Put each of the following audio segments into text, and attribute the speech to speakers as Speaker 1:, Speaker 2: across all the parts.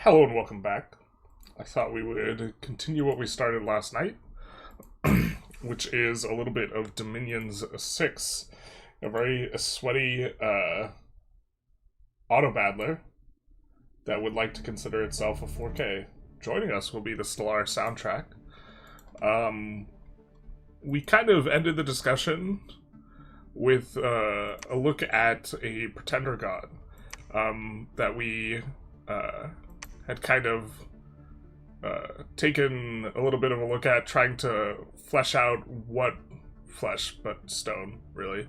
Speaker 1: Hello and welcome back. I thought we would continue what we started last night, which is a little bit of Dominions 6, a very sweaty Autobattler that would like to consider itself a 4K. Joining us will be the Stellar soundtrack. We kind of ended the discussion with a look at a pretender god that we had kind of taken a little bit of a look at, trying to flesh out what stone, really,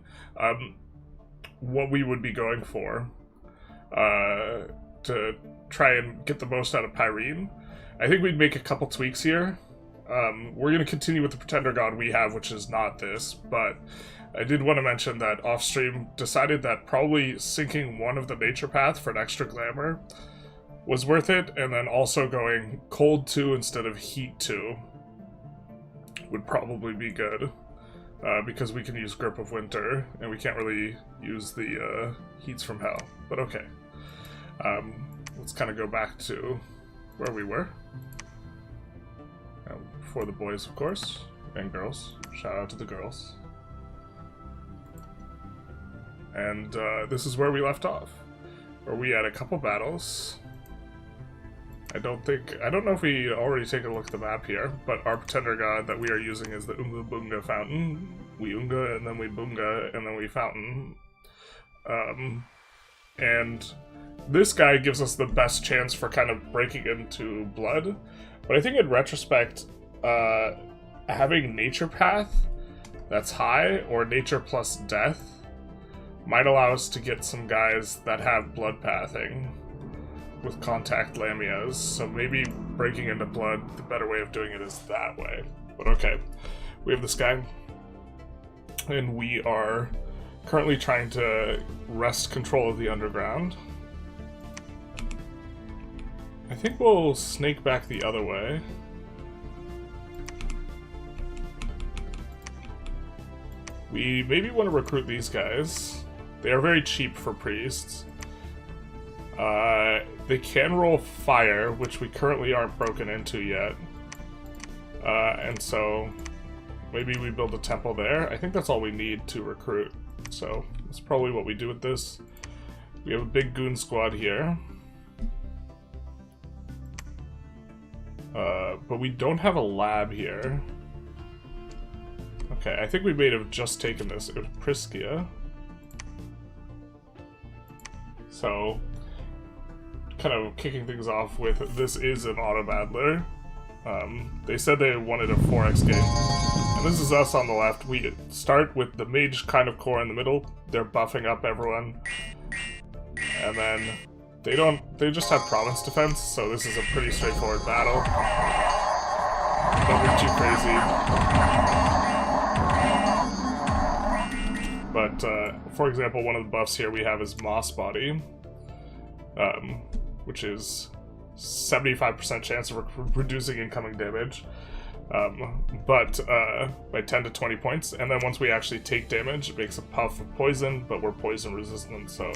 Speaker 1: what we would be going for to try and get the most out of Pyrene. I think we'd make a couple tweaks here. We're going to continue with the pretender god we have, which is not this, but I did want to mention that off-stream decided that probably sinking one of the nature path for an extra glamour was worth it, and then also going cold 2 instead of heat 2 would probably be good, because we can use grip of winter, and we can't really use the heats from hell, but okay. Let's kind of go back to where we were. For the boys, of course, and girls. Shout out to the girls. And this is where we left off, where we had a couple battles. I don't know if we already take a look at the map here, but our pretender god that we are using is the Unga Bunga Fountain. We Unga, and then we Bunga, and then we Fountain. And this guy gives us the best chance for kind of breaking into blood, but I think in retrospect, having nature path that's high, or nature plus death, might allow us to get some guys that have blood pathing with contact lamias, so maybe breaking into blood, the better way of doing it is that way. But okay, we have this guy, and we are currently trying to wrest control of the underground. I think we'll snake back the other way. We maybe want to recruit these guys. They are very cheap for priests. They can roll fire, which we currently aren't broken into yet. And so maybe we build a temple there. I think that's all we need to recruit. So that's probably what we do with this. We have a big goon squad here. But we don't have a lab here. Okay, I think we may have just taken this. It was Priscia. So, kind of kicking things off with, this is an Autobattler. They said they wanted a 4x game. And this is us on the left. We start with the mage kind of core in the middle. They're buffing up everyone. And then they just have province defense, so this is a pretty straightforward battle. Nothing too crazy. But, for example, one of the buffs here we have is Moss Body, which is 75% chance of reducing incoming damage, but by 10 to 20 points. And then once we actually take damage, it makes a puff of poison, but we're poison resistant, so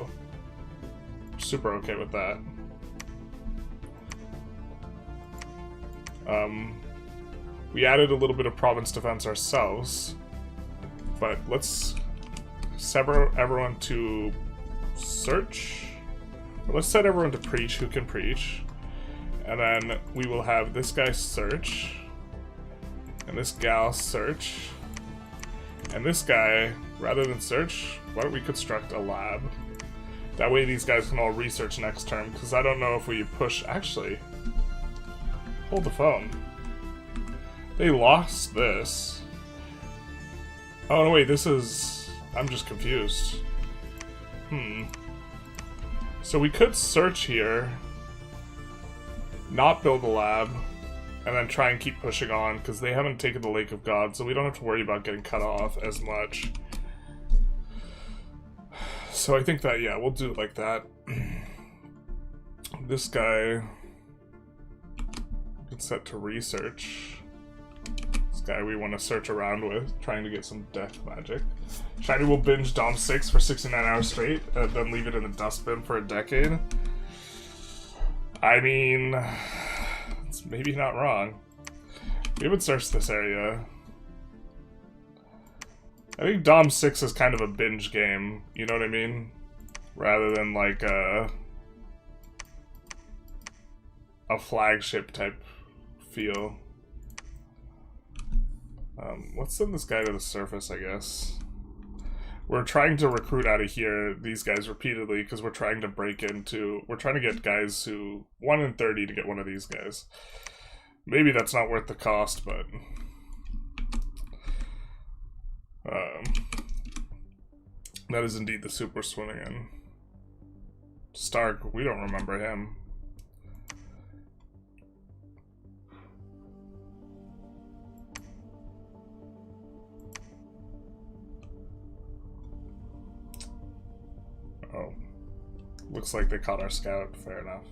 Speaker 1: super okay with that. We added a little bit of province defense ourselves, but let's sever everyone to search. Let's set everyone to preach who can preach, and then we will have this guy search, and this gal search, and this guy, rather than search, why don't we construct a lab? That way these guys can all research next turn, because I don't know if we push... Actually, hold the phone. They lost this. Oh no, wait, this is... I'm just confused. So we could search here, not build a lab, and then try and keep pushing on, because they haven't taken the Lake of God, so we don't have to worry about getting cut off as much. So I think that, yeah, we'll do it like that. This guy can set to research. This guy we want to search around with, trying to get some death magic. Shiny will binge Dom 6 for 69 hours straight, and then leave it in the dustbin for a decade. I mean, it's maybe not wrong. We haven't searched this area. I think Dom 6 is kind of a binge game, you know what I mean? Rather than like a flagship type feel. Let's send this guy to the surface, I guess. We're trying to recruit out of here these guys repeatedly because we're trying to break into... We're trying to get guys who... 1 in 30 to get one of these guys. Maybe that's not worth the cost, but... that is indeed the super swimming in. Stark, we don't remember him. Oh. Looks like they caught our scout. Fair enough.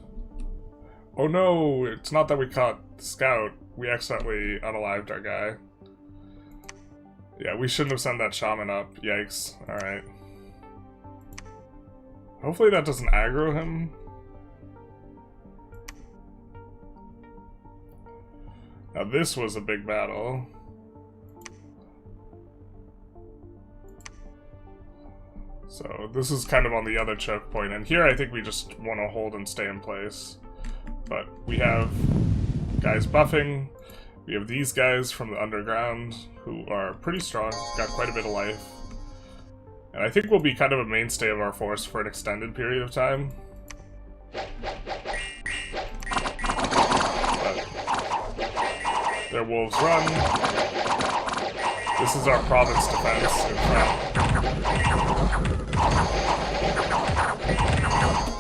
Speaker 1: Oh no! It's not that we caught the scout. We accidentally unalived our guy. Yeah, we shouldn't have sent that shaman up. Yikes. Alright. Hopefully that doesn't aggro him. Now this was a big battle. So this is kind of on the other choke point, and here I think we just want to hold and stay in place. But we have guys buffing, we have these guys from the underground who are pretty strong, got quite a bit of life. And I think will be kind of a mainstay of our force for an extended period of time. But their wolves run. This is our province defense in front.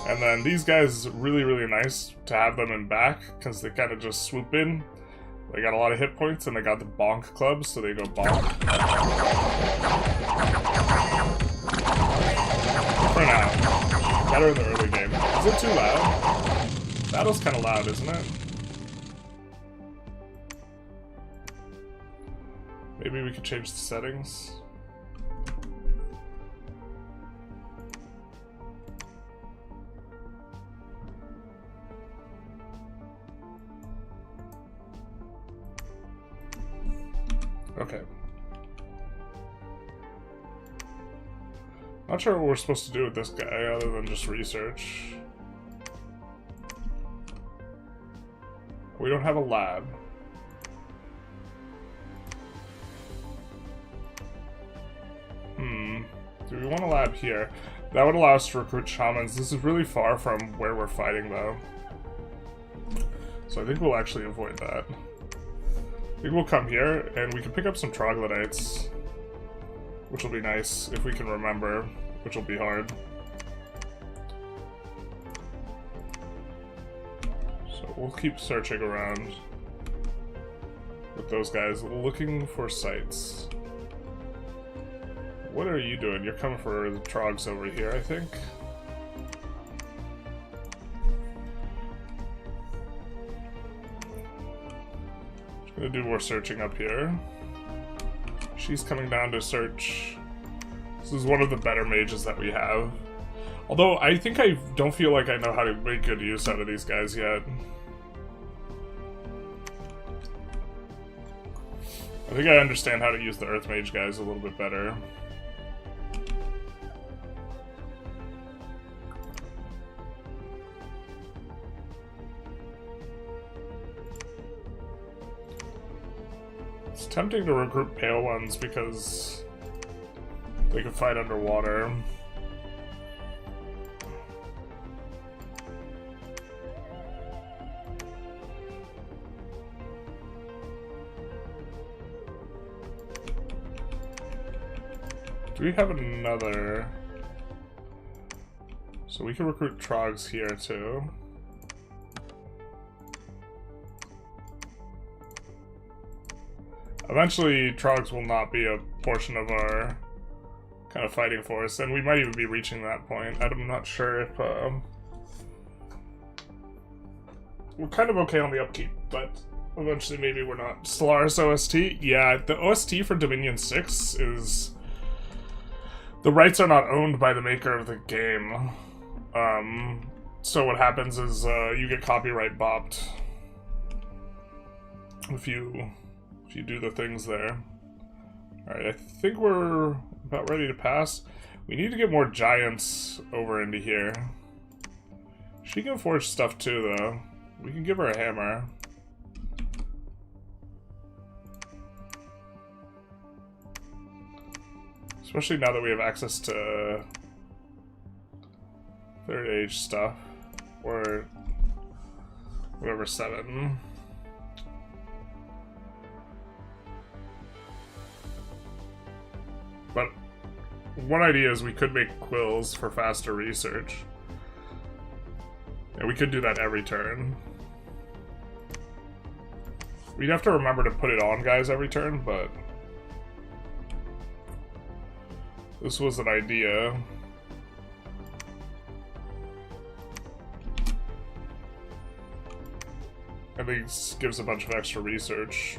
Speaker 1: And then these guys, really, really nice to have them in back, because they kind of just swoop in. They got a lot of hit points, and they got the bonk clubs, so they go bonk. For now. Better in the early game. Is it too loud? Battle's kind of loud, isn't it? Maybe we could change the settings. Okay. Not sure what we're supposed to do with this guy other than just research. We don't have a lab. Do we want a lab here? That would allow us to recruit shamans. This is really far from where we're fighting though. So I think we'll actually avoid that. I think we'll come here, and we can pick up some troglodytes, which will be nice if we can remember, which will be hard. So we'll keep searching around with those guys, looking for sites. What are you doing? You're coming for the trogs over here, I think. Gonna do more searching up here. She's coming down to search. This is one of the better mages that we have. Although, I think I don't feel like I know how to make good use out of these guys yet. I think I understand how to use the Earth Mage guys a little bit better. It's tempting to recruit pale ones because they can fight underwater. Do we have another? So we can recruit trogs here too. Eventually, trogs will not be a portion of our kind of fighting force, and we might even be reaching that point. I'm not sure if we're kind of okay on the upkeep, but eventually maybe we're not. Stellaris OST? Yeah, the OST for Dominion 6 is... The rights are not owned by the maker of the game. So what happens is you get copyright bopped if you do the things there. Alright, I think we're about ready to pass. We need to get more giants over into here. She can forge stuff too, though. We can give her a hammer. Especially now that we have access to Third Age stuff. Or whatever, 7. But one idea is we could make quills for faster research. And we could do that every turn. We'd have to remember to put it on guys every turn, but this was an idea. I think it gives a bunch of extra research.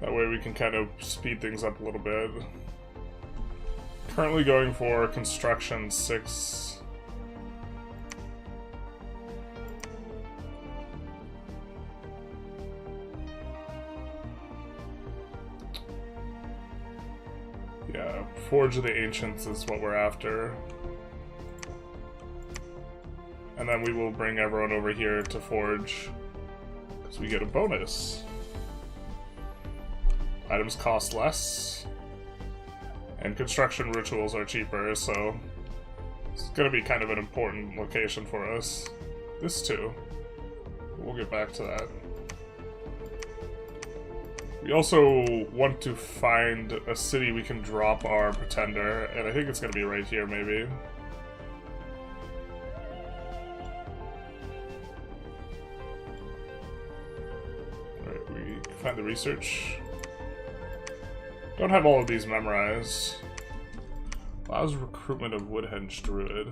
Speaker 1: That way we can kind of speed things up a little bit. Currently going for construction 6. Yeah, Forge of the Ancients is what we're after. And then we will bring everyone over here to forge, because we get a bonus. Items cost less, and construction rituals are cheaper, so it's going to be kind of an important location for us. This too. We'll get back to that. We also want to find a city we can drop our pretender, and I think it's going to be right here, maybe. Alright, we find the research. Don't have all of these memorized. Allows recruitment of Woodhenge Druid.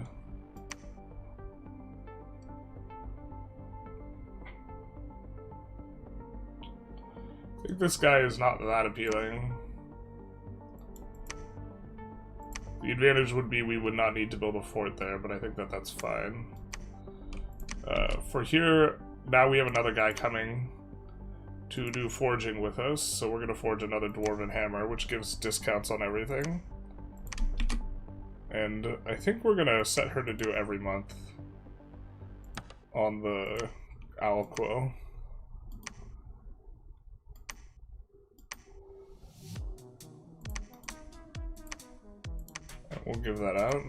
Speaker 1: I think this guy is not that appealing. The advantage would be we would not need to build a fort there, but I think that that's fine. For here, now we have another guy coming to do forging with us, so we're going to forge another Dwarven Hammer, which gives discounts on everything. And I think we're going to set her to do every month on the Owl Quill. And we'll give that out.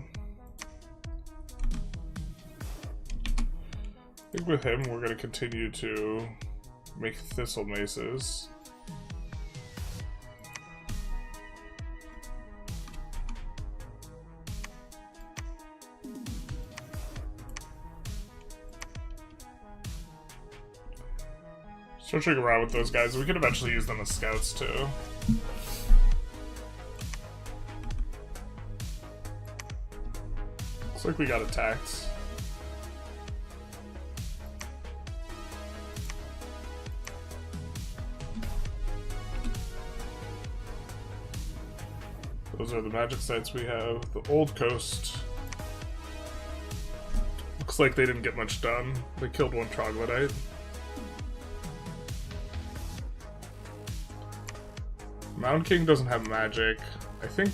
Speaker 1: I think with him, we're going to continue to make thistle maces. Searching around with those guys, we could eventually use them as scouts too. Looks like we got attacked. Those are the magic sites we have. The Old Coast. Looks like they didn't get much done. They killed one troglodyte. Mound King doesn't have magic. I think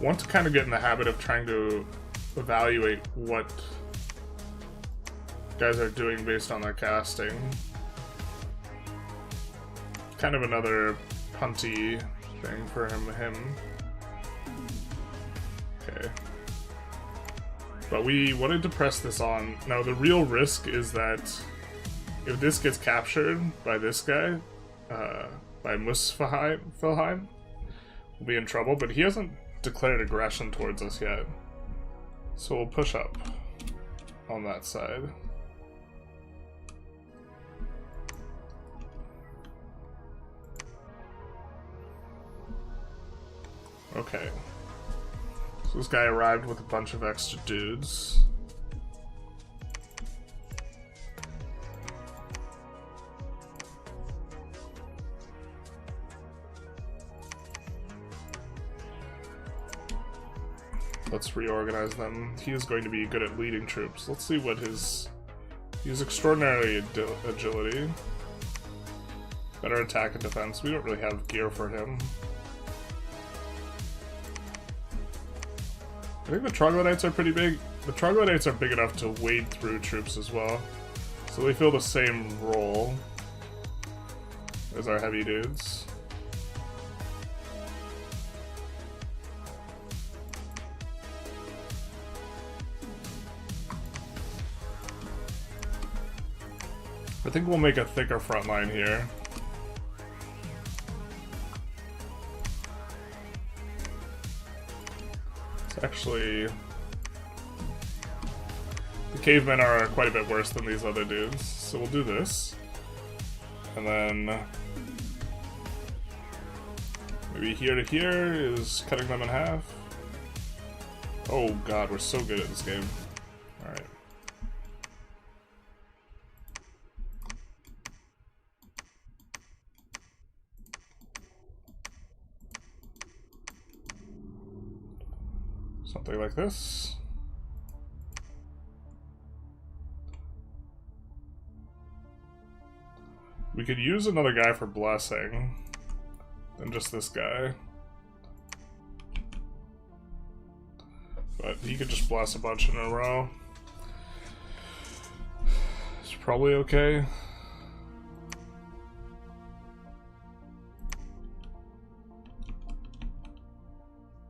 Speaker 1: I want to kind of get in the habit of trying to evaluate what guys are doing based on their casting. Kind of another punty thing for him. Okay. But we wanted to press this on. Now the real risk is that if this gets captured by this guy, by Muspelheim, we'll be in trouble, but he hasn't declared aggression towards us yet. So we'll push up on that side. Okay. So this guy arrived with a bunch of extra dudes. let's reorganize them. He is going to be good at leading troops. Let's see what his... He's extraordinary agility. Better attack and defense. We don't really have gear for him. I think the troglodytes are pretty big. The troglodytes are big enough to wade through troops as well. So they fill the same role as our heavy dudes. I think we'll make a thicker front line here. It's actually... The cavemen are quite a bit worse than these other dudes, so we'll do this. And then... maybe here to here is cutting them in half. Oh god, we're so good at this game. Alright. Something like this. We could use another guy for blessing than just this guy. But he could just bless a bunch in a row. It's probably okay. I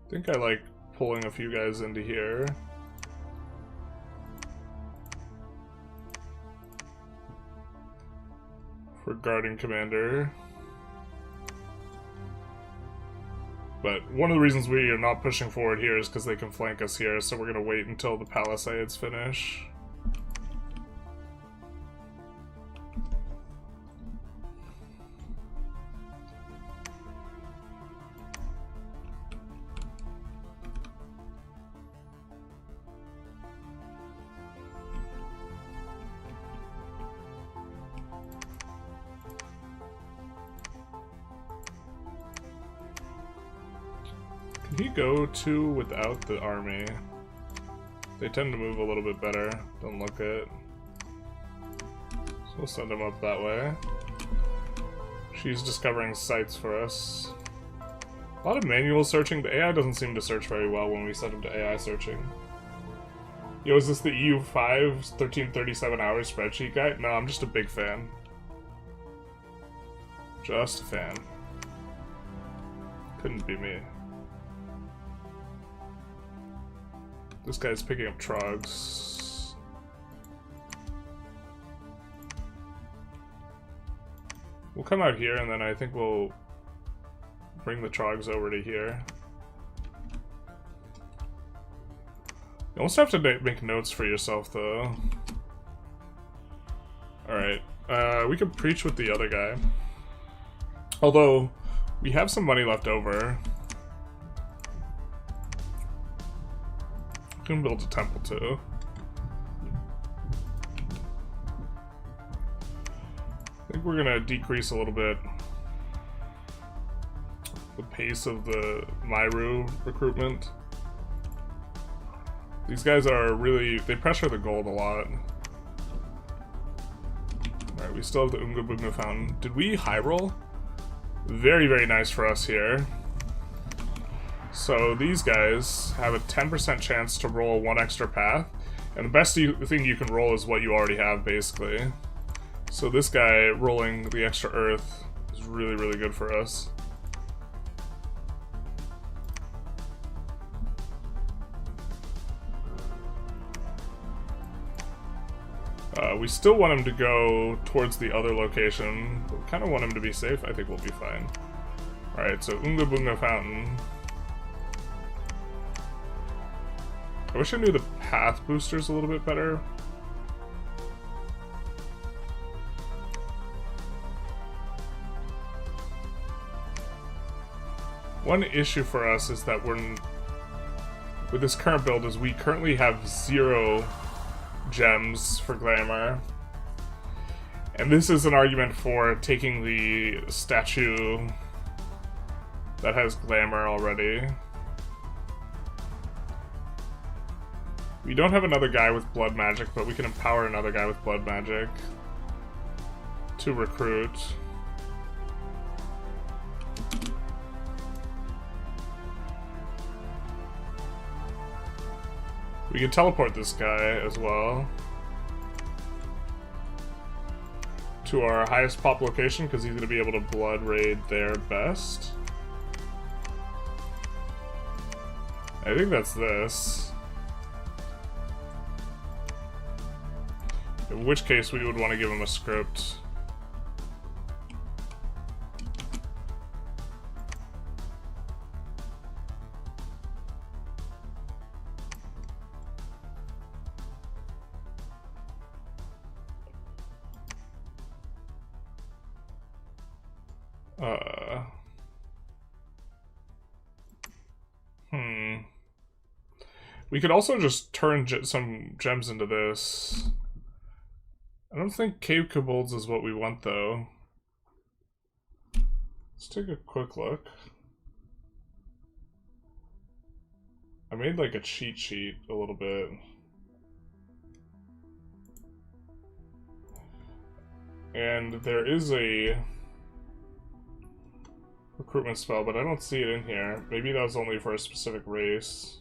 Speaker 1: think I like pulling a few guys into here. For guarding commander. But one of the reasons we are not pushing forward here is because they can flank us here, so we're gonna wait until the palisades finish. Can he go to without the army? They tend to move a little bit better. Don't look it. So we'll send him up that way. She's discovering sites for us. A lot of manual searching. The AI doesn't seem to search very well when we send him to AI searching. Yo, is this the EU5 1337 hours spreadsheet guy? No, I'm just a big fan. Just a fan. Couldn't be me. This guy's picking up trogs. We'll come out here and then I think we'll bring the trogs over to here. You almost have to make notes for yourself though. Alright, we could preach with the other guy. Although, we have some money left over. Can build a temple too. I think we're gonna decrease a little bit the pace of the Myru recruitment. These guys are really, they pressure the gold a lot. Alright, we still have the Unga Bunga Fountain. Did we high roll? Very, very nice for us here. So these guys have a 10% chance to roll one extra path, and the best thing you can roll is what you already have, basically. So this guy rolling the extra earth is really, really good for us. We still want him to go towards the other location, but we kind of want him to be safe. I think we'll be fine. Alright, so Unga Bunga Fountain. I wish I knew the path boosters a little bit better. One issue for us is that with this current build is we currently have 0 gems for glamour. And this is an argument for taking the statue that has glamour already. We don't have another guy with blood magic, but we can empower another guy with blood magic to recruit. We can teleport this guy as well to our highest pop location because he's going to be able to blood raid there best. I think that's this. In which case we would want to give him a script. We could also just turn some gems into this. I don't think cave kobolds is what we want, though. Let's take a quick look. I made like a cheat sheet a little bit. And there is a recruitment spell, but I don't see it in here. Maybe that was only for a specific race.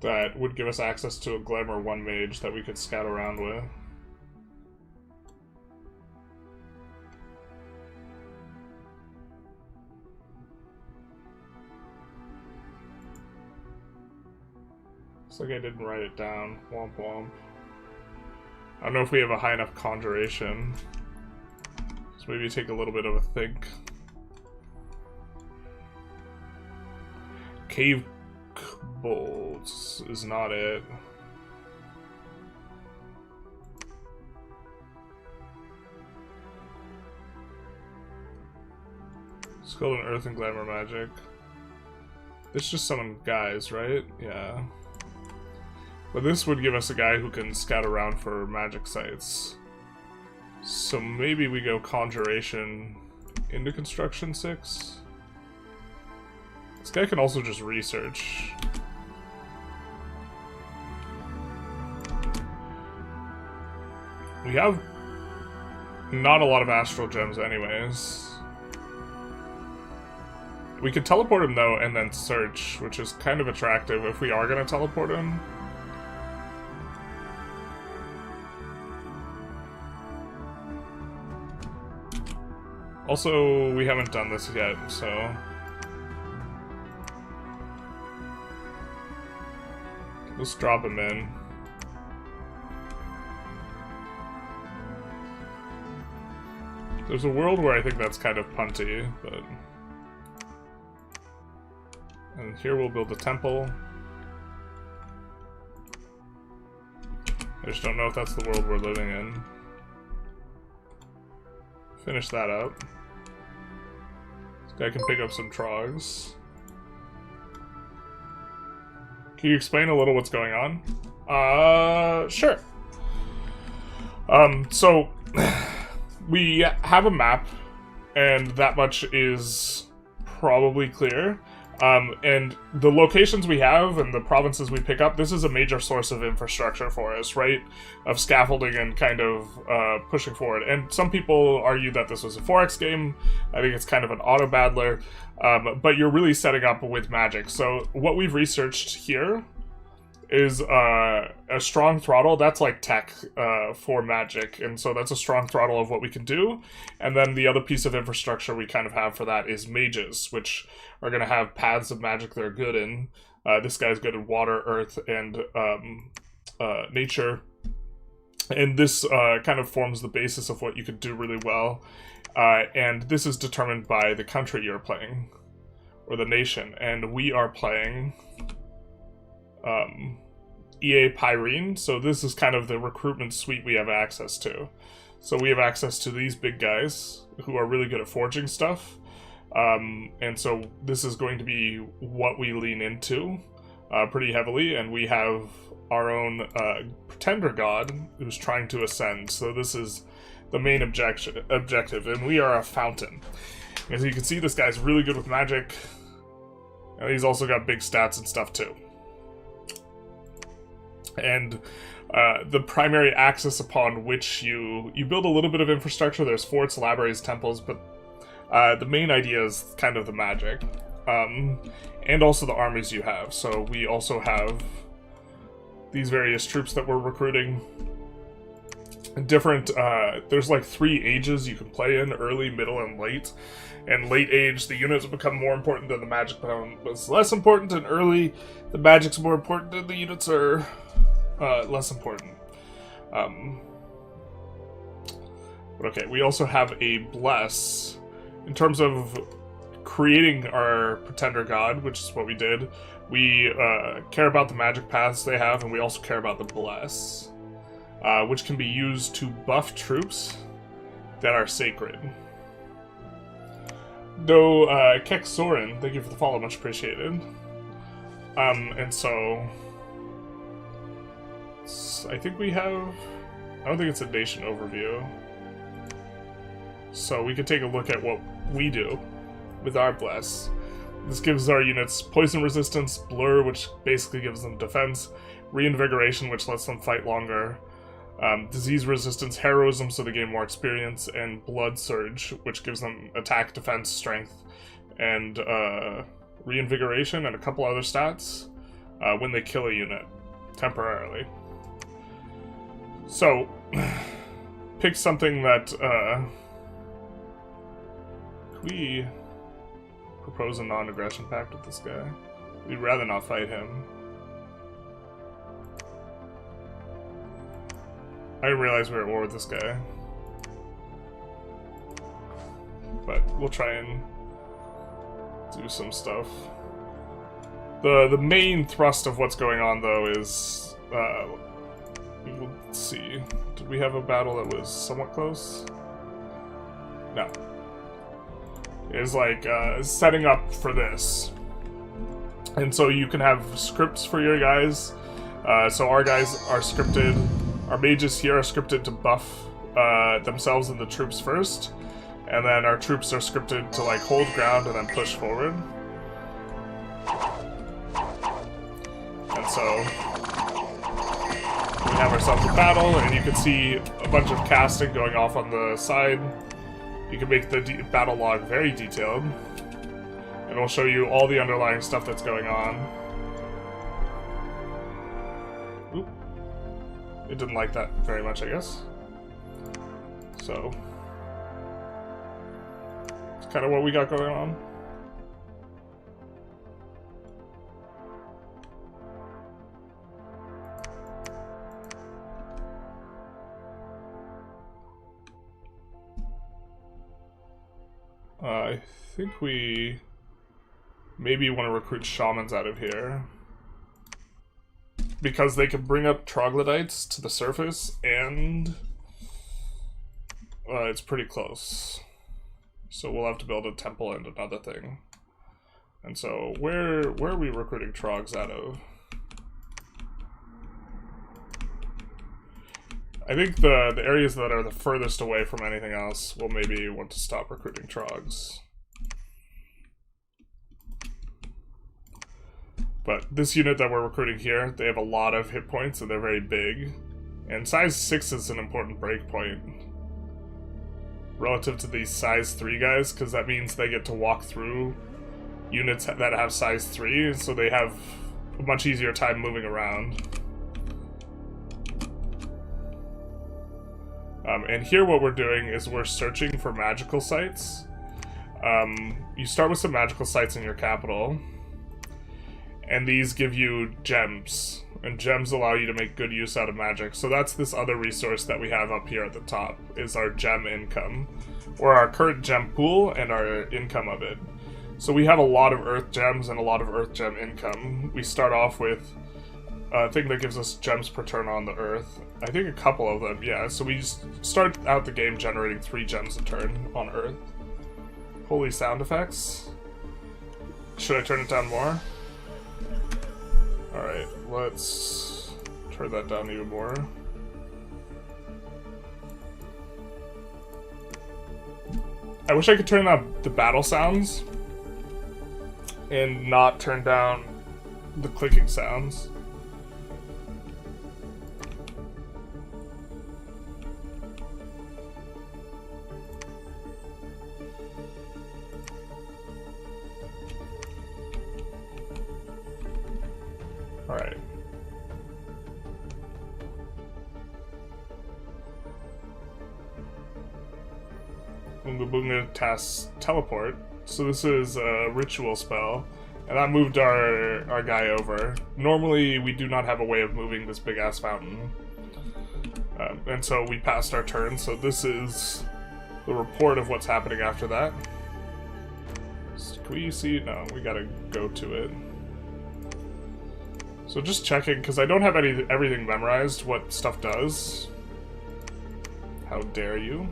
Speaker 1: That would give us access to a Glamour 1 mage that we could scout around with. Looks like I didn't write it down. Womp womp. I don't know if we have a high enough conjuration. So maybe take a little bit of a think. Cave bolts is not it. Skull and Earth and Glamour Magic. This just summon guys, right? Yeah. But this would give us a guy who can scout around for magic sites. So maybe we go Conjuration into Construction 6. This guy can also just research. We have not a lot of astral gems anyways. We could teleport him though and then search, which is kind of attractive if we are going to teleport him. Also, we haven't done this yet, so... let's drop him in. There's a world where I think that's kind of punty, but... and here we'll build a temple. I just don't know if that's the world we're living in. Finish that up. This guy can pick up some trogs. Can you explain a little what's going on? Sure. So... we have a map, and that much is probably clear. And the locations we have and the provinces we pick up, this is a major source of infrastructure for us, right? Of scaffolding and kind of pushing forward. And some people argue that this was a 4X game. I think it's kind of an Autobattler. But you're really setting up with magic. So what we've researched here is a strong throttle. That's like tech for magic, and so that's a strong throttle of what we can do. And then the other piece of infrastructure we kind of have for that is mages, which are going to have paths of magic they're good in. This guy's good in water, earth, and nature. And this kind of forms the basis of what you could do really well. And this is determined by the country you're playing, or the nation. And we are playing... EA Pyrene, so this is kind of the recruitment suite we have access to. So we have access to these big guys who are really good at forging stuff, and so this is going to be what we lean into pretty heavily, and we have our own pretender god who's trying to ascend, so this is the main objective, and we are a fountain. As you can see, this guy's really good with magic. And he's also got big stats and stuff too. And the primary axis upon which you build a little bit of infrastructure, there's forts, libraries, temples, but the main idea is kind of the magic. And also the armies you have. So we also have these various troops that we're recruiting. Different, there's like 3 ages you can play in: early, middle, and late. And late age, the units become more important than the magic becomes less important, and early, the magic's more important and the units are less important. But okay, we also have a bless. In terms of creating our pretender god, which is what we did, we care about the magic paths they have, and we also care about the bless, which can be used to buff troops that are sacred. No, Kek Soren, thank you for the follow, much appreciated. And so I think we have, I don't think it's a nation overview. So we can take a look at what we do with our bless. This gives our units poison resistance, blur, which basically gives them defense, reinvigoration, which lets them fight longer, disease resistance, heroism, so they gain more experience, and blood surge, which gives them attack, defense, strength, and reinvigoration, and a couple other stats when they kill a unit temporarily. So pick something that we propose a non-aggression pact with this guy. We'd rather not fight him. I didn't realize we were at war with this guy. But we'll try and do some stuff. The main thrust of what's going on, though, is... let's see. Did we have a battle that was somewhat close? No. Is like setting up for this. And so you can have scripts for your guys. So our guys are scripted. Our mages here are scripted to buff themselves and the troops first. And then our troops are scripted to like hold ground and then push forward. And so we have ourselves a battle, and you can see a bunch of casting going off on the side. You can make the battle log very detailed, and it'll show you all the underlying stuff that's going on. Oop. It didn't like that very much, I guess. So, it's kind of what we got going on. I think we maybe want to recruit shamans out of here, because they can bring up troglodytes to the surface, and it's pretty close. So we'll have to build a temple and another thing. And so where are we recruiting trogs out of? I think the areas that are the furthest away from anything else will maybe want to stop recruiting trogs. But this unit that we're recruiting here, they have a lot of hit points and they're very big. And size 6 is an important breakpoint relative to these size 3 guys, because that means they get to walk through units that have size 3, so they have a much easier time moving around. And here what we're doing is we're searching for magical sites. You start with some magical sites in your capital, and these give you gems, and gems allow you to make good use out of magic. So that's this other resource that we have up here at the top, is our gem income, or our current gem pool and our income of it. So we have a lot of earth gems and a lot of earth gem income. We start off with a thing that gives us gems per turn on the earth. I think a couple of them, yeah. So we just start out the game generating 3 gems a turn on earth. Holy sound effects. Should I turn it down more? Alright, let's turn that down even more. I wish I could turn up the battle sounds. and not turn down the clicking sounds. Alright. Bunga Bunga tasks teleport. So this is a ritual spell, and that moved our guy over. Normally, we do not have a way of moving this big-ass fountain. And so we passed our turn, so this is the report of what's happening after that. So can we see? No, we gotta go to it. So just checking, because I don't have everything memorized, what stuff does. How dare you?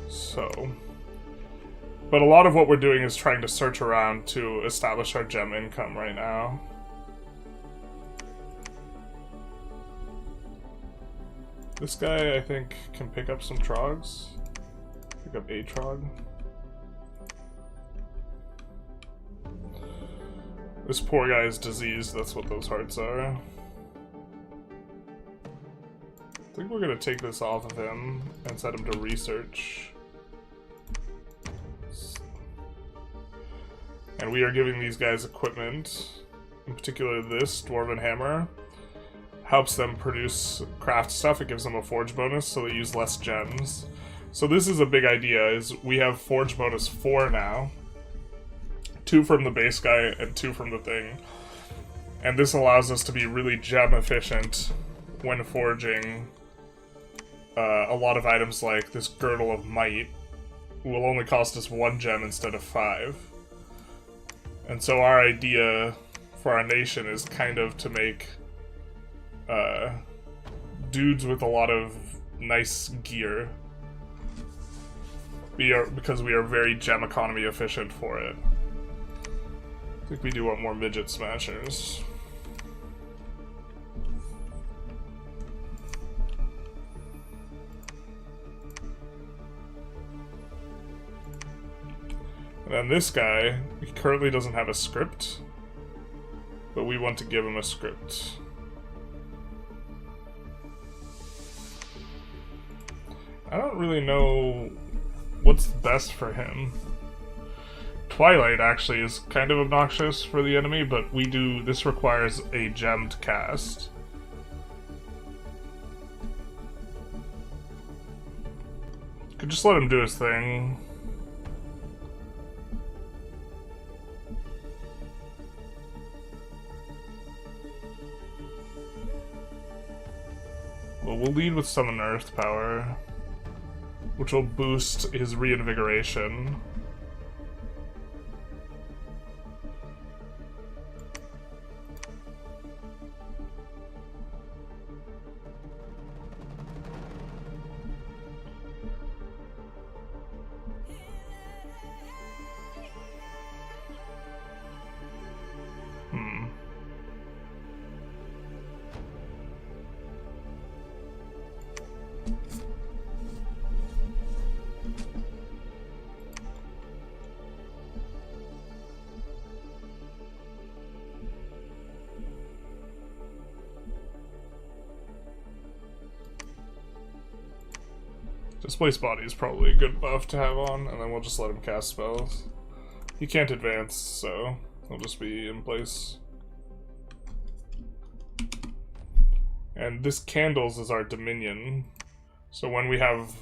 Speaker 1: So... But a lot of what we're doing is trying to search around to establish our gem income right now. This guy, I think, can pick up some trogs. Pick up a trog. This poor guy is diseased, that's what those hearts are. I think we're gonna take this off of him and set him to research. And we are giving these guys equipment, in particular this Dwarven Hammer. Helps them produce craft stuff, it gives them a forge bonus, so they use less gems. So this is a big idea, is we have forge bonus 4 now. 2 from the base guy and 2 from the thing. And this allows us to be really gem efficient when forging a lot of items like this Girdle of Might will only cost us 1 gem instead of 5. And so our idea for our nation is kind of to make dudes with a lot of nice gear because we are very gem economy efficient for it. I think we do want more midget smashers. And then this guy, he currently doesn't have a script, but we want to give him a script. I don't really know what's best for him. Twilight actually is kind of obnoxious for the enemy, but this requires a gem to cast. Could just let him do his thing. Well, we'll lead with Summon Earth Power, which will boost his reinvigoration. Displaced Body is probably a good buff to have on, and then we'll just let him cast spells. He can't advance, so he'll just be in place. And this Candles is our Dominion. So when we have,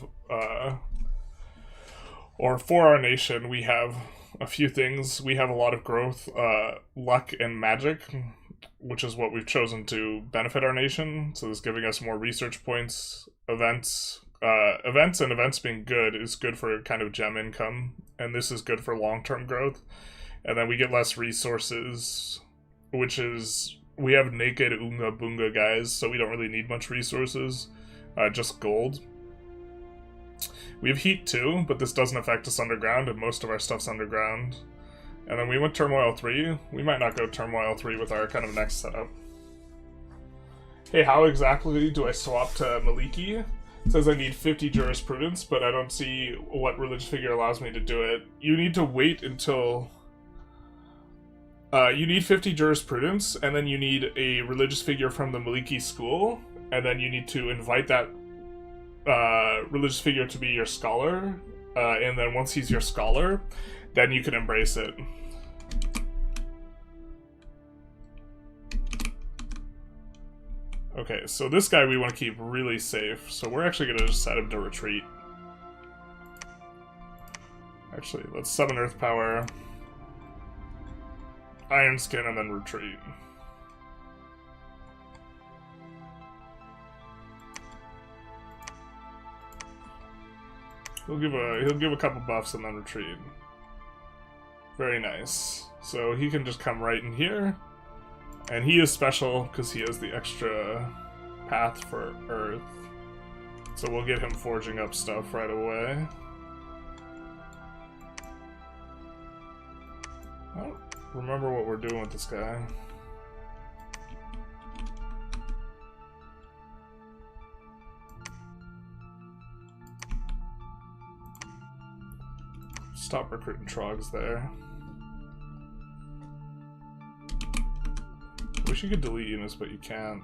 Speaker 1: or for our nation, we have a few things. We have a lot of growth, luck, and magic, which is what we've chosen to benefit our nation. So this is giving us more research points, events. Events being good is good for kind of gem income, and this is good for long-term growth. And then we get less resources, which is, we have naked Unga Bunga guys, so we don't really need much resources, just gold. We have heat too, but this doesn't affect us underground, and most of our stuff's underground. And then we went Turmoil 3. We might not go Turmoil 3 with our kind of next setup. Hey, how exactly do I swap to Maliki? It says I need 50 jurisprudence, but I don't see what religious figure allows me to do it. You need to wait until... you need 50 jurisprudence, and then you need a religious figure from the Maliki school, and then you need to invite that religious figure to be your scholar, and then once he's your scholar, then you can embrace it. Okay, so this guy we want to keep really safe, so we're actually going to just set him to retreat. Actually, let's summon Earth Power, Iron Skin, and then retreat. He'll give a couple buffs and then retreat. Very nice. So he can just come right in here. And he is special because he has the extra path for Earth. So we'll get him forging up stuff right away. I don't remember what we're doing with this guy. Stop recruiting trogs there. Wish you could delete units, but you can't.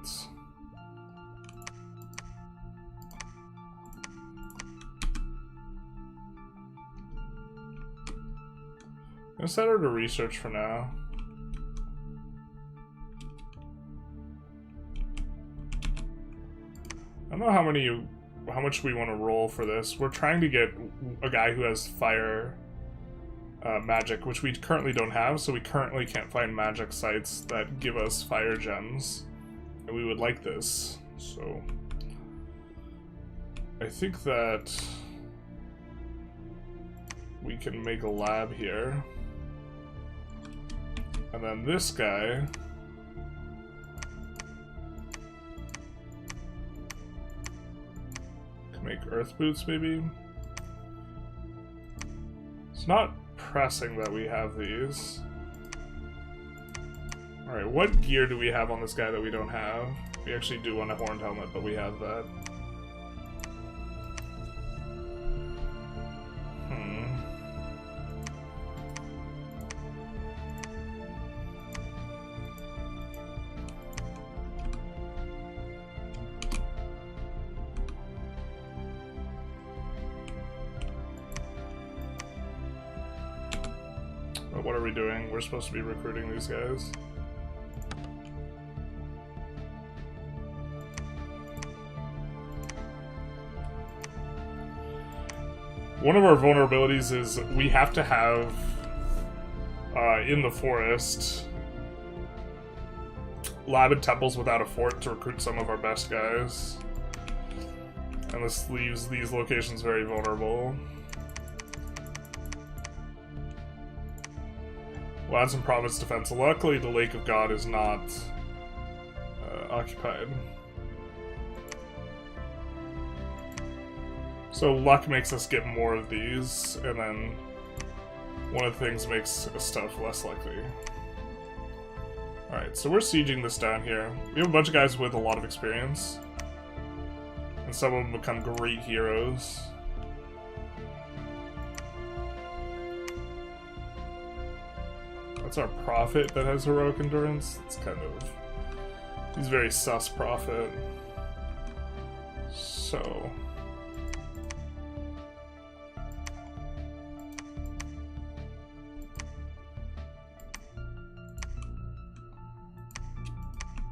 Speaker 1: I'm gonna set her to research for now. I don't know how much we want to roll for this. We're trying to get a guy who has fire magic, which we currently don't have, so we currently can't find magic sites that give us fire gems. And we would like this, so... I think that we can make a lab here. And then this guy... can make earth boots, maybe? It's not pressing that we have these. Alright, what gear do we have on this guy that we don't have? We actually do want a horned helmet, but we have that. What are we doing? We're supposed to be recruiting these guys. One of our vulnerabilities is we have to have, in the forest, lab and temples without a fort to recruit some of our best guys. And this leaves these locations very vulnerable. We'll add some province defense. Luckily, the Lake of God is not occupied. So luck makes us get more of these, and then one of the things makes stuff less likely. Alright, so we're sieging this down here. We have a bunch of guys with a lot of experience. And some of them become great heroes. That's our prophet that has heroic endurance. It's kind of... he's very sus prophet. So...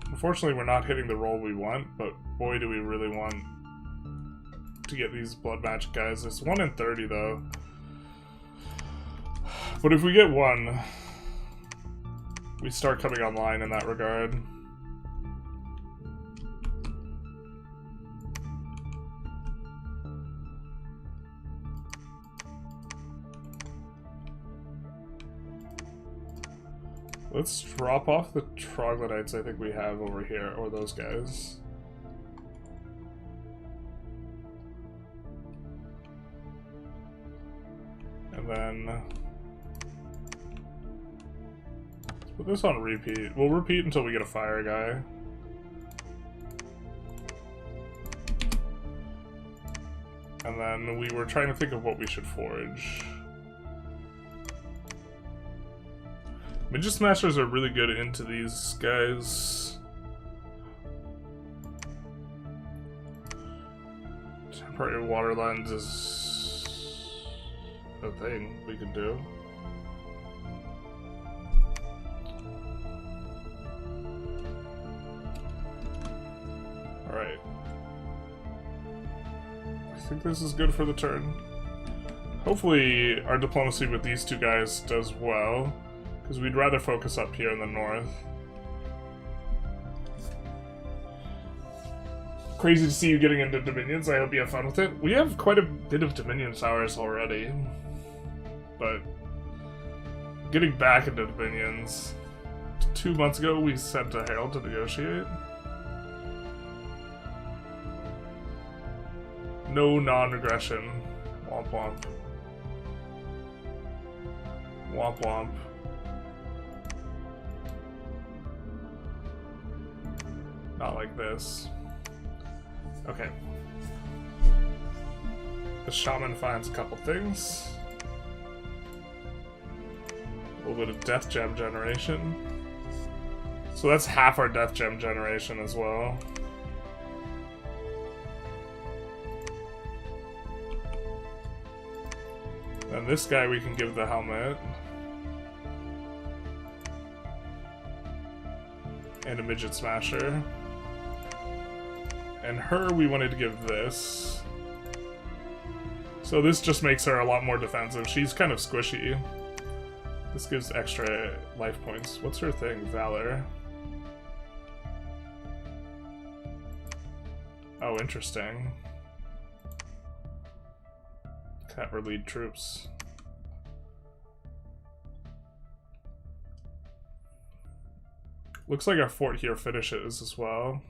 Speaker 1: unfortunately, we're not hitting the roll we want, but boy do we really want to get these blood magic guys. It's 1 in 30 though. But if we get one, we start coming online in that regard. Let's drop off the troglodytes I think we have over here, or those guys. And then... let's put this on repeat. We'll repeat until we get a fire guy. And then we were trying to think of what we should forage. Midget Smashers are really good into these guys. Temporary water lens is a thing we can do. Alright. I think this is good for the turn. Hopefully our diplomacy with these two guys does well, because we'd rather focus up here in the north. Crazy to see you getting into Dominions. I hope you have fun with it. We have quite a bit of Dominion towers already, but getting back into Dominions. 2 months ago we sent a herald to negotiate. No non-regression. Womp womp. Womp womp. Not like this. Okay. The shaman finds a couple things. A little bit of death gem generation. So that's half our death gem generation as well. And this guy we can give the helmet. And a midget smasher. And her we wanted to give this. So this just makes her a lot more defensive. She's kind of squishy. This gives extra life points. What's her thing? Valor. Oh, interesting. Have her lead troops. Looks like our fort here finishes as well.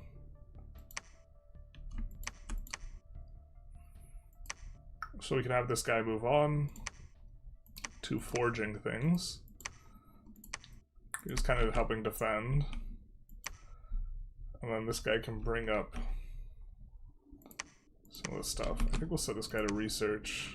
Speaker 1: So we can have this guy move on to forging things. He's kind of helping defend. And then this guy can bring up some of this stuff. I think we'll set this guy to research.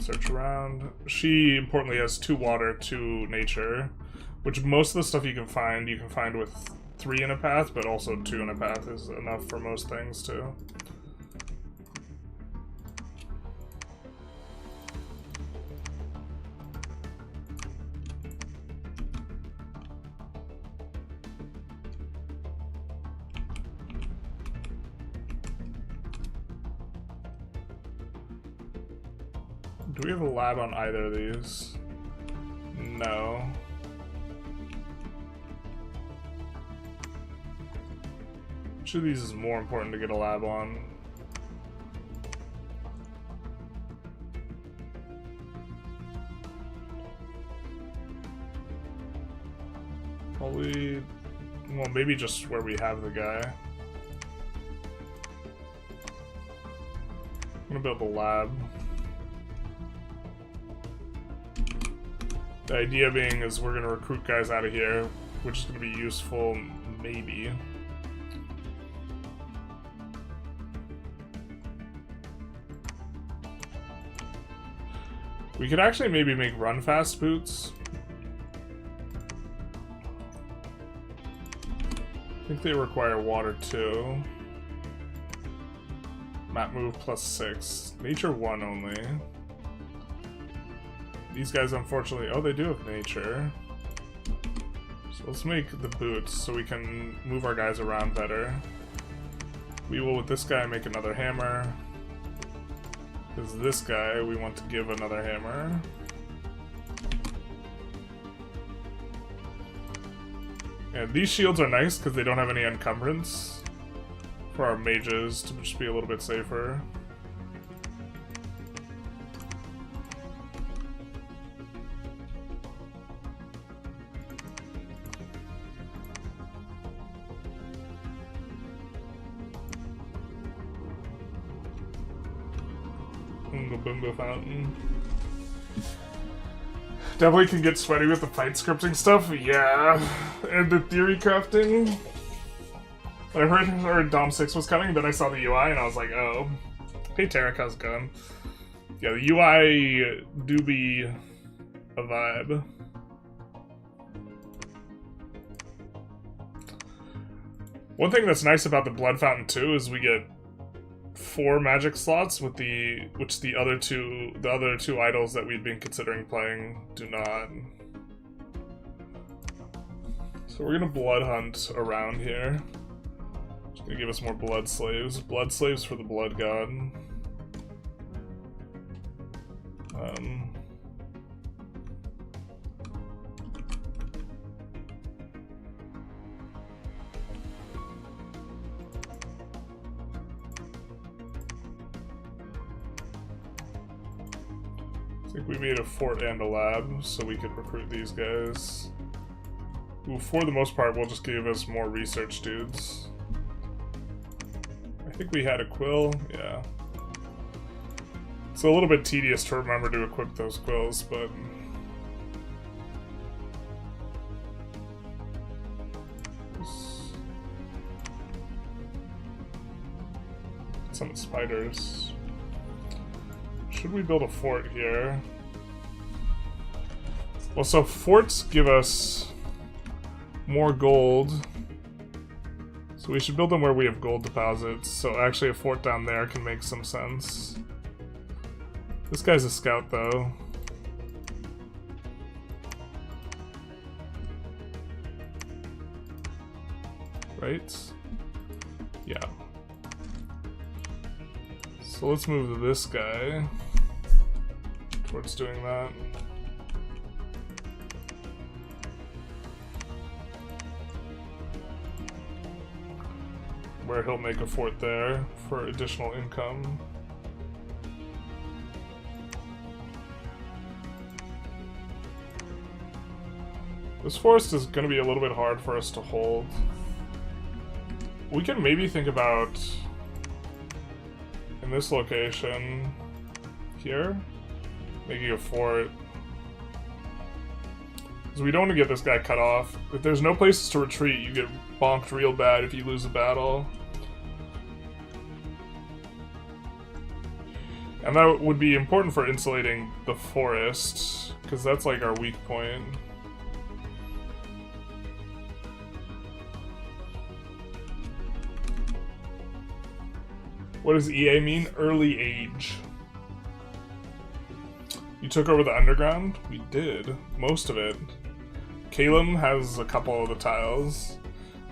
Speaker 1: Search around. She, importantly, has 2 water, 2 nature, which most of the stuff you can find with 3 in a path, but also 2 in a path is enough for most things, too. Do we have a lab on either of these? No. Which of these is more important to get a lab on? Probably... well, maybe just where we have the guy. I'm gonna build a lab. The idea being is we're gonna recruit guys out of here, which is gonna be useful, maybe. We could actually maybe make run fast boots. I think they require water too. Map move +6. Nature 1 only. These guys, unfortunately... oh, they do have nature. So let's make the boots so we can move our guys around better. We will, with this guy, make another hammer. Because this guy, we want to give another hammer. And these shields are nice because they don't have any encumbrance. For our mages to just be a little bit safer. Boomba Fountain. Definitely can get sweaty with the fight scripting stuff, yeah. And the theory crafting. When I heard Dom 6 was coming, then I saw the UI and I was like, oh. Hey Tarek, how's it going? Yeah, the UI do be a vibe. One thing that's nice about the Blood Fountain 2 is we get 4 magic slots with which the other two idols that we'd been considering playing do not. So we're gonna blood hunt around here. It's gonna give us more blood slaves. Blood slaves for the blood god. I think we made a fort and a lab so we could recruit these guys. Who, for the most part, will just give us more research dudes. I think we had a quill, yeah. It's a little bit tedious to remember to equip those quills, but... some spiders. Should we build a fort here? Well, so forts give us more gold. So we should build them where we have gold deposits. So actually a fort down there can make some sense. This guy's a scout though. Right? Yeah. So let's move this guy towards doing that. Where he'll make a fort there for additional income. This forest is going to be a little bit hard for us to hold. We can maybe think about, in this location here, making a fort. Because we don't want to get this guy cut off. If there's no places to retreat, you get bonked real bad if you lose a battle. And that would be important for insulating the forest, because that's like our weak point. What does EA mean? Early age. You took over the underground? We did. Most of it. Calum has a couple of the tiles,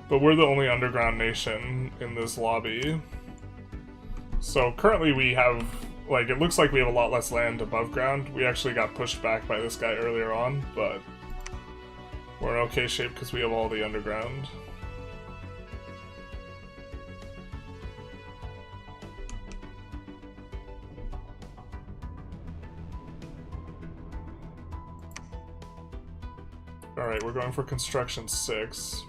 Speaker 1: but we're the only underground nation in this lobby. So currently we have, like, it looks like we have a lot less land above ground. We actually got pushed back by this guy earlier on, but we're in okay shape because we have all the underground. Alright, we're going for construction 6.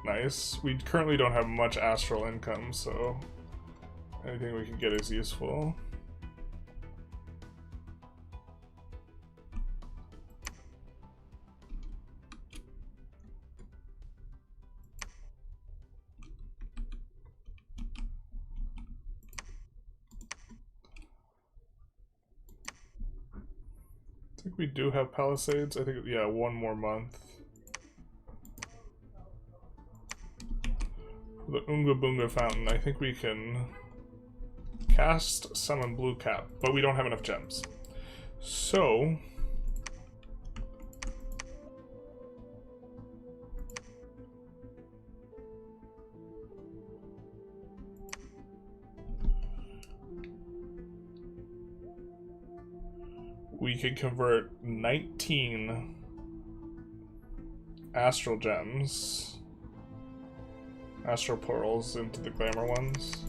Speaker 1: Nice. We currently don't have much astral income, so anything we can get is useful. I think we do have palisades. I think, yeah, 1 more month. The Unga Boonga Fountain, I think we can cast summon Blue Cap, but we don't have enough gems. So... we can convert 19 astral gems, astral pearls, into the glamour ones.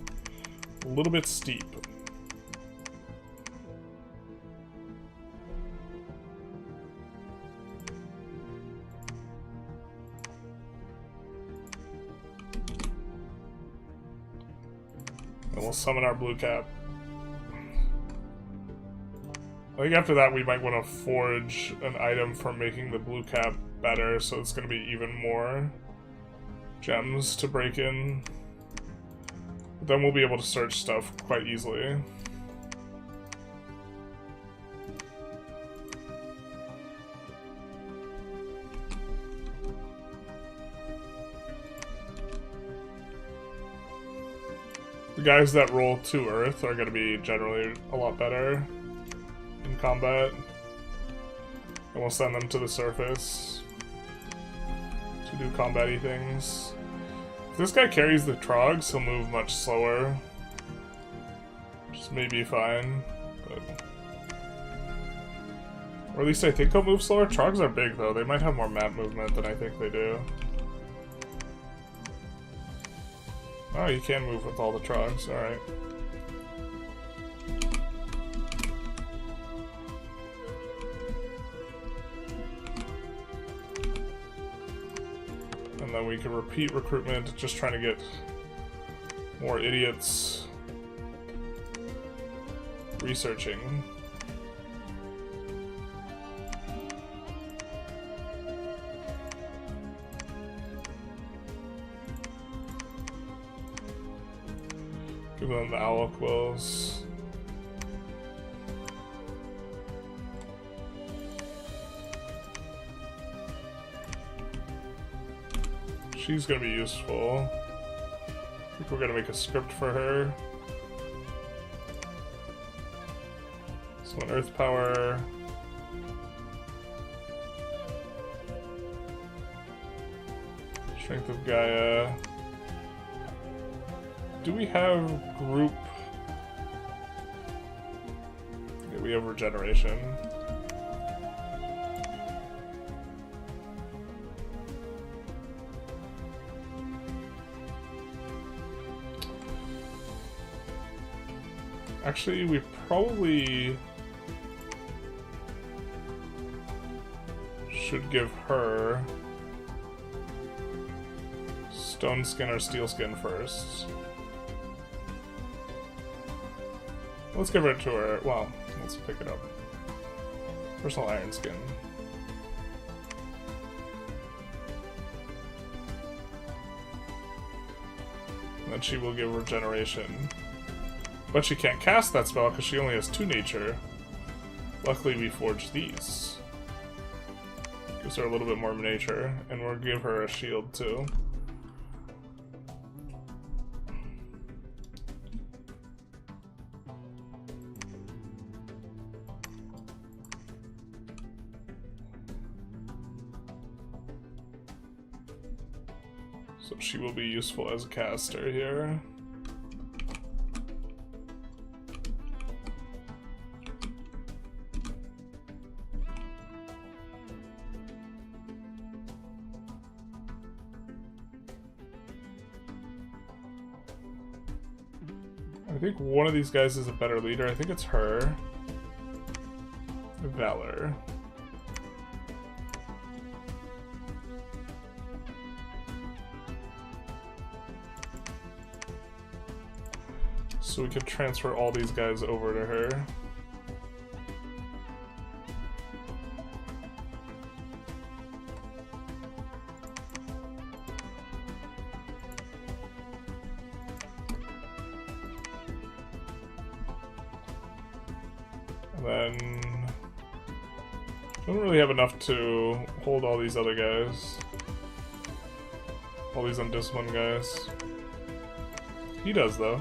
Speaker 1: A little bit steep. And we'll summon our blue cap. I think after that we might want to forge an item for making the blue cap better, so it's going to be even more gems to break in. But then we'll be able to search stuff quite easily. The guys that roll to Earth are going to be generally a lot better in combat, and we'll send them to the surface to do combat-y things. If this guy carries the Trogs, he'll move much slower, which is maybe fine, but... Or at least I think he'll move slower. Trogs are big though, they might have more map movement than I think they do. Oh, you can move with all the Trogs, alright. And then we can repeat recruitment, just trying to get more idiots researching. Give them the owl quills. She's gonna be useful. I think we're gonna make a script for her. So an earth power. Strength of Gaia. Do we have group? Yeah, we have regeneration. Actually, we probably should give her stone skin or steel skin first. Let's give it to her. Well, let's pick it up. Personal iron skin. And then she will give regeneration. But she can't cast that spell because she only has 2 nature. Luckily we forged these. Gives her a little bit more nature, and we'll give her a shield too. So she will be useful as a caster here. I think one of these guys is a better leader. I think it's her. Valor. So we could transfer all these guys over to her. And then don't really have enough to hold all these other guys. All these undisciplined guys. He does though.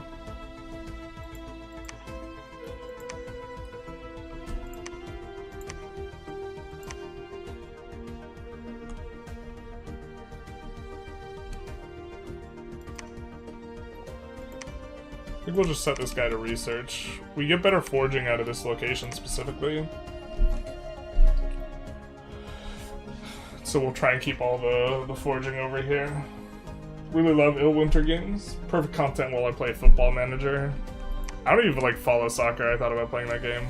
Speaker 1: I think we'll just set this guy to research. We get better forging out of this location specifically. So we'll try and keep all the forging over here. Really love Illwinter games. Perfect content while I play Football Manager. I don't even like follow soccer. I thought about playing that game.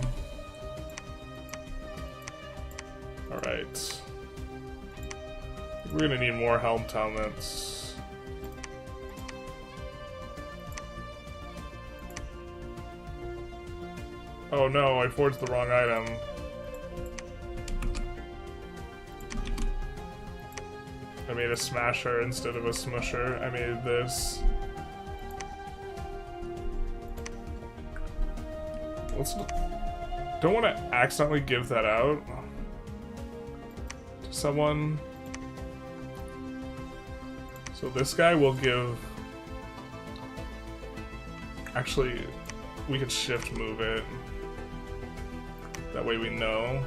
Speaker 1: Alright. We're gonna need more helm helmets. Oh no, I forged the wrong item. I made a smasher instead of a smusher. I made this. Don't want to accidentally give that out to someone. So this guy will give... Actually, we could shift move it. That way we know.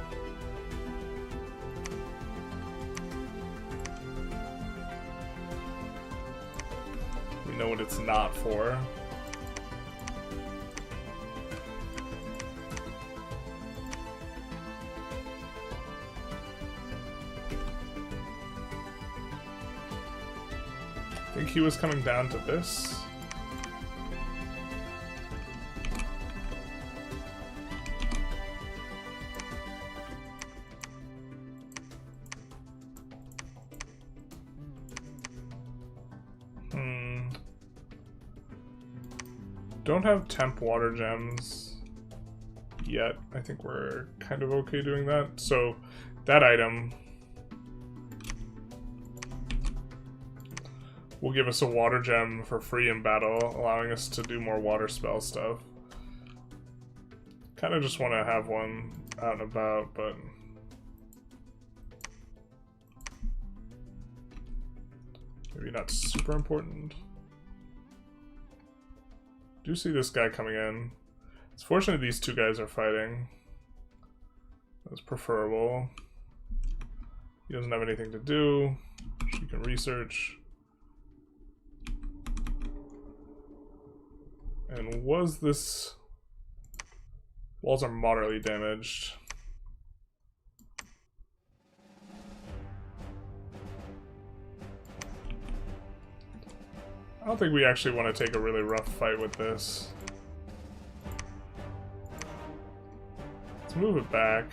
Speaker 1: We know what it's not for. I think he was coming down to this. Don't have temp water gems yet. I think we're kind of okay doing that. So that item will give us a water gem for free in battle, allowing us to do more water spell stuff. Kind of just want to have one out and about, but maybe not super important. Do see this guy coming in. It's fortunate these two guys are fighting. That's preferable. He doesn't have anything to do. She can research. And was this... Walls are moderately damaged. I don't think we actually want to take a really rough fight with this. Let's move it back.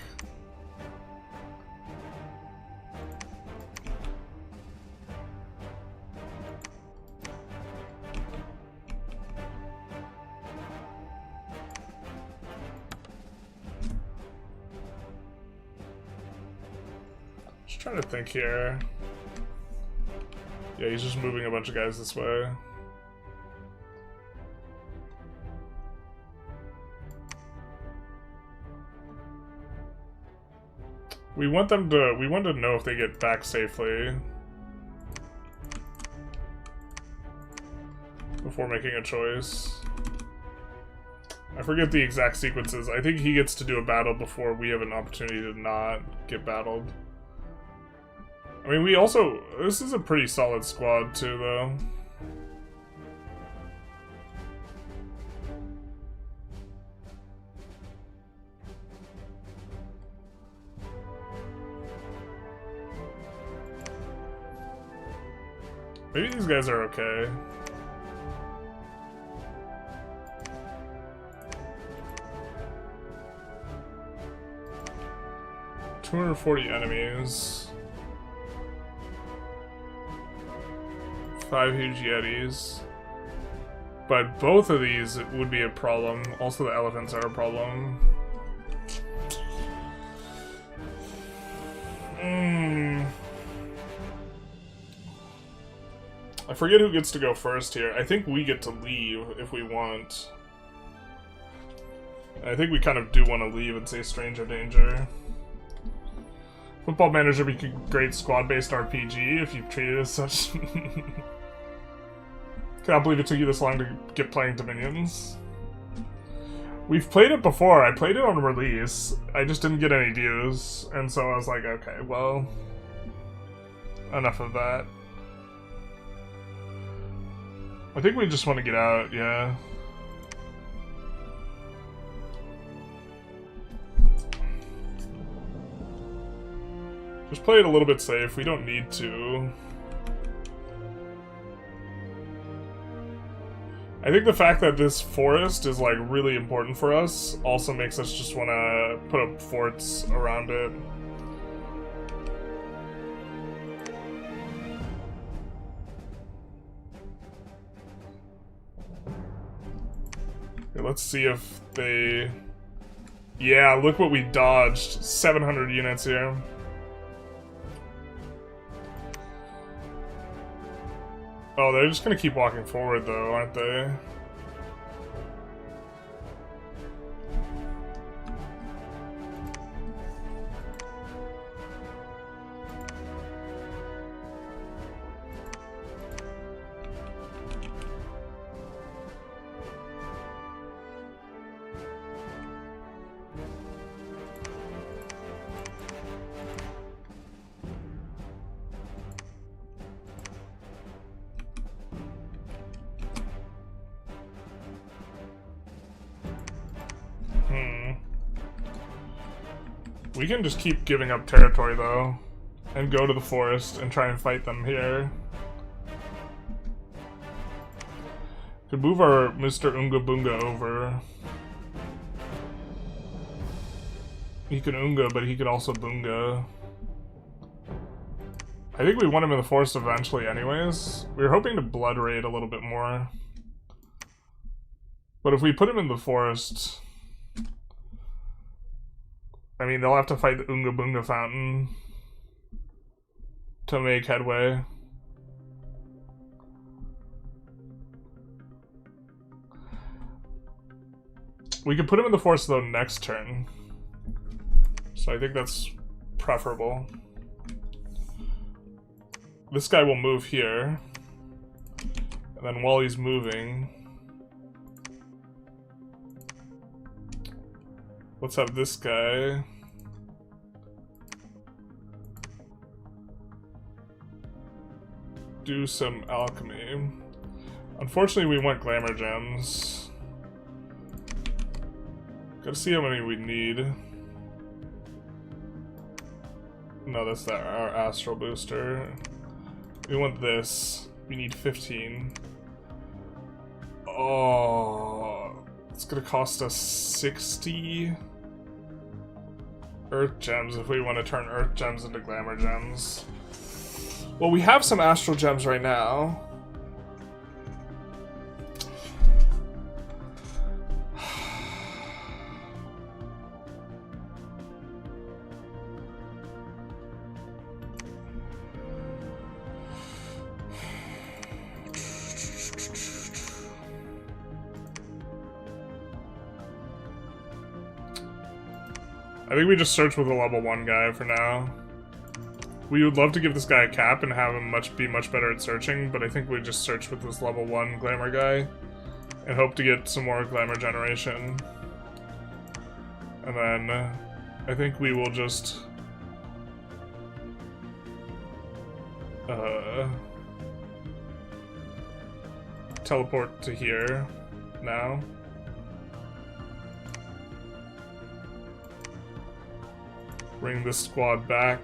Speaker 1: Just trying to think here. Yeah, he's just moving a bunch of guys this way. We want them to, we want to know if they get back safely before making a choice. I forget the exact sequences. I think he gets to do a battle before we have an opportunity to not get battled. I mean, we also... This is a pretty solid squad, too, though. Maybe these guys are okay. $240 enemies. 5 huge yetis. But both of these would be a problem. Also, the elephants are a problem. I forget who gets to go first here. I think we get to leave if we want. I think we kind of do want to leave and say stranger danger. Football Manager would be a great squad-based RPG if you've treated it as such. Cannot believe it took you this long to get playing Dominions. We've played it before. I played it on release. I just didn't get any views, and so I was like, okay, well, enough of that. I think we just want to get out, yeah. Just play it a little bit safe. We don't need to. I think the fact that this forest is like really important for us also makes us just want to put up forts around it. Okay, let's see if they Yeah, look what we dodged. 700 units here. Oh, they're just gonna keep walking forward though, aren't they? We can just keep giving up territory, though, and go to the forest and try and fight them here. Could move our Mr. Unga Bunga over. He can Unga, but he could also Bunga. I think we want him in the forest eventually anyways. We were hoping to blood raid a little bit more. But if we put him in the forest... I mean, they'll have to fight the Unga Bunga Fountain to make headway. We could put him in the forest, though, next turn. So I think that's preferable. This guy will move here. And then while he's moving... let's have this guy do some alchemy. Unfortunately, we want glamour gems. Gotta see how many we need. No, that's our astral booster. We want this. We need 15. Oh, it's gonna cost us 60 Earth gems if we want to turn Earth gems into glamour gems. Well, we have some astral gems right now. I think we just search with a level 1 guy for now. We would love to give this guy a cap and have him be much better at searching, but I think we just search with this level 1 glamour guy and hope to get some more glamour generation. And then I think we will just teleport to here now. Bring this squad back.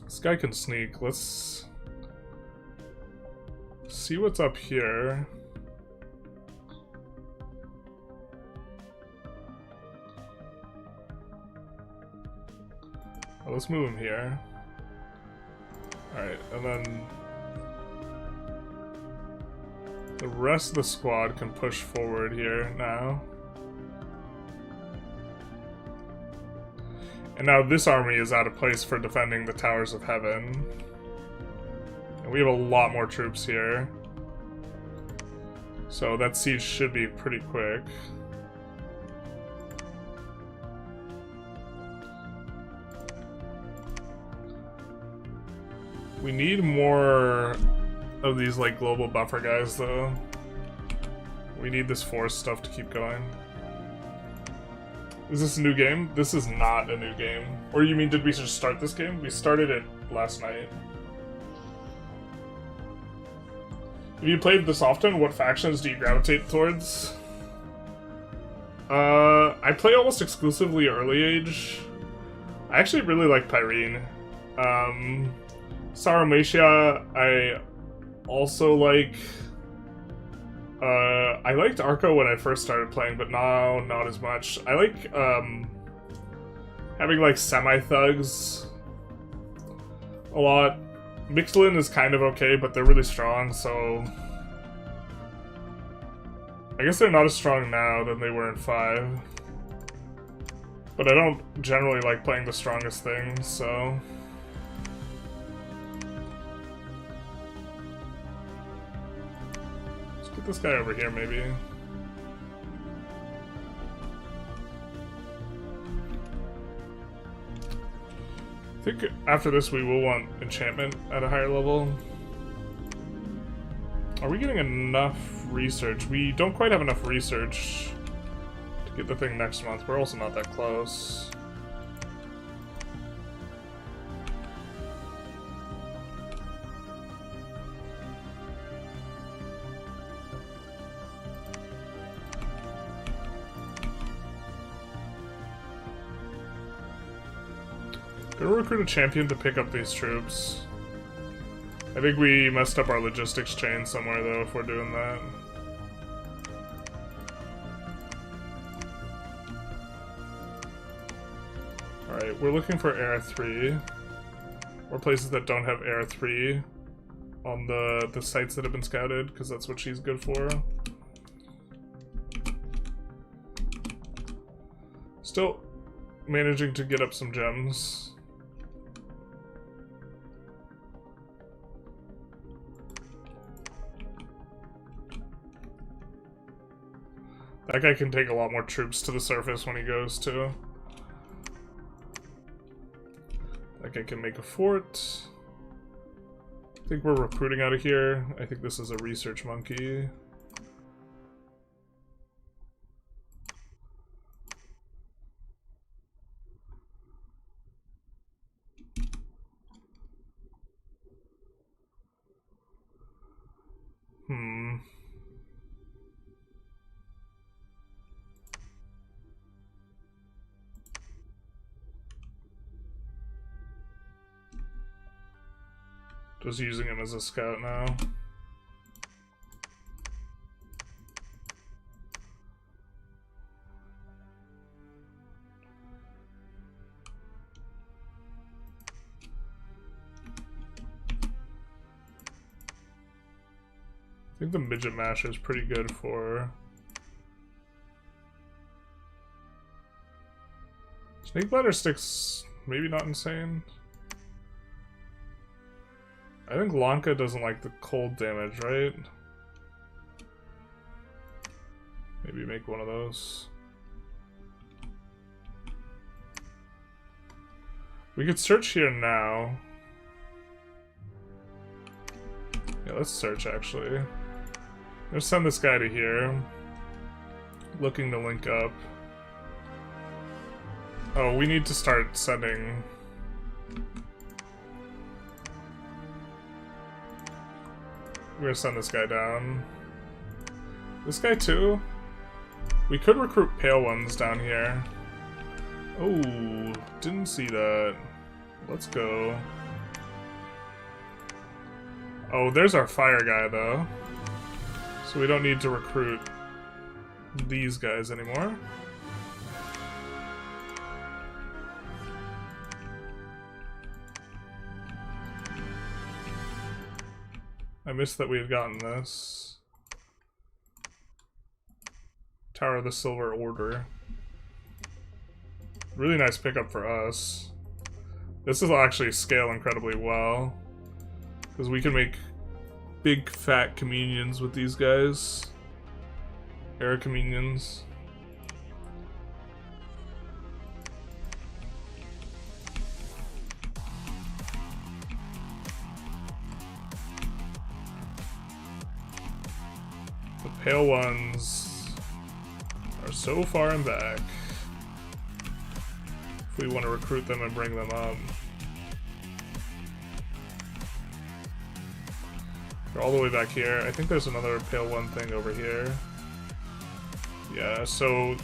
Speaker 1: This guy can sneak. Let's see what's up here. Well, let's move him here. Alright, and then the rest of the squad can push forward here now. And now this army is out of place for defending the Towers of Heaven. And we have a lot more troops here. So that siege should be pretty quick. We need more of these, like, global buffer guys, though. We need this force stuff to keep going. Is this a new game? This is not a new game. Or you mean, did we just start this game? We started it last night. Have you played this often? What factions do you gravitate towards? I play almost exclusively early age. I actually really like Pyrene. Sauromatia, I also like. I liked Arco when I first started playing, but now not as much. I like having like semi-thugs a lot. Mixlin is kind of okay, but they're really strong, so I guess they're not as strong now than they were in 5. But I don't generally like playing the strongest things, so let's get this guy over here, maybe. I think after this we will want enchantment at a higher level. Are we getting enough research? We don't quite have enough research to get the thing next month. We're also not that close. Gonna recruit a champion to pick up these troops. I think we messed up our logistics chain somewhere, though, if we're doing that. Alright, we're looking for Air 3. Or places that don't have Air 3 on the sites that have been scouted, because that's what she's good for. Still managing to get up some gems. That guy can take a lot more troops to the surface when he goes to. That guy can make a fort. I think we're recruiting out of here. I think this is a research monkey. Just using him as a scout now. I think the midget masher is pretty good for snake bladder sticks. Maybe not insane. I think Lanka doesn't like the cold damage, right? Maybe make one of those. We could search here now. Yeah, let's search actually. Let's send this guy to here. Looking to link up. Oh, we need to start sending. We're gonna send this guy down. This guy too? We could recruit pale ones down here. Oh, didn't see that. Let's go. Oh, there's our fire guy though. So we don't need to recruit these guys anymore. I missed that we had gotten this. Tower of the Silver Order. Really nice pickup for us. This will actually scale incredibly well. Because we can make big fat communions with these guys. Air communions. Pale ones are so far and back. If we want to recruit them and bring them up. They're all the way back here. I think there's another pale one thing over here. Yeah, so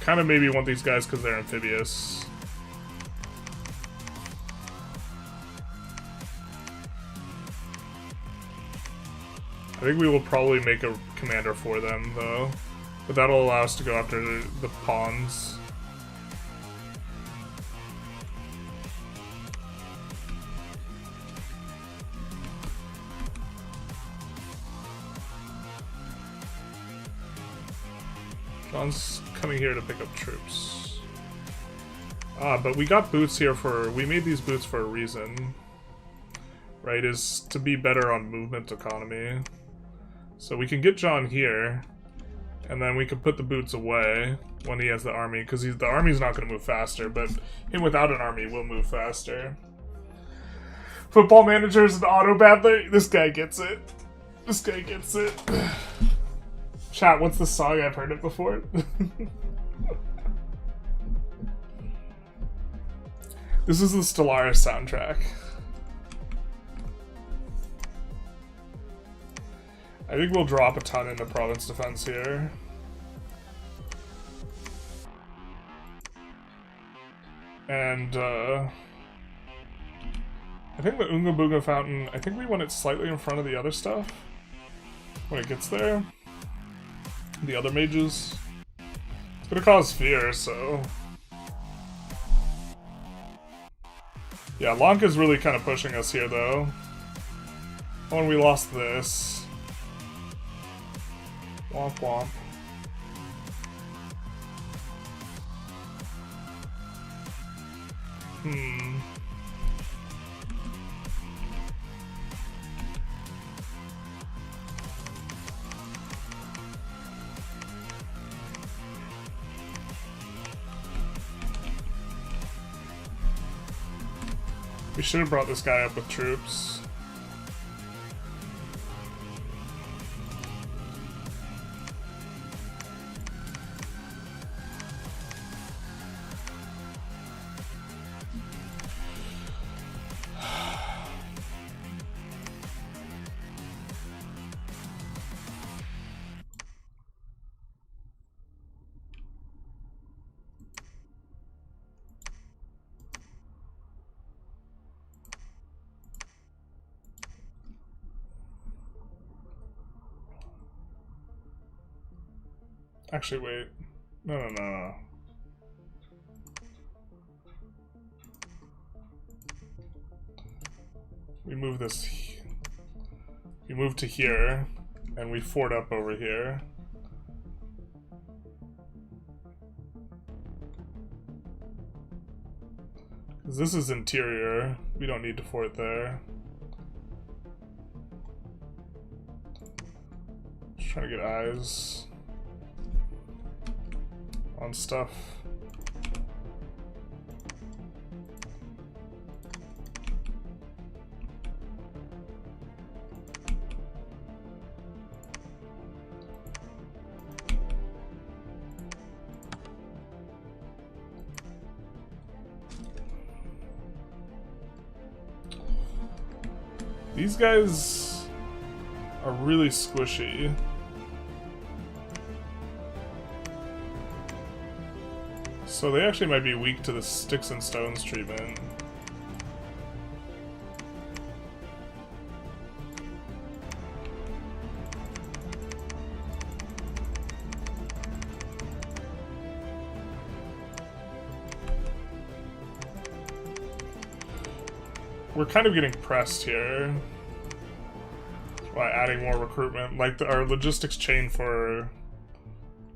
Speaker 1: kind of maybe want these guys because they're amphibious. I think we will probably make a commander for them, though. But that'll allow us to go after the pawns. John's coming here to pick up troops. But we got boots here we made these boots for a reason. Right, is to be better on movement economy. So we can get John here, and then we can put the boots away when he has the army, because the army's not going to move faster, but him without an army will move faster. Football Manager is an Autobattler. This guy gets it. This guy gets it. Chat, what's the song? I've heard it before. This is the Stellaris soundtrack. I think we'll drop a ton into province defense here. And, I think the Unga Bunga Fountain, I think we want it slightly in front of the other stuff when it gets there. The other mages. It's gonna cause fear, so... Yeah, Lanka's really kind of pushing us here, though. Oh, and we lost this. Womp womp. We should have brought this guy up with troops. Actually, wait. No. We move this... We move to here, and we fort up over here. Because this is interior. We don't need to fort there. Just trying to get eyes on stuff. These guys are really squishy. So they actually might be weak to the sticks and stones treatment. We're kind of getting pressed here by adding more recruitment. Like our logistics chain for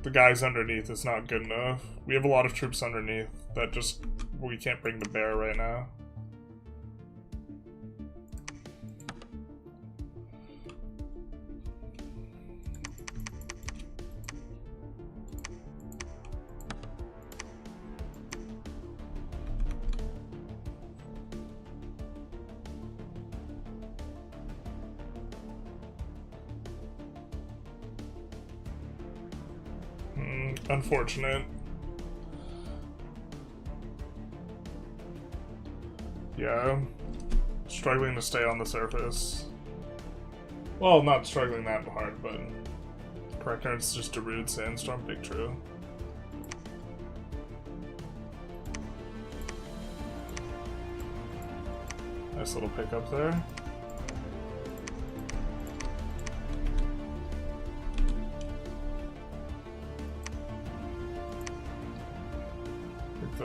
Speaker 1: the guys underneath is not good enough. We have a lot of troops underneath that just we can't bring to bear right now. Unfortunate. Yeah, struggling to stay on the surface. Well, not struggling that hard, but correct, it's just a rude sandstorm. Big true. Nice little pickup there.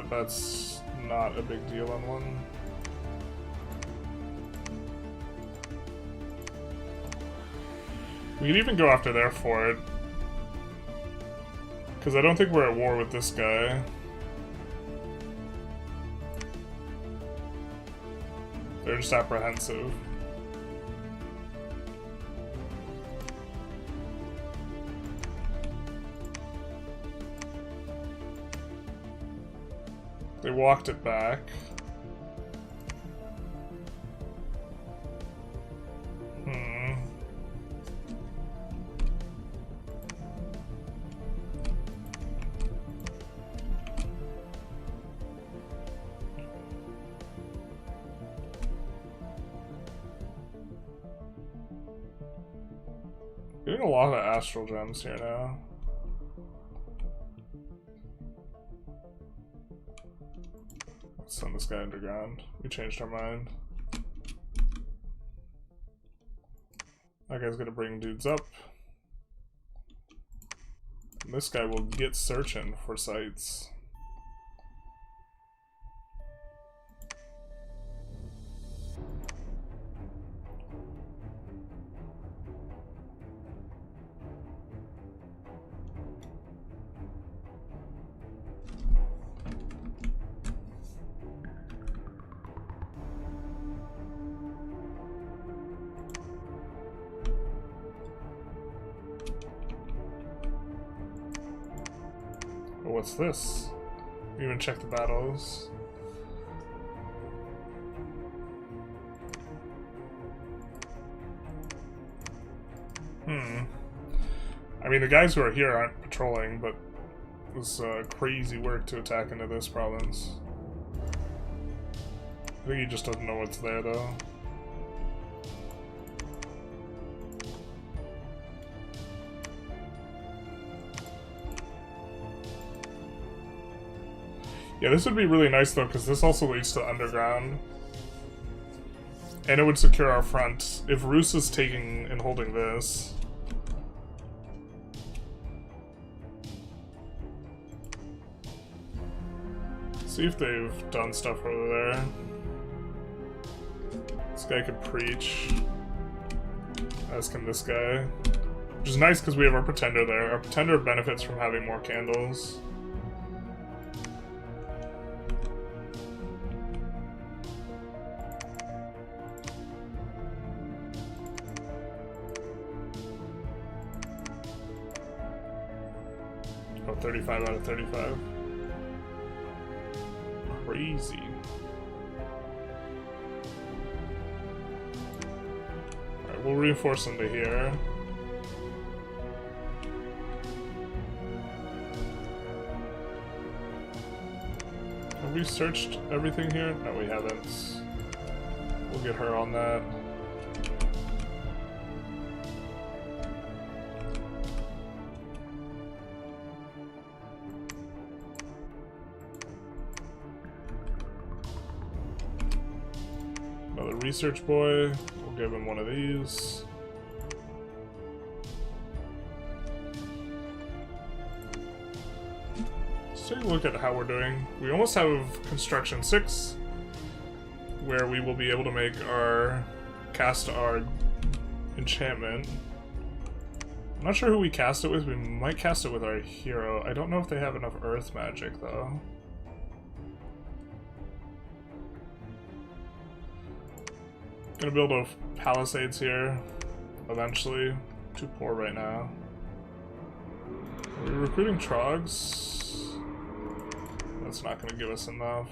Speaker 1: That's not a big deal on one. We could even go after their fort. Because I don't think we're at war with this guy. They're just apprehensive. They walked it back. Getting a lot of astral gems here now. Let's send this guy underground. We changed our mind. That guy's gonna bring dudes up. And this guy will get searching for sites. What's this? We even check the battles. I mean, the guys who are here aren't patrolling, but it was crazy work to attack into this province. I think he just doesn't know what's there, though. Yeah, this would be really nice though, because this also leads to underground. And it would secure our front. If Rus is taking and holding this. See if they've done stuff over there. This guy could preach. As can this guy. Which is nice because we have our pretender there. Our pretender benefits from having more candles. Oh, 35 out of 35. Crazy. Alright, we'll reinforce into here. Have we searched everything here? No, we haven't. We'll get her on that. Another research boy. We'll give him one of these. Let's take a look at how we're doing. We almost have construction 6, where we will be able to make cast our enchantment. I'm not sure who we cast it with. We might cast it with our hero. I don't know if they have enough earth magic though. Gonna build a palisades here eventually. Too poor right now. Are we recruiting trogs? That's not gonna give us enough.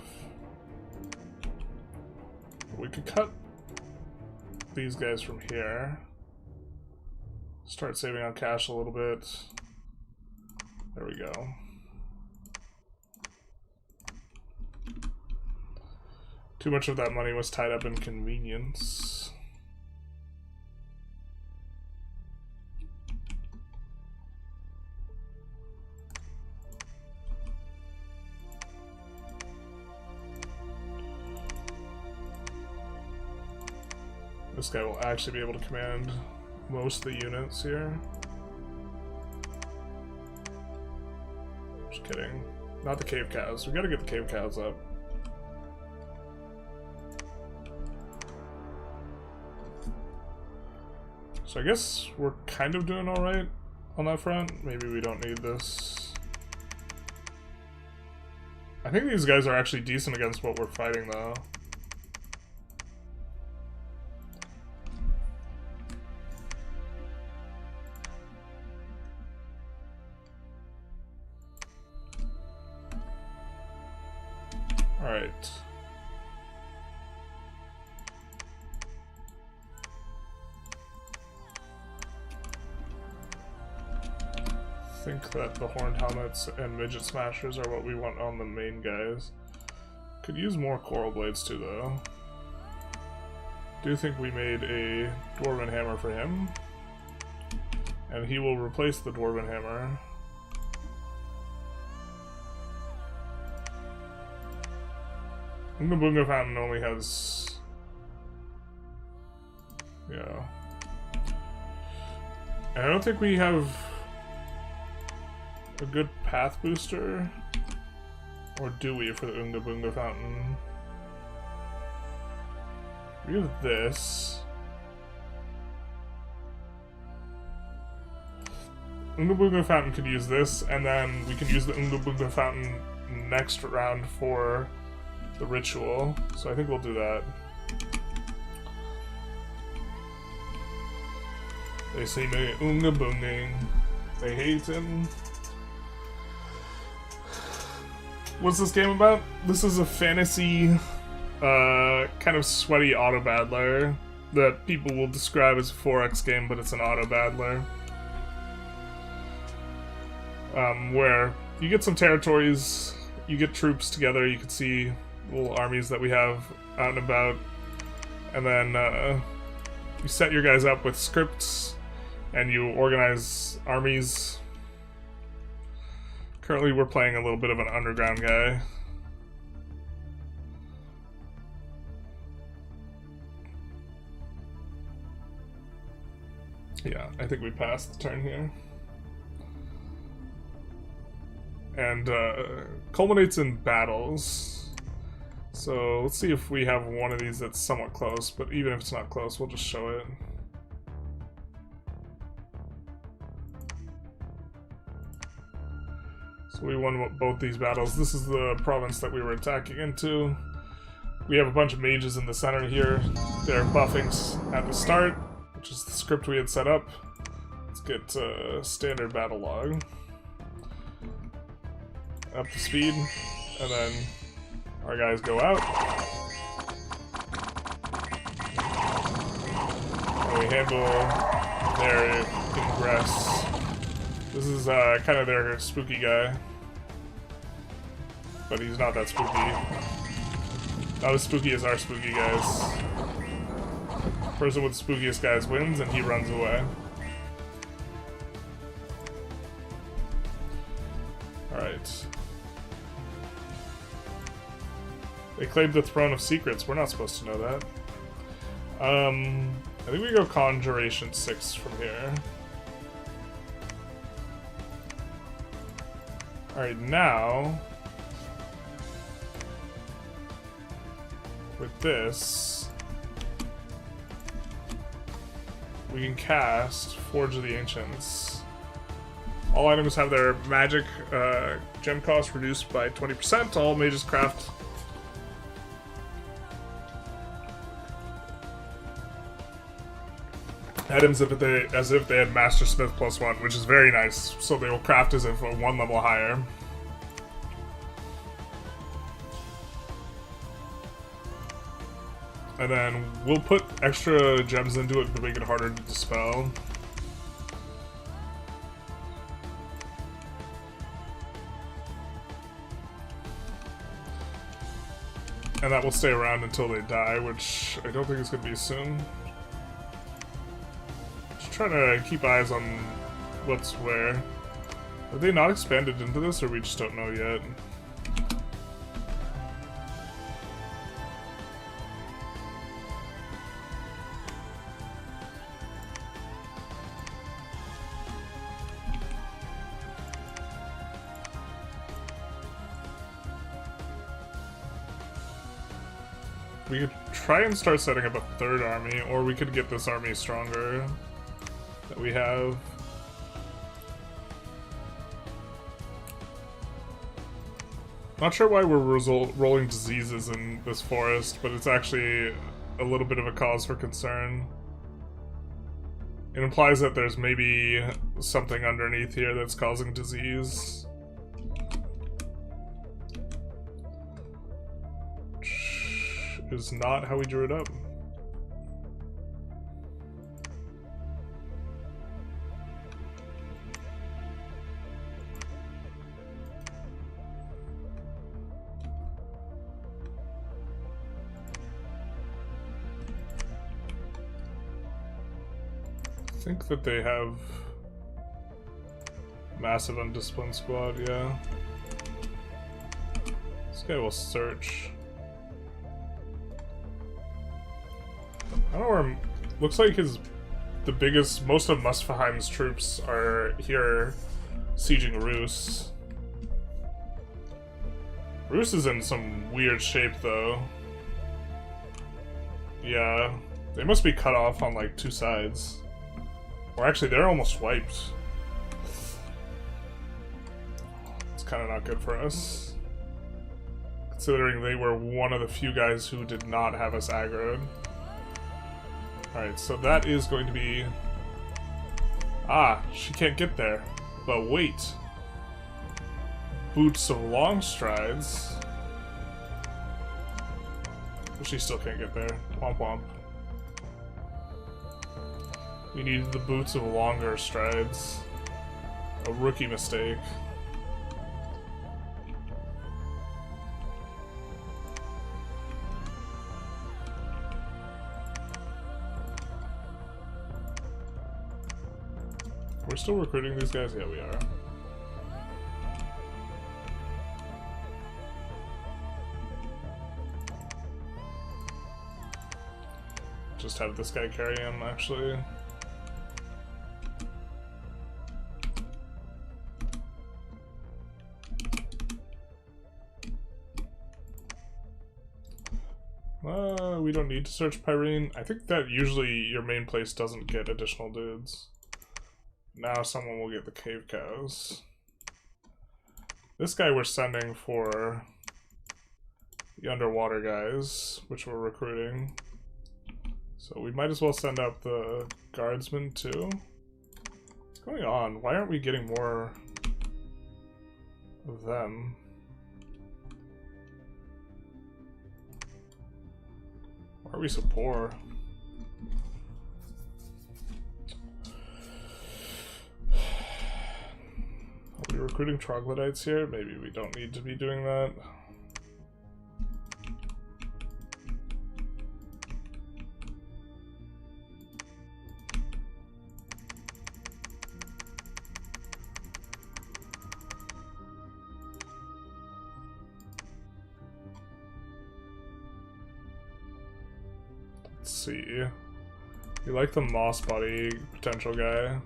Speaker 1: We could cut these guys from here. Start saving on cash a little bit. There we go. Too much of that money was tied up in convenience. This guy will actually be able to command most of the units here. Just kidding. Not the cave cows. We gotta get the cave cows up. So I guess we're kind of doing alright on that front. Maybe we don't need this. I think these guys are actually decent against what we're fighting, though. Alright. I think that the horned helmets and midget smashers are what we want on the main guys. Could use more coral blades too, though. Do think we made a dwarven hammer for him, and he will replace the dwarven hammer. And the Bunga Fountain only has, yeah. And I don't think we have a good path booster, or do we, for the Unga Bunga Fountain? We have this. Unga Bunga Fountain could use this, and then we can use the Unga Bunga Fountain next round for the ritual. So I think we'll do that. They say me Unga Bunging. They hate him. What's this game about? This is a fantasy, kind of sweaty Autobattler that people will describe as a 4X game, but it's an Autobattler. Where you get some territories, you get troops together, you can see little armies that we have out and about, and then you set your guys up with scripts, and you organize armies. Currently, we're playing a little bit of an underground guy. Yeah, I think we passed the turn here. And culminates in battles. So let's see if we have one of these that's somewhat close, but even if it's not close, we'll just show it. So we won both these battles. This is the province that we were attacking into. We have a bunch of mages in the center here. They're buffing at the start, which is the script we had set up. Let's get standard battle log. Up to speed, and then our guys go out. And we handle their ingress. This is kind of their spooky guy. But he's not that spooky. Not as spooky as our spooky guys. Person with the spookiest guys wins, and he runs away. Alright. They claimed the Throne of Secrets. We're not supposed to know that. I think we go Conjuration 6 from here. Alright, now with this, we can cast Forge of the Ancients. All items have their magic gem cost reduced by 20%. All mages craft items as if they had Master Smith +1, which is very nice. So they will craft as if one level higher. And then we'll put extra gems into it to make it harder to dispel. And that will stay around until they die, which I don't think is going to be soon. Just trying to keep eyes on what's where. Are they not expanded into this, or we just don't know yet? We could try and start setting up a third army, or we could get this army stronger that we have. Not sure why we're rolling diseases in this forest, but it's actually a little bit of a cause for concern. It implies that there's maybe something underneath here that's causing disease. Which is not how we drew it up. I think that they have massive undisciplined squad, yeah. This guy will search. I don't know where looks like most of Muspelheim's troops are here sieging Rus. Rus is in some weird shape though. Yeah. They must be cut off on like two sides. Or actually, they're almost wiped. It's kind of not good for us. Considering they were one of the few guys who did not have us aggroed. Alright, so that is going to be... Ah, she can't get there. But wait. Boots of long strides. But she still can't get there. Womp womp. We needed the boots of longer strides. A rookie mistake. We're still recruiting these guys? Yeah, we are. Just have this guy carry him, actually. We don't need to search Pyrene. I think that usually your main place doesn't get additional dudes. Now someone will get the cave cows. This guy we're sending for the underwater guys, which we're recruiting. So we might as well send out the guardsmen too. What's going on? Why aren't we getting more of them? Why are we so poor? Are we recruiting troglodytes here? Maybe we don't need to be doing that. Let's see. You like the moss body potential guy.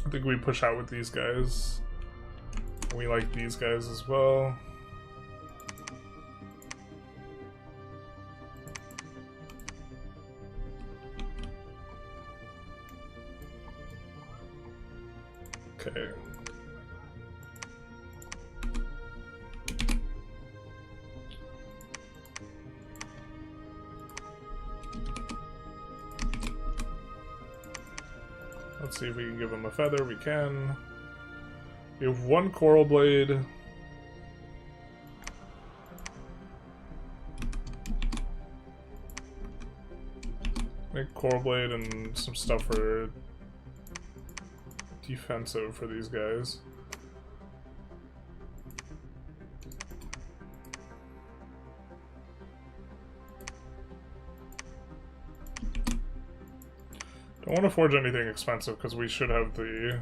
Speaker 1: I think we push out with these guys. We like these guys as well. Okay. Let's see if we can give him a feather. We can. We have one coral blade. Make coral blade and some stuff for defensive for these guys. Don't want to forge anything expensive because we should have the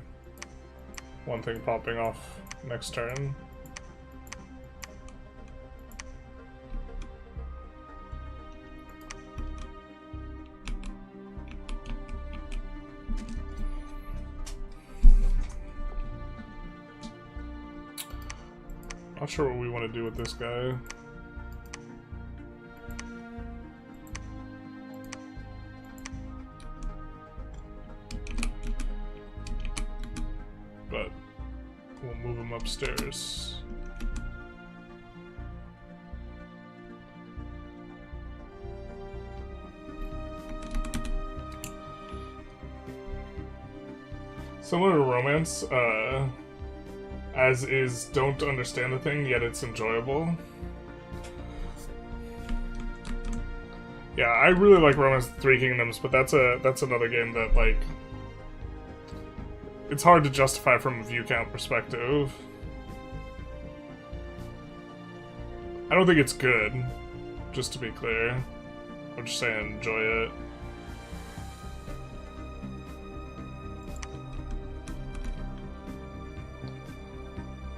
Speaker 1: one thing popping off next turn. Not sure what we want to do with this guy. But we'll move him upstairs. Similar to romance, as is don't understand the thing, yet it's enjoyable. Yeah, I really like Romance of the Three Kingdoms, but that's another game that, like, it's hard to justify from a view count perspective. I don't think it's good, just to be clear. I'm just saying enjoy it.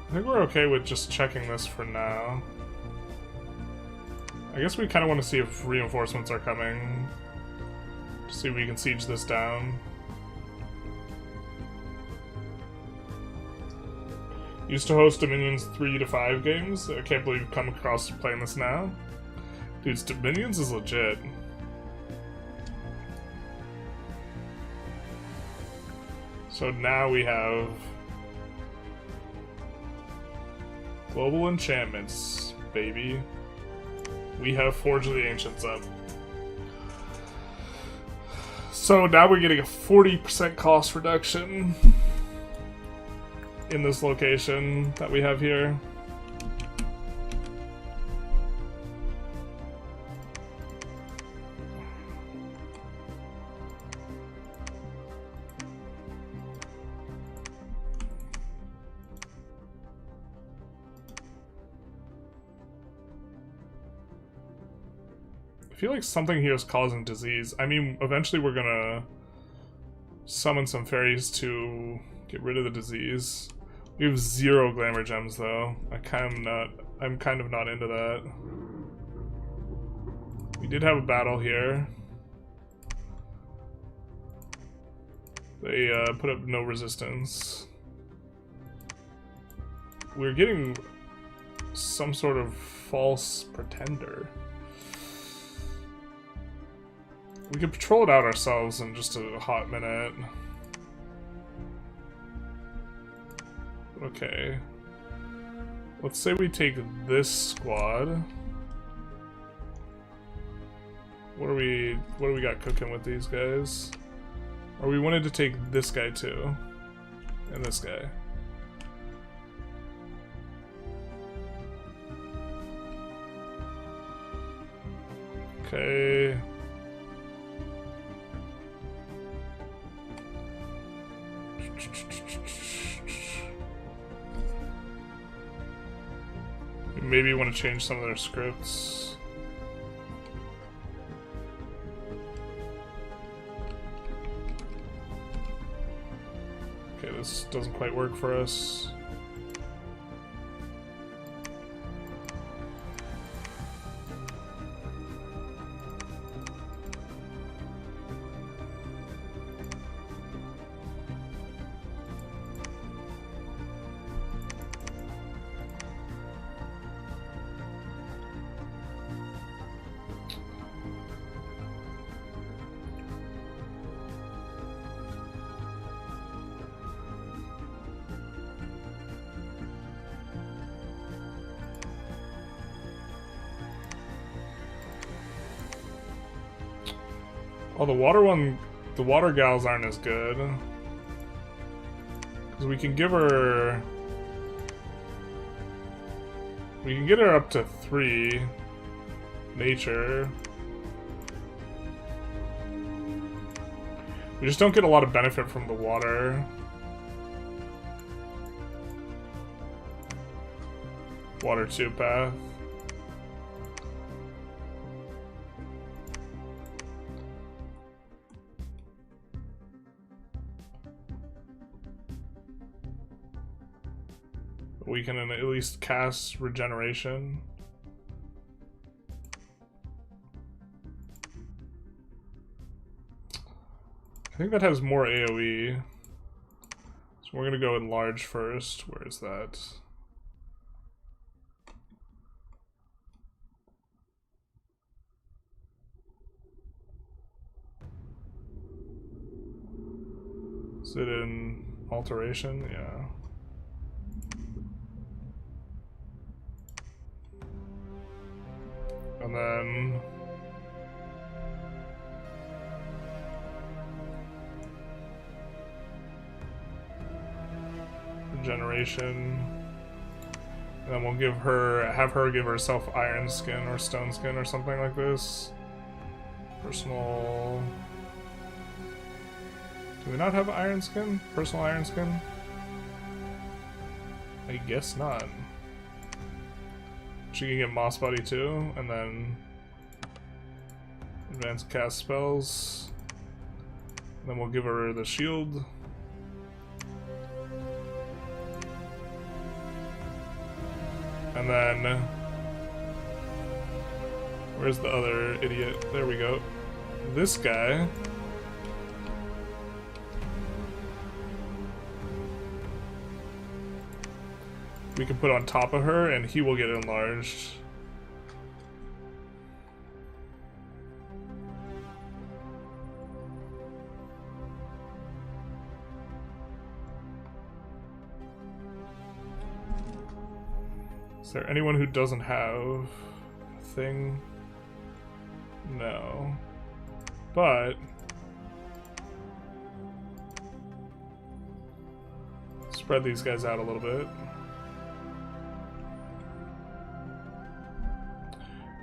Speaker 1: I think we're okay with just checking this for now. I guess we kind of want to see if reinforcements are coming. To see if we can siege this down. Used to host Dominion's 3 to 5 games. I can't believe you've come across playing this now. Dude, Dominions is legit. So now we have global enchantments, baby. We have Forge of the Ancients up. So now we're getting a 40% cost reduction in this location that we have here. I feel like something here is causing disease. I mean, eventually we're gonna summon some fairies to get rid of the disease. We have 0 glamour gems though. I'm kind of not into that. We did have a battle here. They put up no resistance. We're getting some sort of false pretender. We could patrol it out ourselves in just a hot minute. Okay. Let's say we take this squad. What do we got cooking with these guys? Or we wanted to take this guy too. And this guy. Okay. Maybe you want to change some of their scripts. Okay, this doesn't quite work for us. Oh, the water gals aren't as good. Because we can give her... We can get her up to 3 nature. We just don't get a lot of benefit from the water. Water 2 path. We can at least cast regeneration. I think that has more AoE. So we're gonna go enlarge first. Where is that? Is it in alteration? Yeah. And then regeneration. And then we'll have her give herself iron skin or stone skin or something like this. Personal. Do we not have iron skin? Personal iron skin? I guess not. She can get moss body too, and then advanced cast spells. And then we'll give her the shield. And then where's the other idiot? There we go. This guy. We can put on top of her and he will get enlarged. Is there anyone who doesn't have a thing? No. But spread these guys out a little bit.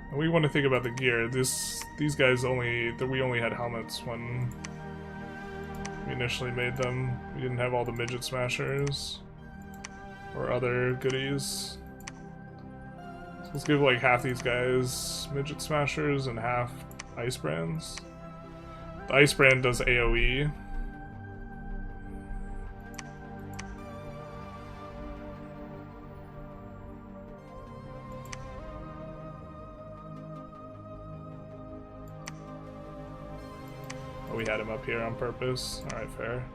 Speaker 1: And we want to think about the gear. These guys we only had helmets when we initially made them. We didn't have all the midget smashers or other goodies. So let's give like half these guys midget smashers and half ice brands. The ice brand does AoE. Oh, we had him up here on purpose. Alright, fair.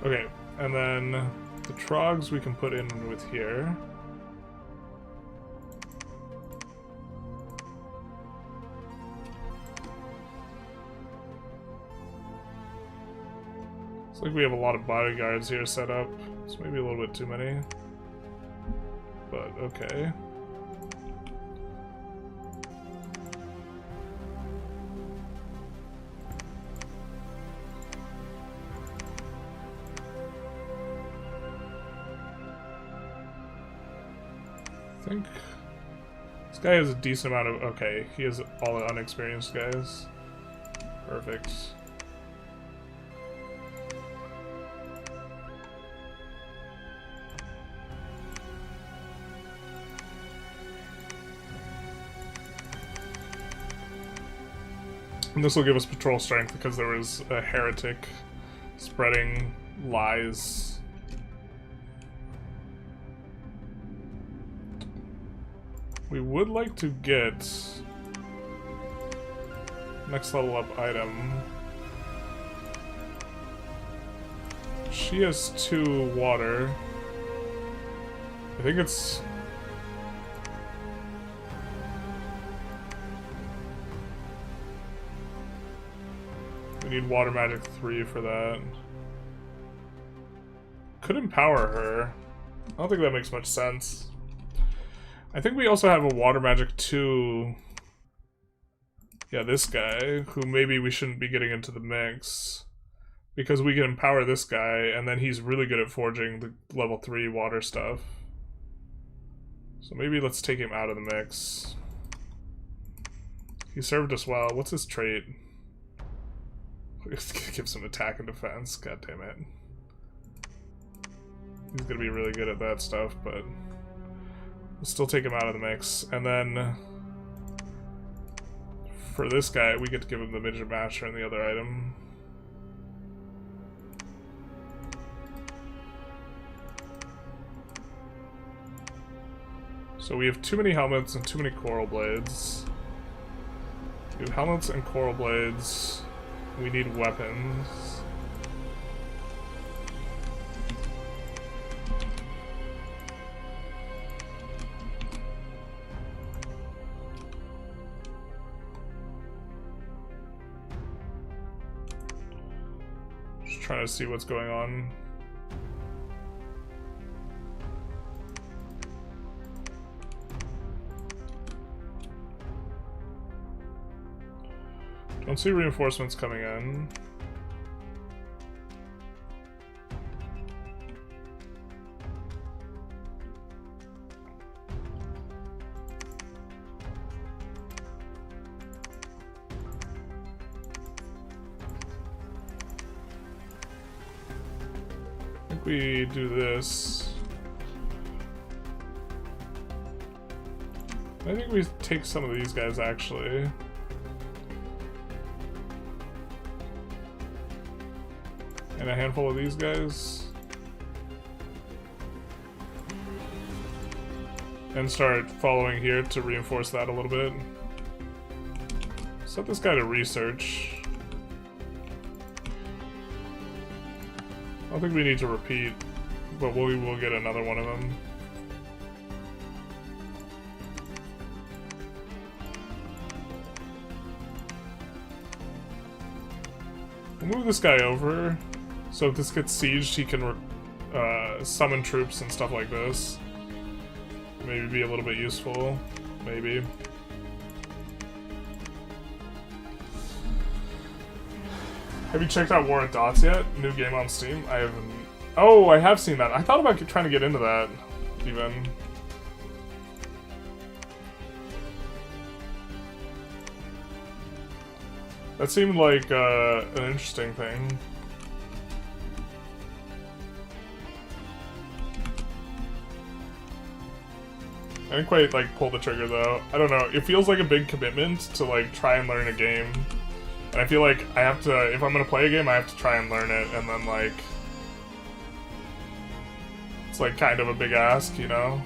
Speaker 1: Okay, and then the trogs we can put in with here. Looks like we have a lot of bodyguards here set up. It's maybe a little bit too many. But okay. I think this guy has a decent amount of... Okay, he has all the unexperienced guys. Perfect. And this will give us patrol strength because there was a heretic spreading lies. We would like to get next level up item. She has 2 water. I think it's... We need water magic 3 for that. Could empower her. I don't think that makes much sense. I think we also have a water magic 2. Yeah, this guy, who maybe we shouldn't be getting into the mix. Because we can empower this guy, and then he's really good at forging the level 3 water stuff. So maybe let's take him out of the mix. He served us well. What's his trait? Give some attack and defense. God damn it. He's gonna be really good at that stuff, but... We'll still take him out of the mix, and then for this guy, we get to give him the midget masher and the other item. So we have too many helmets and too many coral blades. We have helmets and coral blades. We need weapons. trying to see what's going on. Don't see reinforcements coming in. I think we do this. I think we take some of these guys actually. And a handful of these guys. And start following here to reinforce that a little bit. Set this guy to research. I don't think we need to repeat, but we will get another one of them. We'll move this guy over. So if this gets sieged, he can summon troops and stuff like this. Maybe be a little bit useful. Maybe. Have you checked out War at Dots yet? New game on Steam? I haven't. Oh, I have seen that. I thought about trying to get into that, even. That seemed like an interesting thing. I didn't quite, like, pull the trigger, though. I don't know. It feels like a big commitment to, like, try and learn a game. And I feel like I have to, if I'm gonna play a game, I have to try and learn it, and then, like... It's, like, kind of a big ask, you know?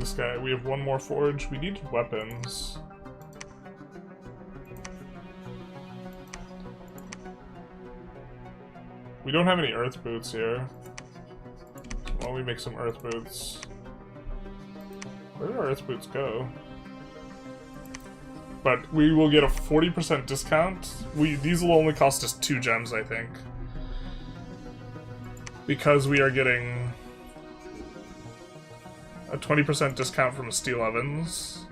Speaker 1: This guy, we have one more forge. We need weapons. We don't have any earth boots here. Why don't we make some earth boots? Where did our earth boots go? But we will get a 40% discount. These will only cost us 2 gems, I think. Because we are getting a 20% discount from Steel Ovens.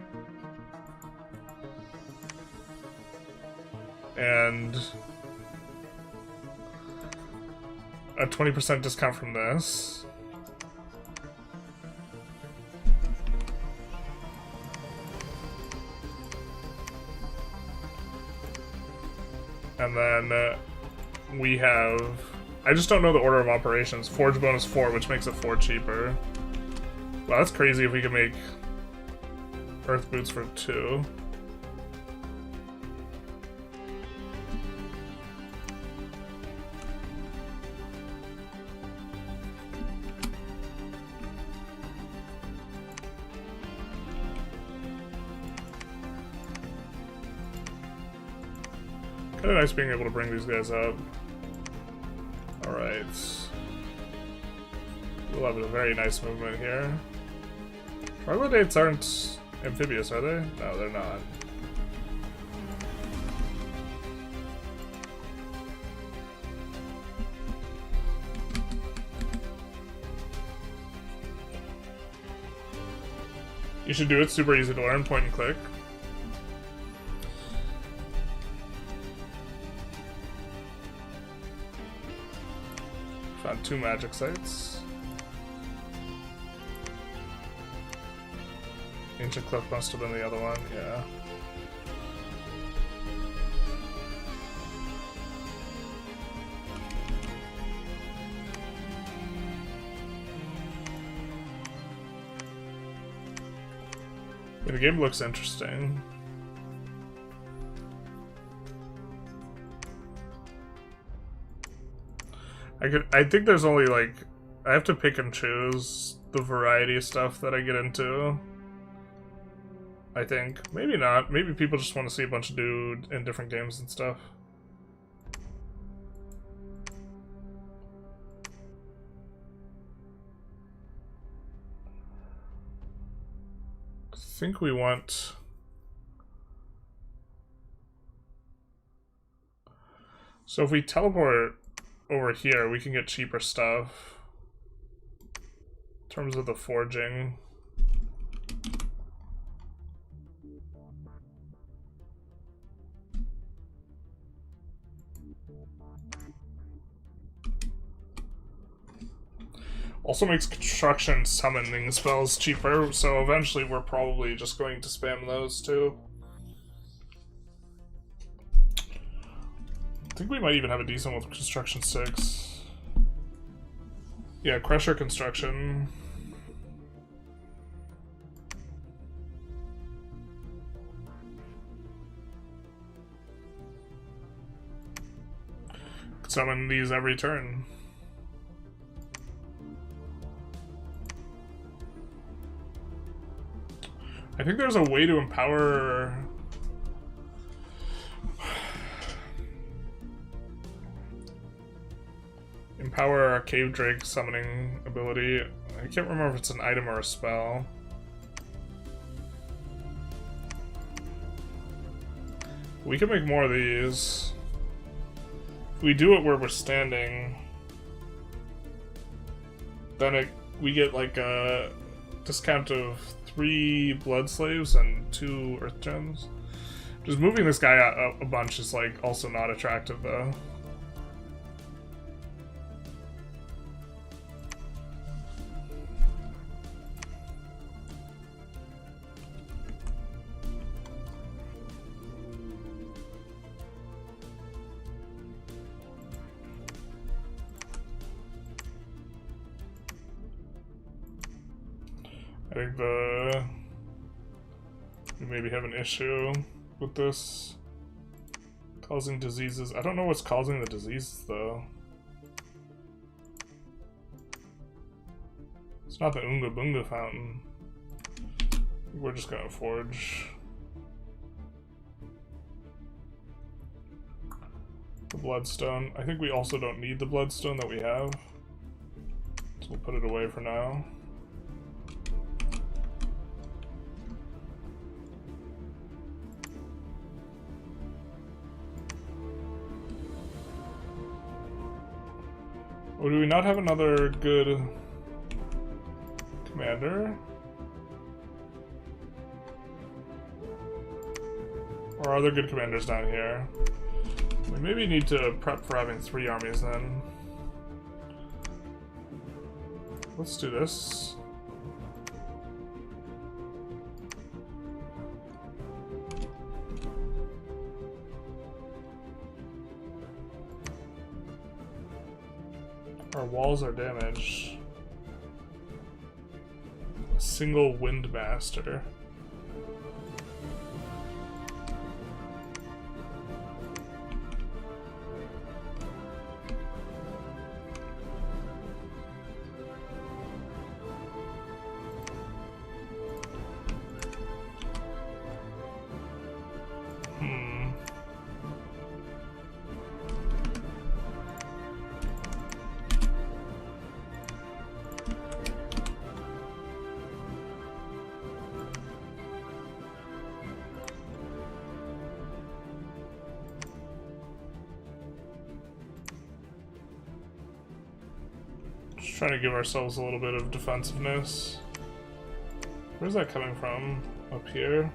Speaker 1: And a 20% discount from this. And then we have... I just don't know the order of operations. Forge bonus 4, which makes it 4 cheaper. Wow, that's crazy if we can make earth boots for 2. Kind of nice being able to bring these guys up. Alright. We'll have a very nice movement here. Troglodytes aren't amphibious, are they? No, they're not. You should do it. Super easy to learn. Point and click. Found 2 magic sites. Ancient Cliff must have been the other one, yeah. Yeah, the game looks interesting. I think there's only like, I have to pick and choose the variety of stuff that I get into. I think. Maybe not. Maybe people just want to see a bunch of dude in different games and stuff. think we want... So if we teleport over here, we can get cheaper stuff. In terms of the forging. Also makes construction summoning spells cheaper, so eventually we're probably just going to spam those too. I think we might even have a decent with construction 6. Yeah, crusher construction. Could summon these every turn. I think there's a way to empower... Empower a Cave Drake summoning ability. I can't remember if it's an item or a spell. We can make more of these. If we do it where we're standing, then we get like a discount of 3 blood slaves and 2 earth gems. Just moving this guy out a bunch is like also not attractive though. I think we maybe have an issue with this causing diseases. I don't know what's causing the diseases though. It's not the Unga Bunga fountain. We're just gonna forge the bloodstone. I think we also don't need the bloodstone that we have, so we'll put it away for now. Or do we not have another good commander? Or are there good commanders down here? We maybe need to prep for having 3 armies then. Let's do this. Our walls are damaged. A single Windmaster. Trying to give ourselves a little bit of defensiveness. Where's that coming from? Up here?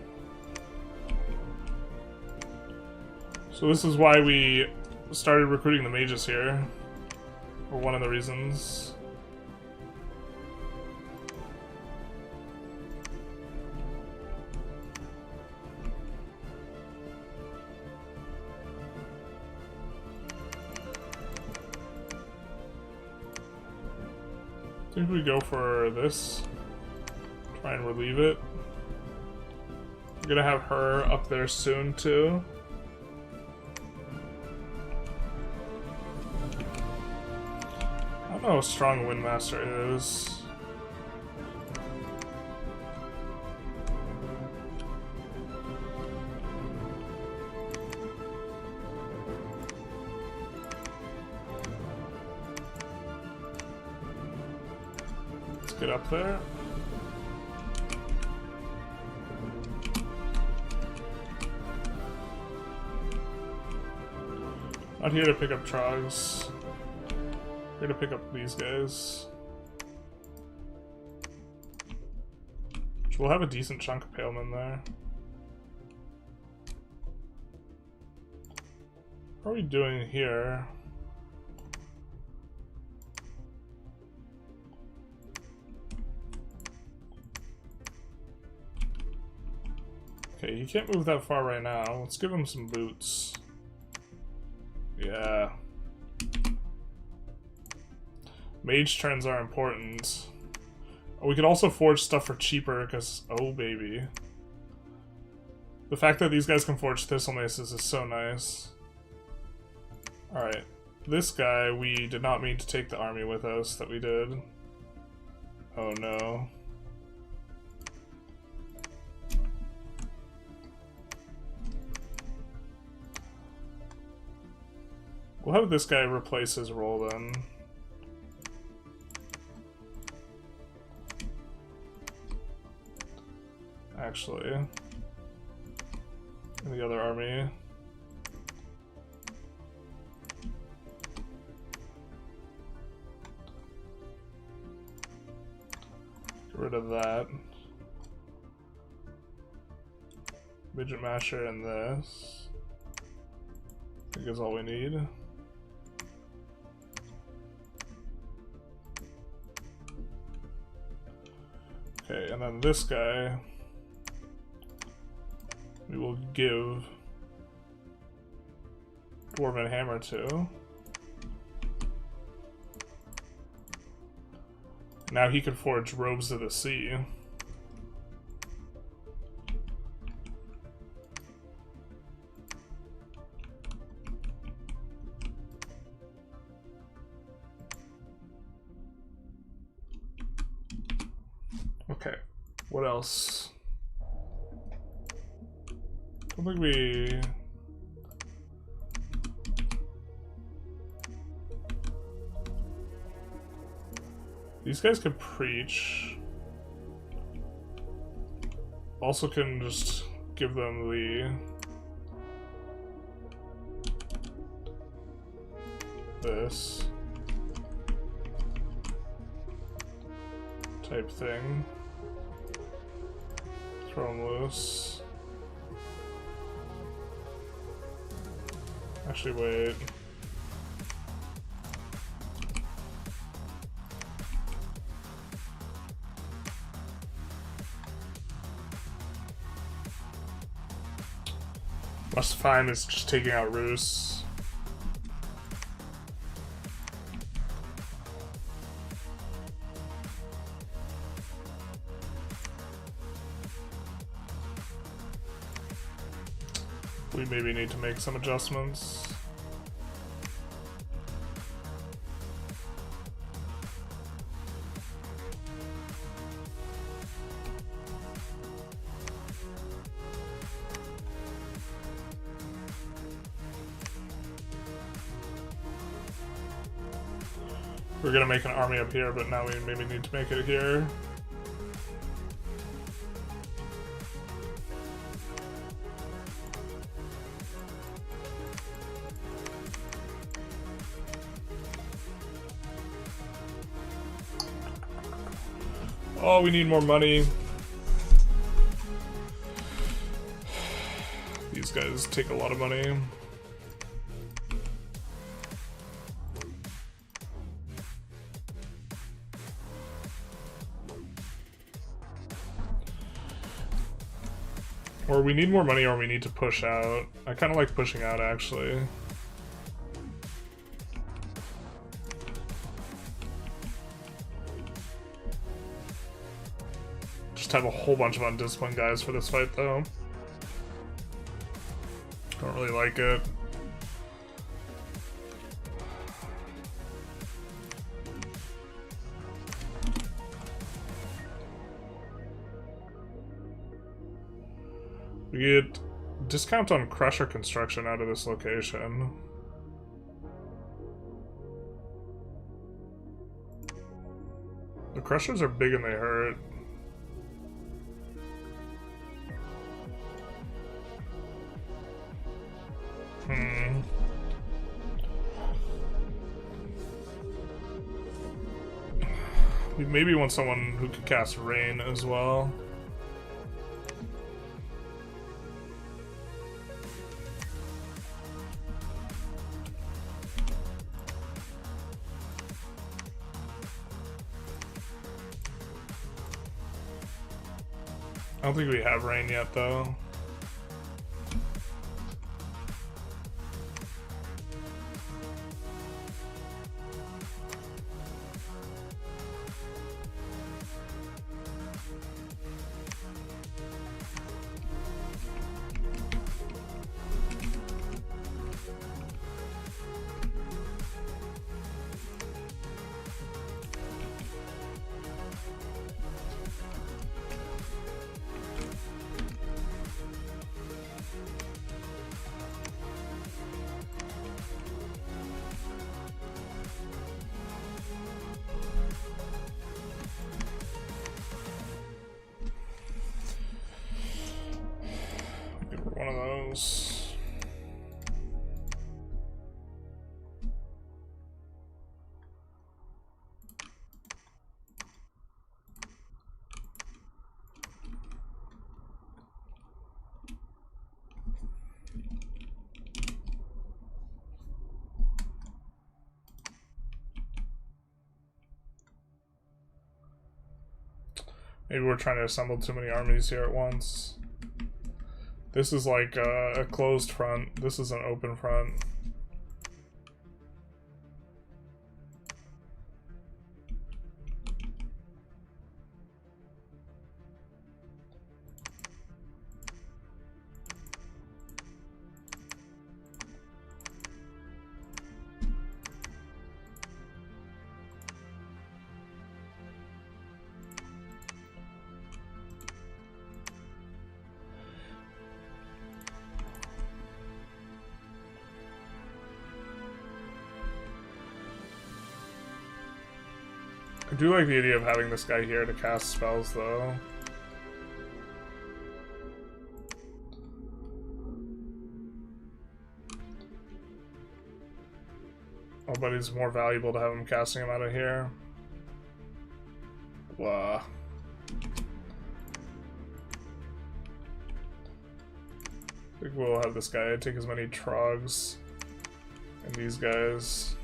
Speaker 1: So this is why we started recruiting the mages here. Or one of the reasons. I think we go for this. Try and relieve it. We're gonna have her up there soon too. I don't know how strong Windmaster is. Get up there. Not here to pick up trogs. Here to pick up these guys. Which we'll have a decent chunk of palemen there. What are we doing here? Okay, he can't move that far right now. Let's give him some boots. Yeah. Mage turns are important. We could also forge stuff for cheaper, because, oh baby. The fact that these guys can forge thistle maces is so nice. Alright. This guy, we did not mean to take the army with us that we did. Oh no. We'll have this guy replace his role then. Actually. In the other army. Get rid of that. Midget Masher and this. I think is all we need. Okay, and then this guy we will give Dwarven Hammer to. Now he can forge Robes of the Sea. Okay, what else? I don't think we... These guys can preach. Also can just give them the... this. Type thing. Throw them loose. Actually, wait. Must find is just taking out Roos. We maybe need to make some adjustments. We're gonna make an army up here, but now we maybe need to make it here. Oh, we need more money. These guys take a lot of money. Or we need more money or we need to push out. I kind of like pushing out, actually. Just have a whole bunch of undisciplined guys for this fight, though. Don't really like it. We get discount on crusher construction out of this location. The crushers are big and they hurt. We maybe want someone who can cast rain as well. I don't think we have rain yet, though. One of those. Maybe we're trying to assemble too many armies here at once. This is like a closed front. This is an open front. I do like the idea of having this guy here to cast spells, though. Oh, but it's more valuable to have him casting him out of here. Blah. I think we'll have this guy take as many trogs and these guys.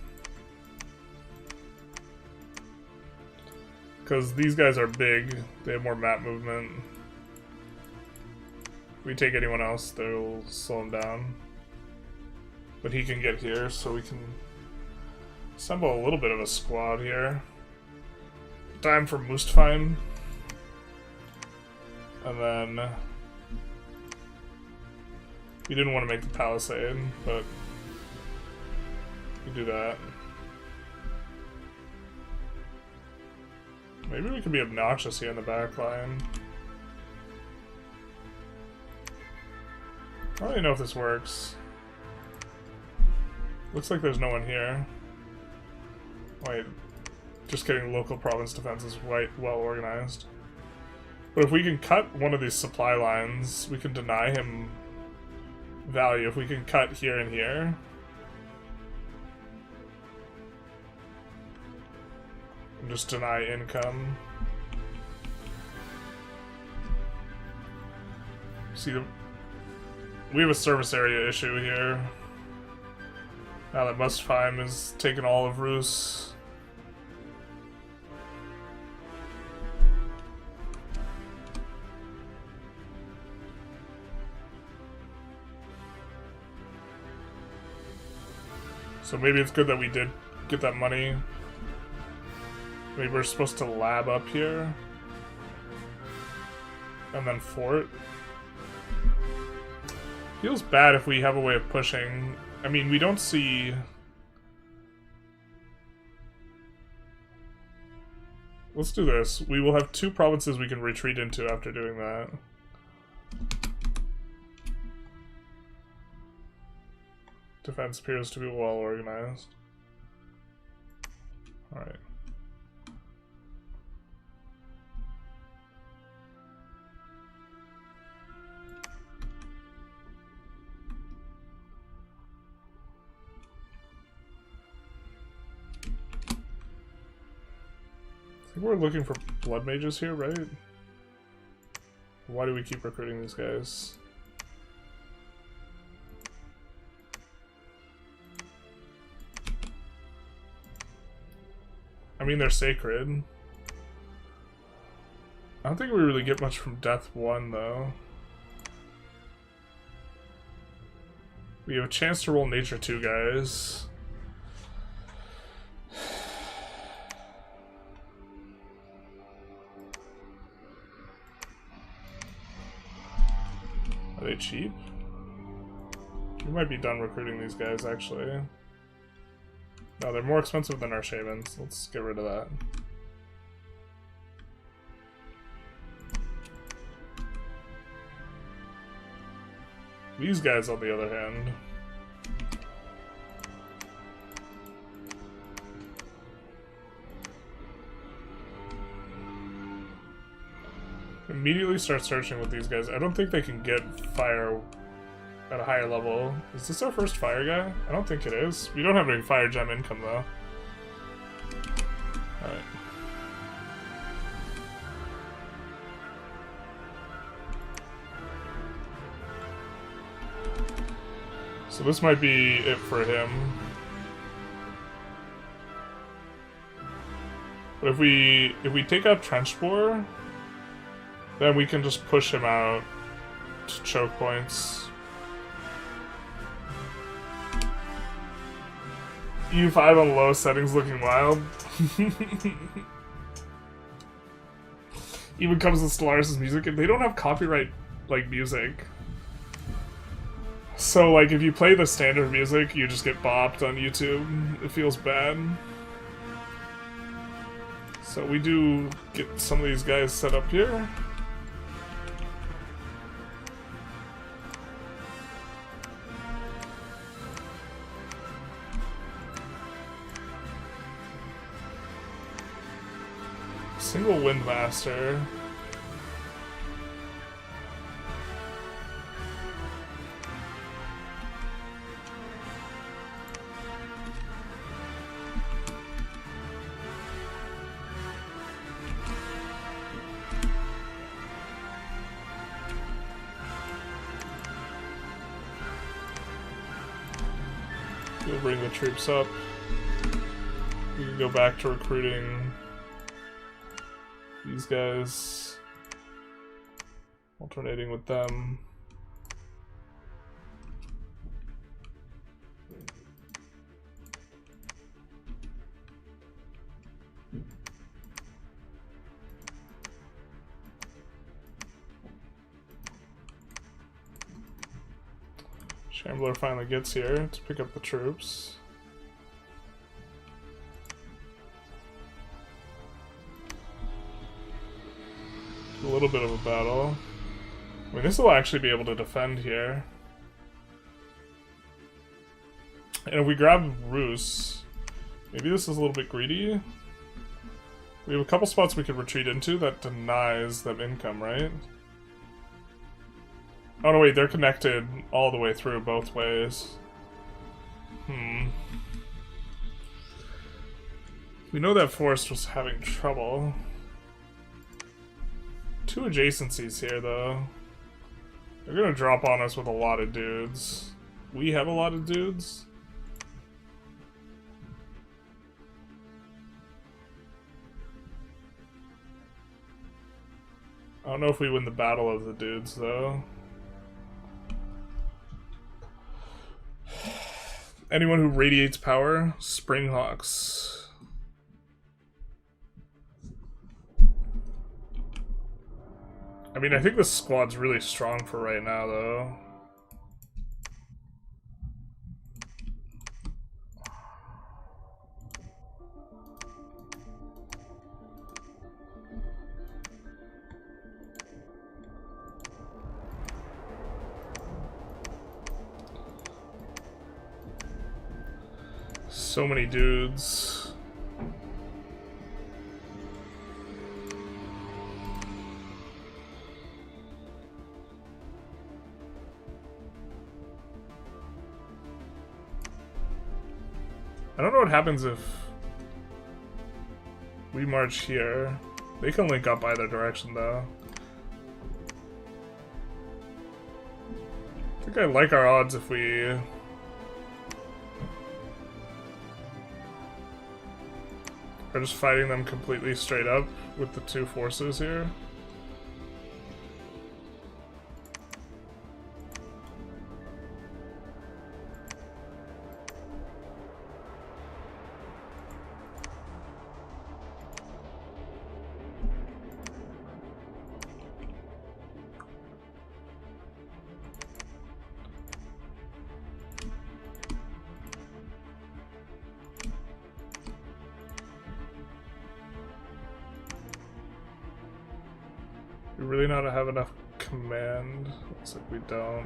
Speaker 1: Because these guys are big, they have more map movement. If we take anyone else, they'll slow him down. But he can get here, so we can assemble a little bit of a squad here. Time for Mustfheim. And then... we didn't want to make the Palisade, but we do that. Maybe we can be obnoxious here in the back line. I don't really know if this works. Looks like there's no one here. Wait, just kidding, local province defense is quite well organized. But if we can cut one of these supply lines, we can deny him value. If we can cut here and here, and just deny income. See, we have a service area issue here. Now that Mustfheim has taken all of Rus. So maybe it's good that we did get that money. Maybe we're supposed to lab up here. And then fort. Feels bad if we have a way of pushing. I mean, we don't see... Let's do this. We will have 2 provinces we can retreat into after doing that. Defense appears to be well organized. Alright. think we're looking for blood mages here, right? Why do we keep recruiting these guys? I mean, they're sacred. I don't think we really get much from Death 1, though. We have a chance to roll Nature 2, guys. Are they cheap? We might be done recruiting these guys, actually. No, they're more expensive than our Shavens. Let's get rid of that. These guys, on the other hand, immediately start searching with these guys. I don't think they can get fire at a higher level. Is this our first fire guy? I don't think it is. We don't have any fire gem income though. Alright. So this might be it for him. But if we take out Trench Boar, then we can just push him out to choke points. U5 on low settings looking wild. Even comes with Stellaris' music, and they don't have copyright like music. So like if you play the standard music, you just get bopped on YouTube. It feels bad. So we do get some of these guys set up here. Single Windmaster. We'll bring the troops up. We can go back to recruiting these guys, alternating with them. Shambler finally gets here to pick up the troops. A little bit of a battle. I mean, this will actually be able to defend here. And if we grab Roos, maybe this is a little bit greedy. We have a couple spots we could retreat into that denies them income, right? Oh no, wait, they're connected all the way through both ways. We know that Forest was having trouble. Two adjacencies here, though. They're gonna drop on us with a lot of dudes. We have a lot of dudes. I don't know if we win the battle of the dudes, though. Anyone who radiates power? Springhawks. I mean, I think this squad's really strong for right now, though. So many dudes. I don't know what happens if We march here. They can link up either direction, though. I think I like our odds if we... are just fighting them completely straight up with the two forces here. We really not have enough command. Looks like we don't.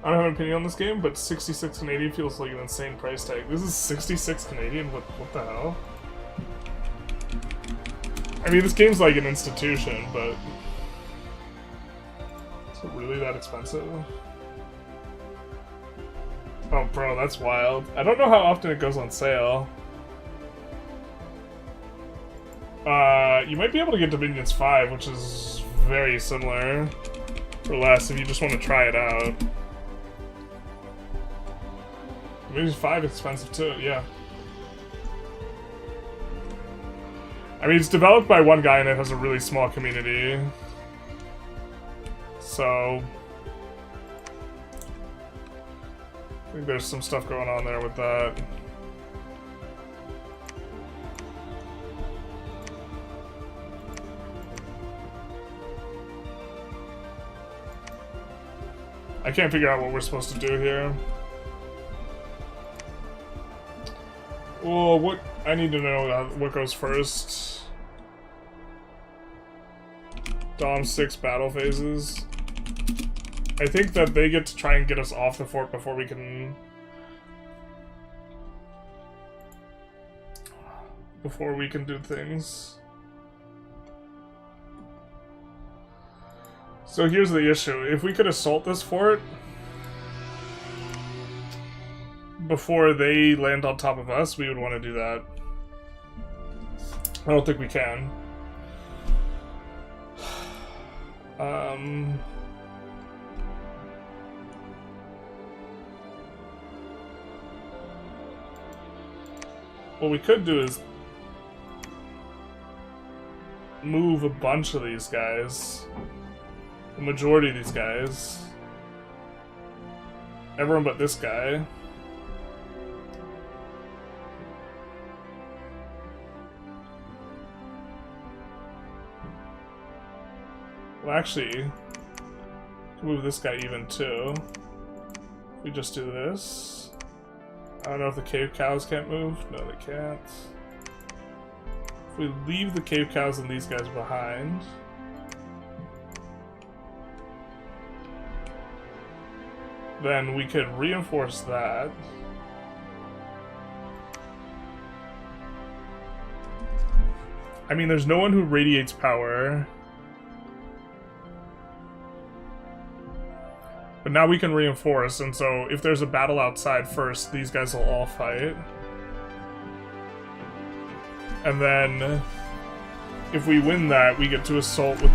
Speaker 1: I don't have an opinion on this game, but 66 Canadian feels like an insane price tag. This is 66 Canadian? What the hell? I mean, this game's like an institution, but... is it really that expensive? Oh, bro, that's wild. I don't know how often it goes on sale. You might be able to get Dominions 5, which is very similar, for less if you just want to try it out. Maybe 5 is expensive too, yeah. I mean, it's developed by one guy and it has a really small community. So... I think there's some stuff going on there with that. I can't figure out what we're supposed to do here. Well, what I need to know what goes first. Dom 6 battle phases. I think that they get to try and get us off the fort before we can... do things. So here's the issue. If we could assault this fort before they land on top of us, we would want to do that. I don't think we can. What we could do is move a bunch of these guys. The majority of these guys. Everyone but this guy. Well, actually, move this guy even too. If we just do this. I don't know if the cave cows can't move. No, they can't. If we leave the cave cows and these guys behind. Then we could reinforce that. I mean, there's no one who radiates power. But now we can reinforce, and so if there's a battle outside first, these guys will all fight. And then, if we win that, we get to assault with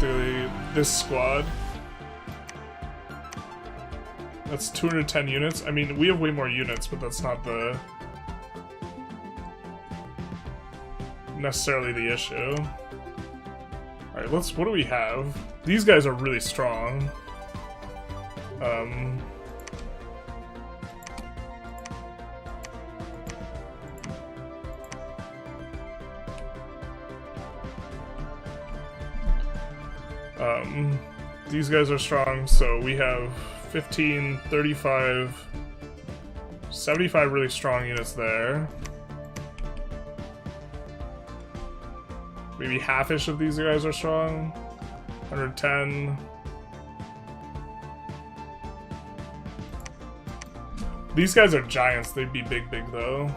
Speaker 1: this squad. That's 210 units. I mean, we have way more units, but that's not the... necessarily the issue. Alright, what do we have? These guys are really strong. These guys are strong, so we have 15, 35, 75 really strong units there. Maybe half-ish of these guys are strong. 110. These guys are giants. They'd be big though.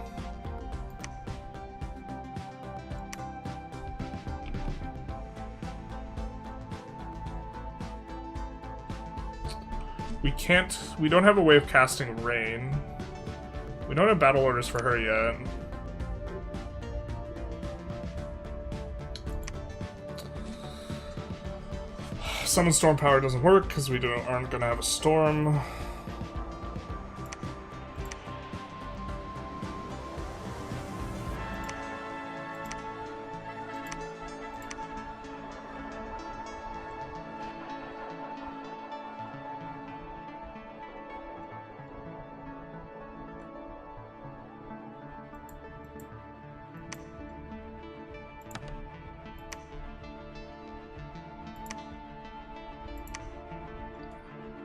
Speaker 1: We don't have a way of casting rain. We don't have battle orders for her yet. Summon storm power doesn't work because we aren't gonna have a storm.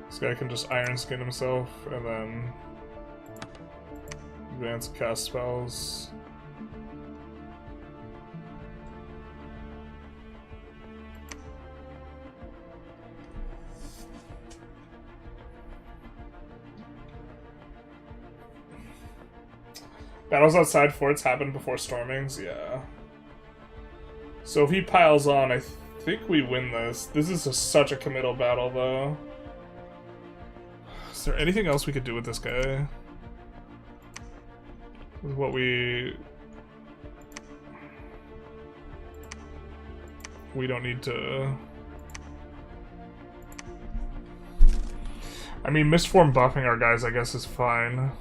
Speaker 1: This guy can just Iron Skin himself and then advance cast spells. Battles outside forts happen before stormings, yeah. So if he piles on, I think we win this. This is such a committal battle, though. Is there anything else we could do with this guy? What we don't need to... I mean, misform buffing our guys, I guess, is fine.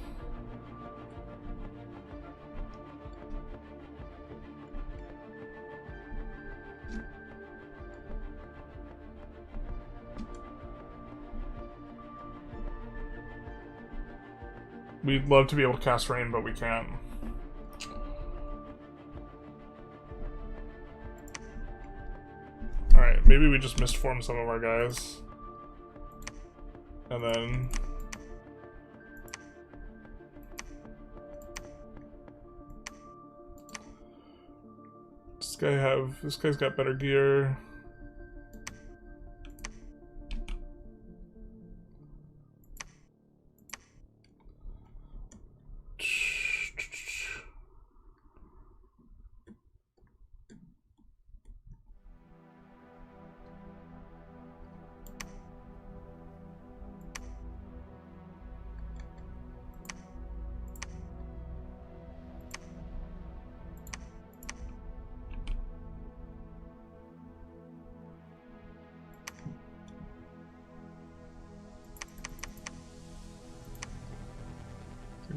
Speaker 1: We'd love to be able to cast rain, but we can't. Alright, maybe we just misform some of our guys. And then... This guy's got better gear.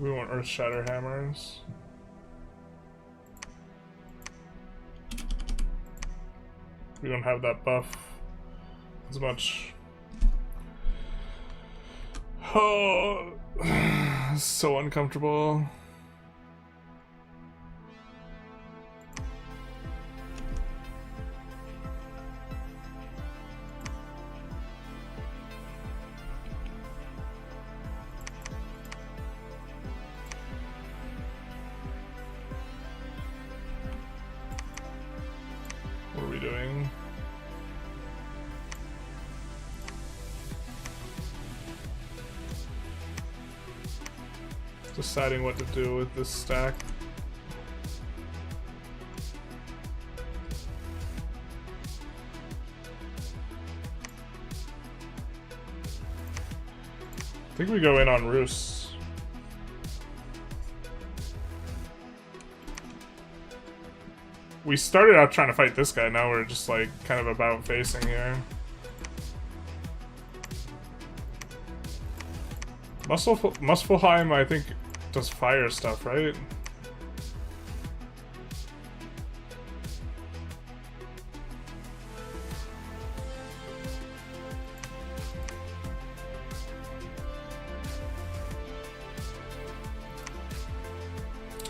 Speaker 1: We want Earth Shatter Hammers. We don't have that buff as much. Oh, so uncomfortable. What are we doing? Deciding what to do with this stack. I think we go in on Roos. We started out trying to fight this guy, now we're just like kind of about facing here. Muspelheim, I think, does fire stuff, right?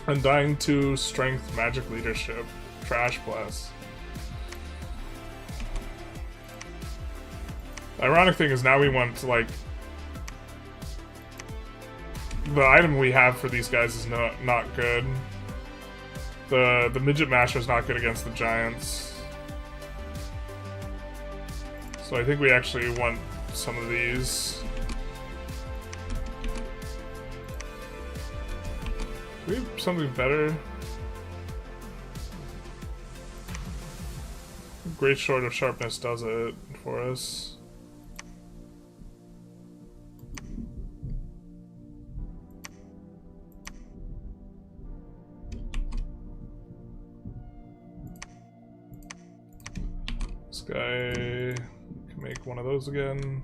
Speaker 1: Undying 2, Strength, Magic Leadership, Trash Blast. The ironic thing is now we want to, like... The item we have for these guys is not good. The Midget Masher is not good against the Giants. So I think we actually want some of these. Do we have something better? Great Sword of Sharpness does it for us. This guy can make one of those again.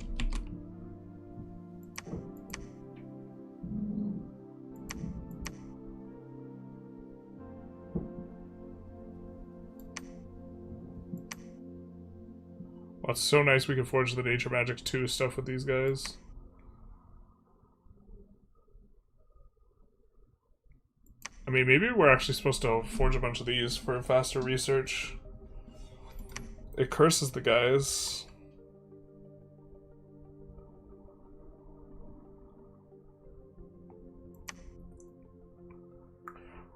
Speaker 1: Oh, it's so nice we can forge the Nature Magic 2 stuff with these guys. I mean, maybe we're actually supposed to forge a bunch of these for faster research. It curses the guys.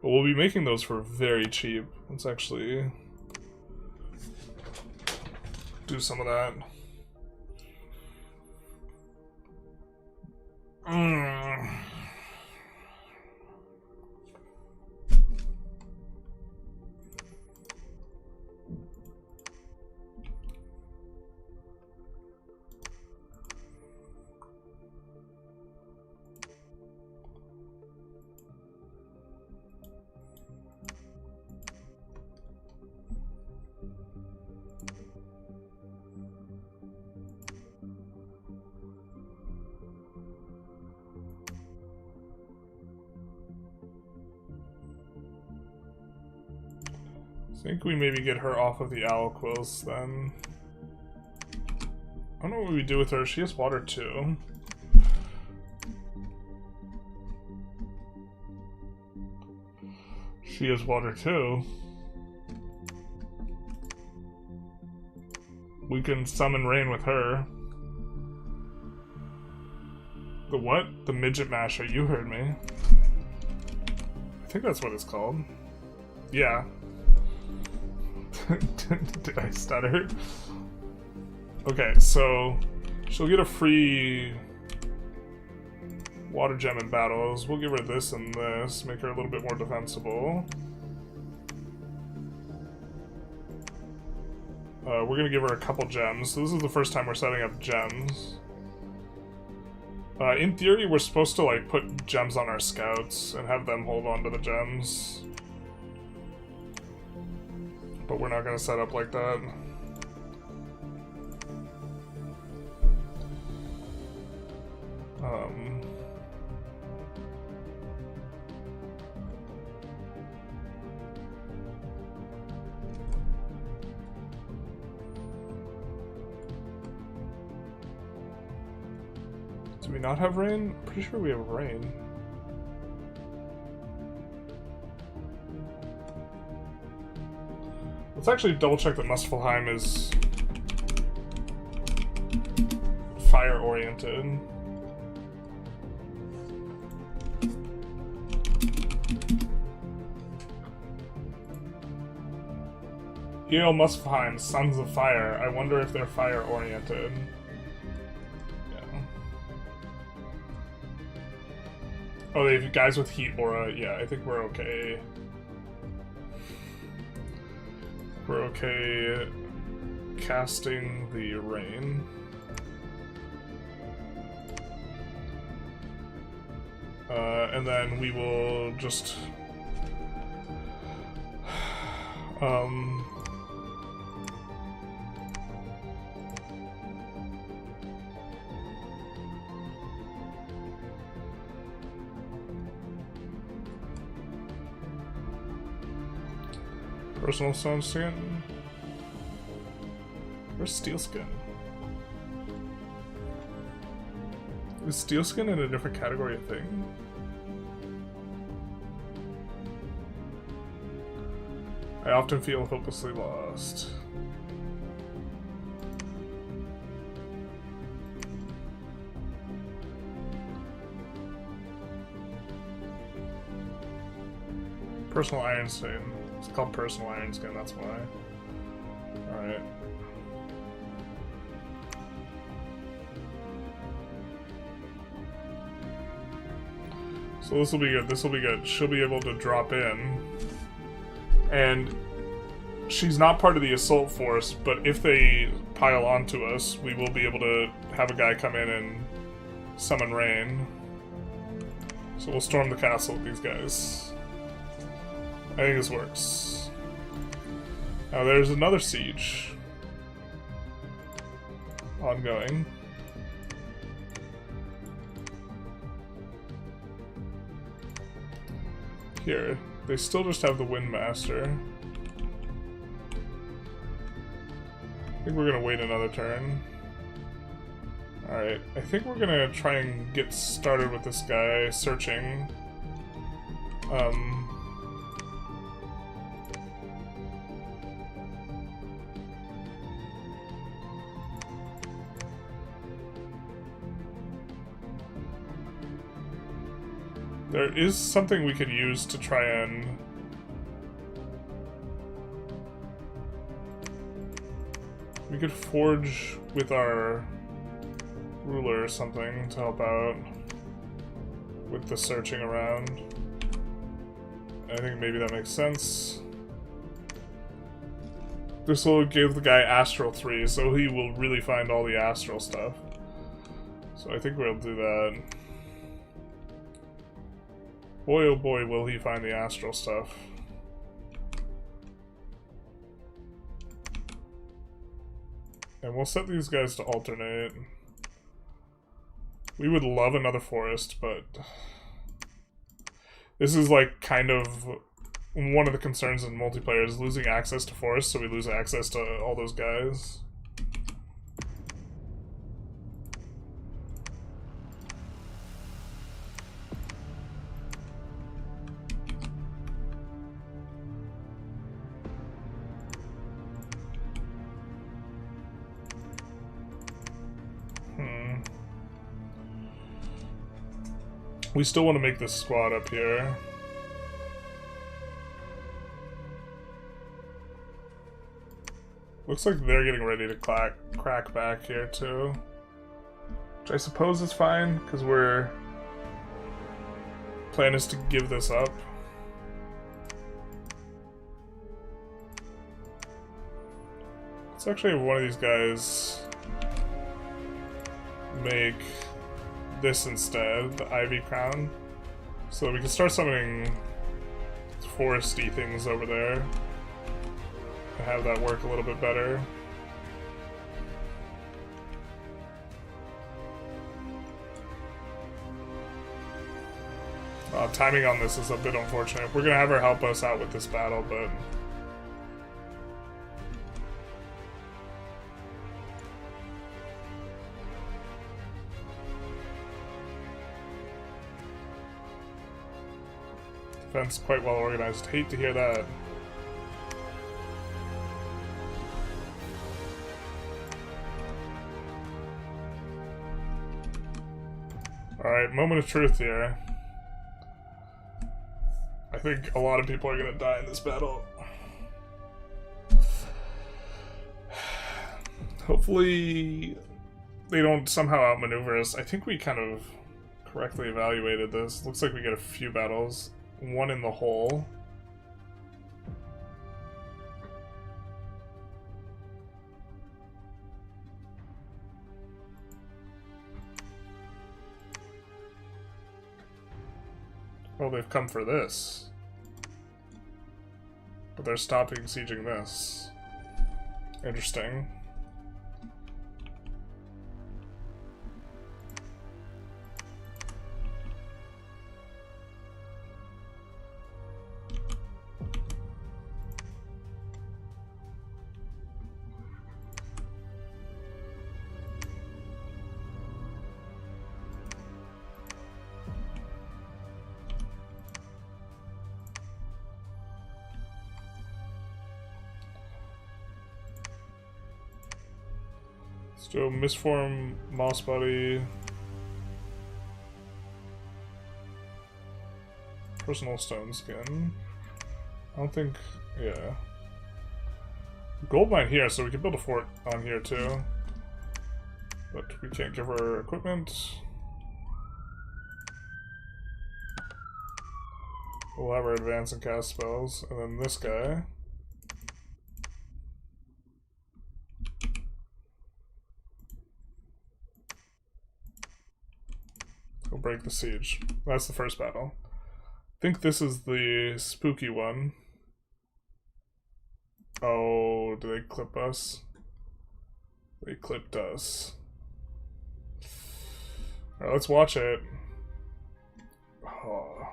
Speaker 1: But we'll be making those for very cheap. Let's actually do some of that. I think we maybe get her off of the owl quills then. I don't know what we do with her. She has water too. She has water too. We can summon rain with her. The what? The midget masher. You heard me. I think that's what it's called. Yeah. Did I stutter? Okay, so she'll get a free water gem in battles. We'll give her this and this, make her a little bit more defensible. We're gonna give her a couple gems. So this is the first time we're setting up gems. In theory, we're supposed to like put gems on our scouts and have them hold on to the gems. But we're not gonna set up like that. Do we not have rain? Pretty sure we have rain. Let's actually double check that Muspelheim is fire oriented. Yale Muspelheim, Sons of Fire. I wonder if they're fire oriented. Yeah. Oh, they have guys with heat aura. Yeah, I think we're okay. We're okay casting the rain. And then we will just personal stone skin. Where's steel skin? Is steel skin in a different category of thing? I often feel hopelessly lost. Personal iron skin. It's called personal iron skin, that's why. Alright. So this will be good. This will be good. She'll be able to drop in. And she's not part of the assault force, but if they pile onto us, we will be able to have a guy come in and summon rain. So we'll storm the castle with these guys. I think this works. Now there's another siege ongoing. Here, they still just have the Windmaster. I think we're gonna wait another turn. Alright, I think we're gonna try and get started with this guy searching. There is something we could use to try and... We could forge with our ruler or something to help out with the searching around. I think maybe that makes sense. This will give the guy Astral 3, so he will really find all the Astral stuff. So I think we'll do that. Boy oh boy will he find the Astral stuff. And we'll set these guys to alternate. We would love another forest, but this is like kind of one of the concerns in multiplayer is losing access to forests, so we lose access to all those guys. We still want to make this squad up here. Looks like they're getting ready to crack back here too. Which I suppose is fine, because we're... Plan is to give this up. Let's actually have one of these guys make this instead, the Ivy Crown, so we can start summoning foresty things over there and have that work a little bit better. Timing on this is a bit unfortunate. We're gonna have her help us out with this battle, but defense quite well organized. Hate to hear that. Alright, moment of truth here. I think a lot of people are gonna die in this battle. Hopefully they don't somehow outmaneuver us. I think we kind of correctly evaluated this. Looks like we get a few battles. One in the hole. Oh, they've come for this. But they're stopping sieging this. Interesting. So misform moss body, personal stone skin. I don't think, yeah. Gold mine here, so we can build a fort on here too. But we can't give her equipment. will ever advance and cast spells. And then this guy. He'll break the siege. That's the first battle. I think this is the spooky one. Oh, do they clip us? They clipped us. Alright, let's watch it. Oh.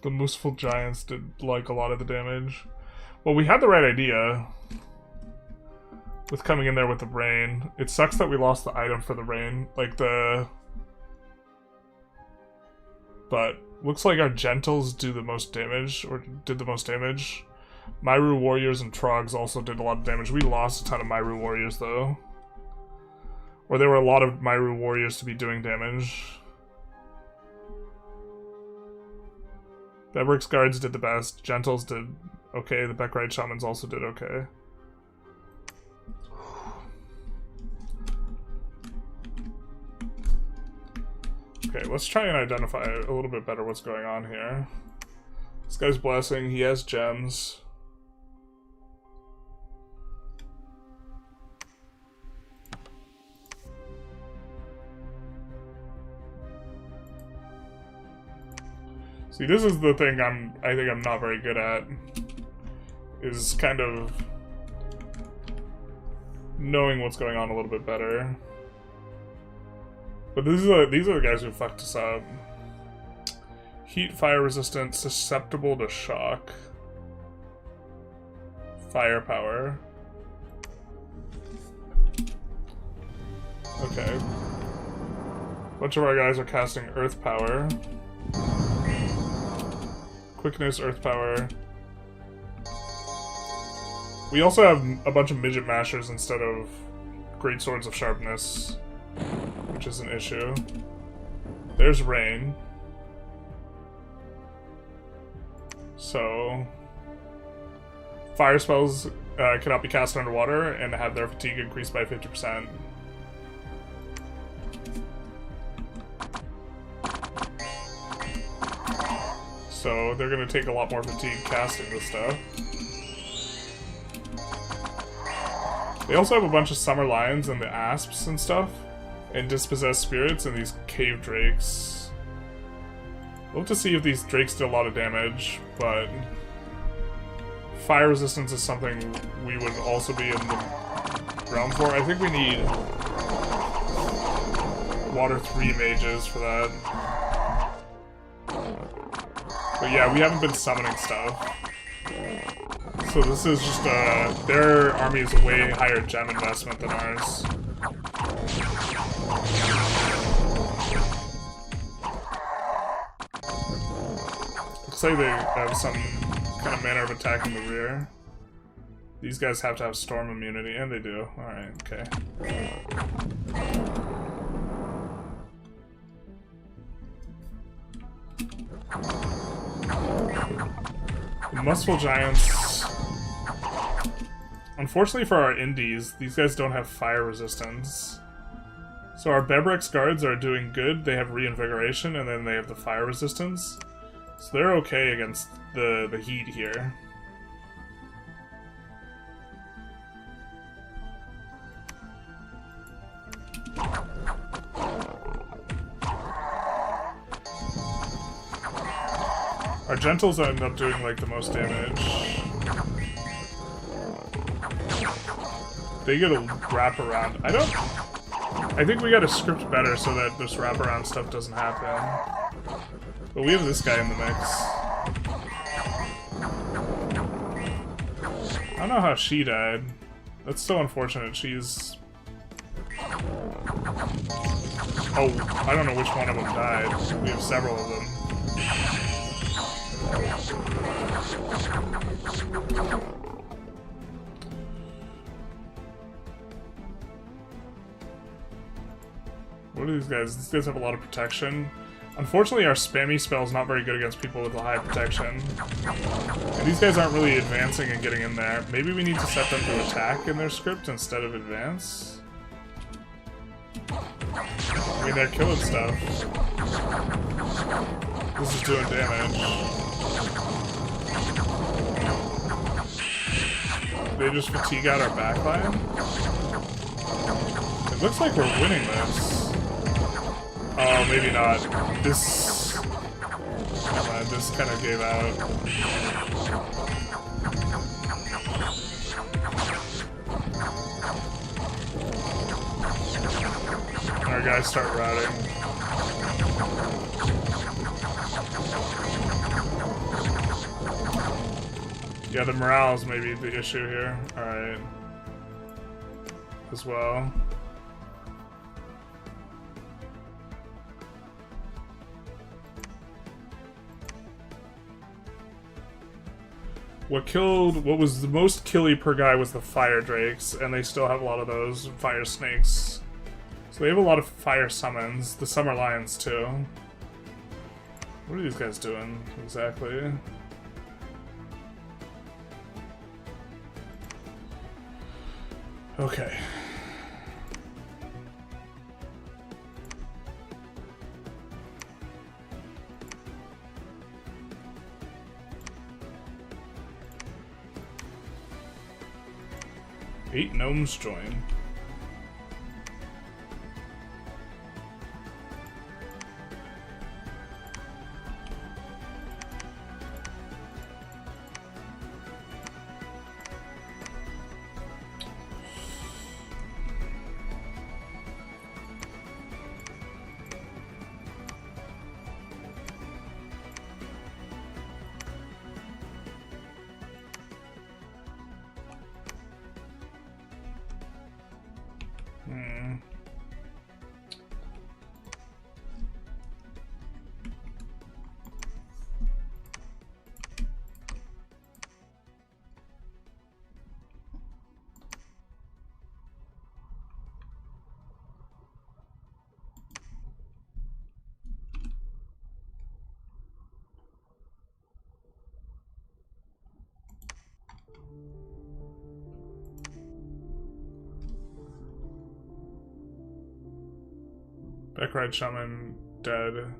Speaker 1: The Mooseful Giants did like a lot of the damage. Well, we had the right idea with coming in there with the rain. It sucks that we lost the item for the rain, like the... But looks like our Gentles do the most damage, or did the most damage. Myru Warriors and Trogs also did a lot of damage. We lost a ton of Myru Warriors though. Or there were a lot of Myru Warriors to be doing damage. Bebrick's Guards did the best. Gentles did okay. The Beckrite Shamans also did okay. Okay, let's try and identify a little bit better what's going on here. This guy's blessing, he has gems. See, this is the thing I think I'm not very good at. Is kind of knowing what's going on a little bit better. But these are the guys who fucked us up. Heat, fire resistant, susceptible to shock. Firepower. Okay. A bunch of our guys are casting earth power. Quickness, earth power. We also have a bunch of midget mashers instead of great swords of sharpness, which is an issue. There's rain. So fire spells cannot be cast underwater and have their fatigue increased by 50%. So they're gonna take a lot more fatigue casting this stuff. They also have a bunch of summer lions and the asps and stuff, and dispossessed spirits and these cave drakes. We'll have to see if these drakes do a lot of damage, but fire resistance is something we would also be in the realm for. I think we need water 3 mages for that. But yeah, we haven't been summoning stuff. So this is just their army is a way higher gem investment than ours. Looks like they have some kind of manner of attack in the rear. These guys have to have storm immunity, and they do. Alright, okay. The Muscle Giants. Unfortunately for our indies, these guys don't have fire resistance. So our Bebrex guards are doing good. They have reinvigoration, and then they have the fire resistance. So they're okay against the heat here. Our Gentles end up doing like the most damage. They get a wraparound. I think we gotta script better so that this wraparound stuff doesn't happen. But we have this guy in the mix. I don't know how she died. That's so unfortunate. She's... Oh, I don't know which one of them died. We have several of them. What are these guys? These guys have a lot of protection. Unfortunately, our spammy spell is not very good against people with a high protection. And these guys aren't really advancing and getting in there. Maybe we need to set them to attack in their script instead of advance? I mean, they're killing stuff. This is doing damage. They just fatigue out our backline? It looks like we're winning this. Oh, maybe not. This... Never mind, this kind of gave out. Our guys start routing. Yeah, the morale is maybe the issue here. Alright. As well. What was the most killy per guy was the fire drakes, and they still have a lot of those fire snakes. So they have a lot of fire summons. The summer lions too. What are these guys doing exactly? Okay. Eight gnomes join. Backride shaman dead.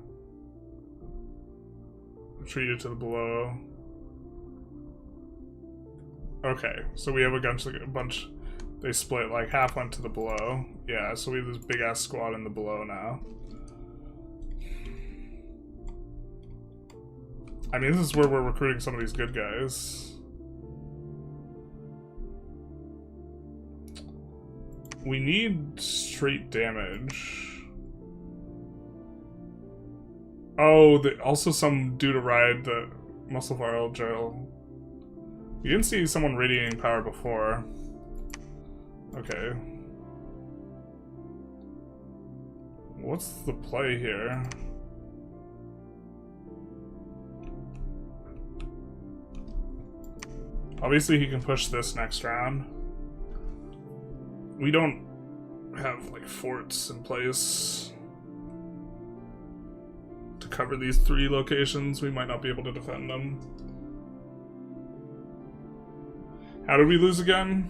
Speaker 1: Retreated to the below. Okay, so we have a bunch. They split, like half went to the below. Yeah, so we have this big ass squad in the below now. I mean, this is where we're recruiting some of these good guys. We need straight damage. Oh, also some dude to ride the muscle viral gel. You didn't see someone radiating power before. Okay. What's the play here? Obviously he can push this next round. We don't have like forts in place to cover these 3 locations. We might not be able to defend them. How did we lose again?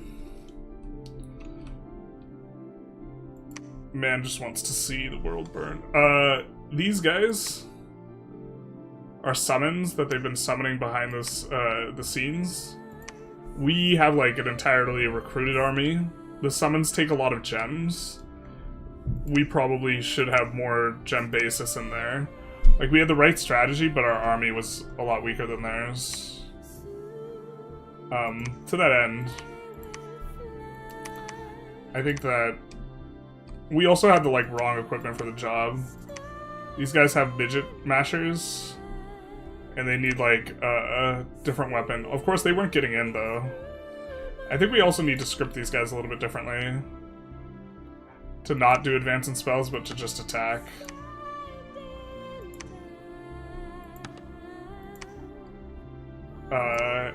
Speaker 1: Man just wants to see the world burn. These guys are summons that they've been summoning behind this, the scenes. We have like an entirely recruited army. The summons take a lot of gems. We probably should have more gem basis in there. Like, we had the right strategy, but our army was a lot weaker than theirs. To that end, I think that we also had the, like, wrong equipment for the job. These guys have midget mashers, and they need, like, a different weapon. Of course, they weren't getting in, though. I think we also need to script these guys a little bit differently. To not do advancing spells, but to just attack.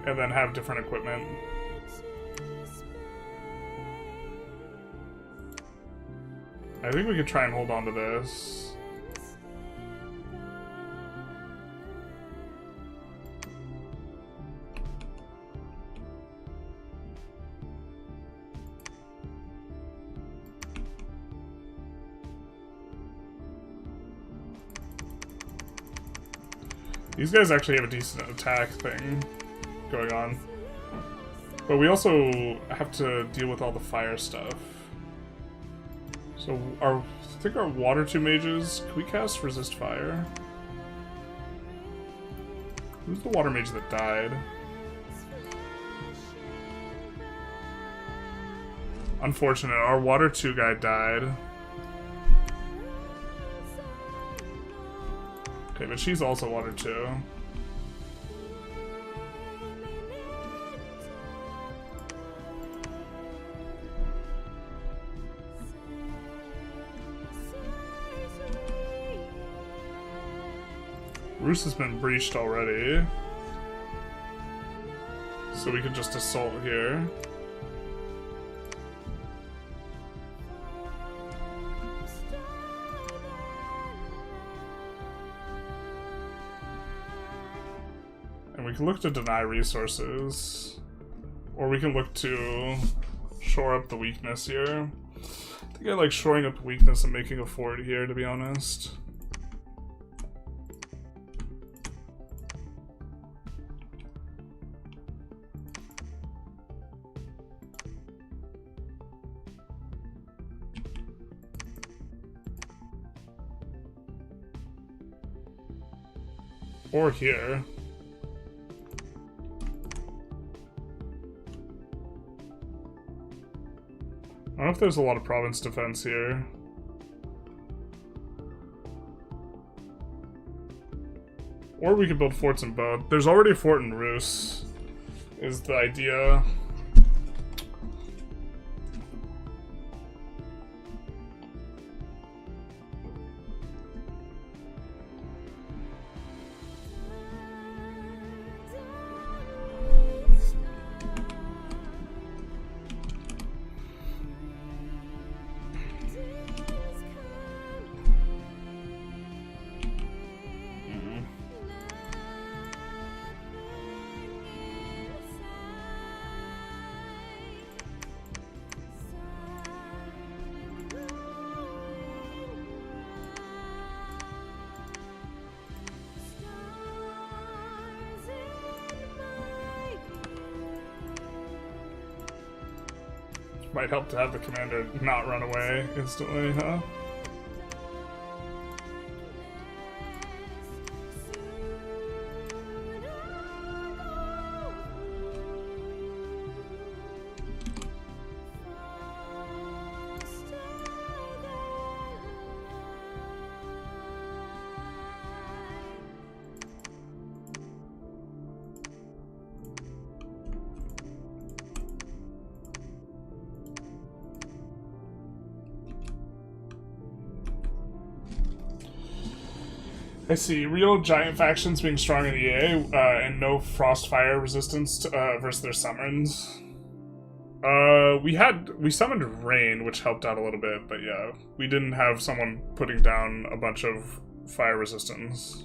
Speaker 1: And then have different equipment. I think we could try and hold on to this. These guys actually have a decent attack thing going on. But we also have to deal with all the fire stuff. So I think our water 2 mages, can we cast resist fire? Who's the water mage that died? Unfortunate, our water 2 guy died. Okay, but she's also water 2. Roos has been breached already. So we can just assault here. And we can look to deny resources. Or we can look to shore up the weakness here. I think I like shoring up the weakness and making a fort here, to be honest. Or here. I don't know if there's a lot of province defense here. Or we could build forts in both. There's already a fort in Roos, is the idea. Might help to have the commander not run away instantly, huh? I see. Real giant factions being strong in EA, and no frostfire resistance versus their summons. We summoned rain, which helped out a little bit, but yeah, we didn't have someone putting down a bunch of fire resistance.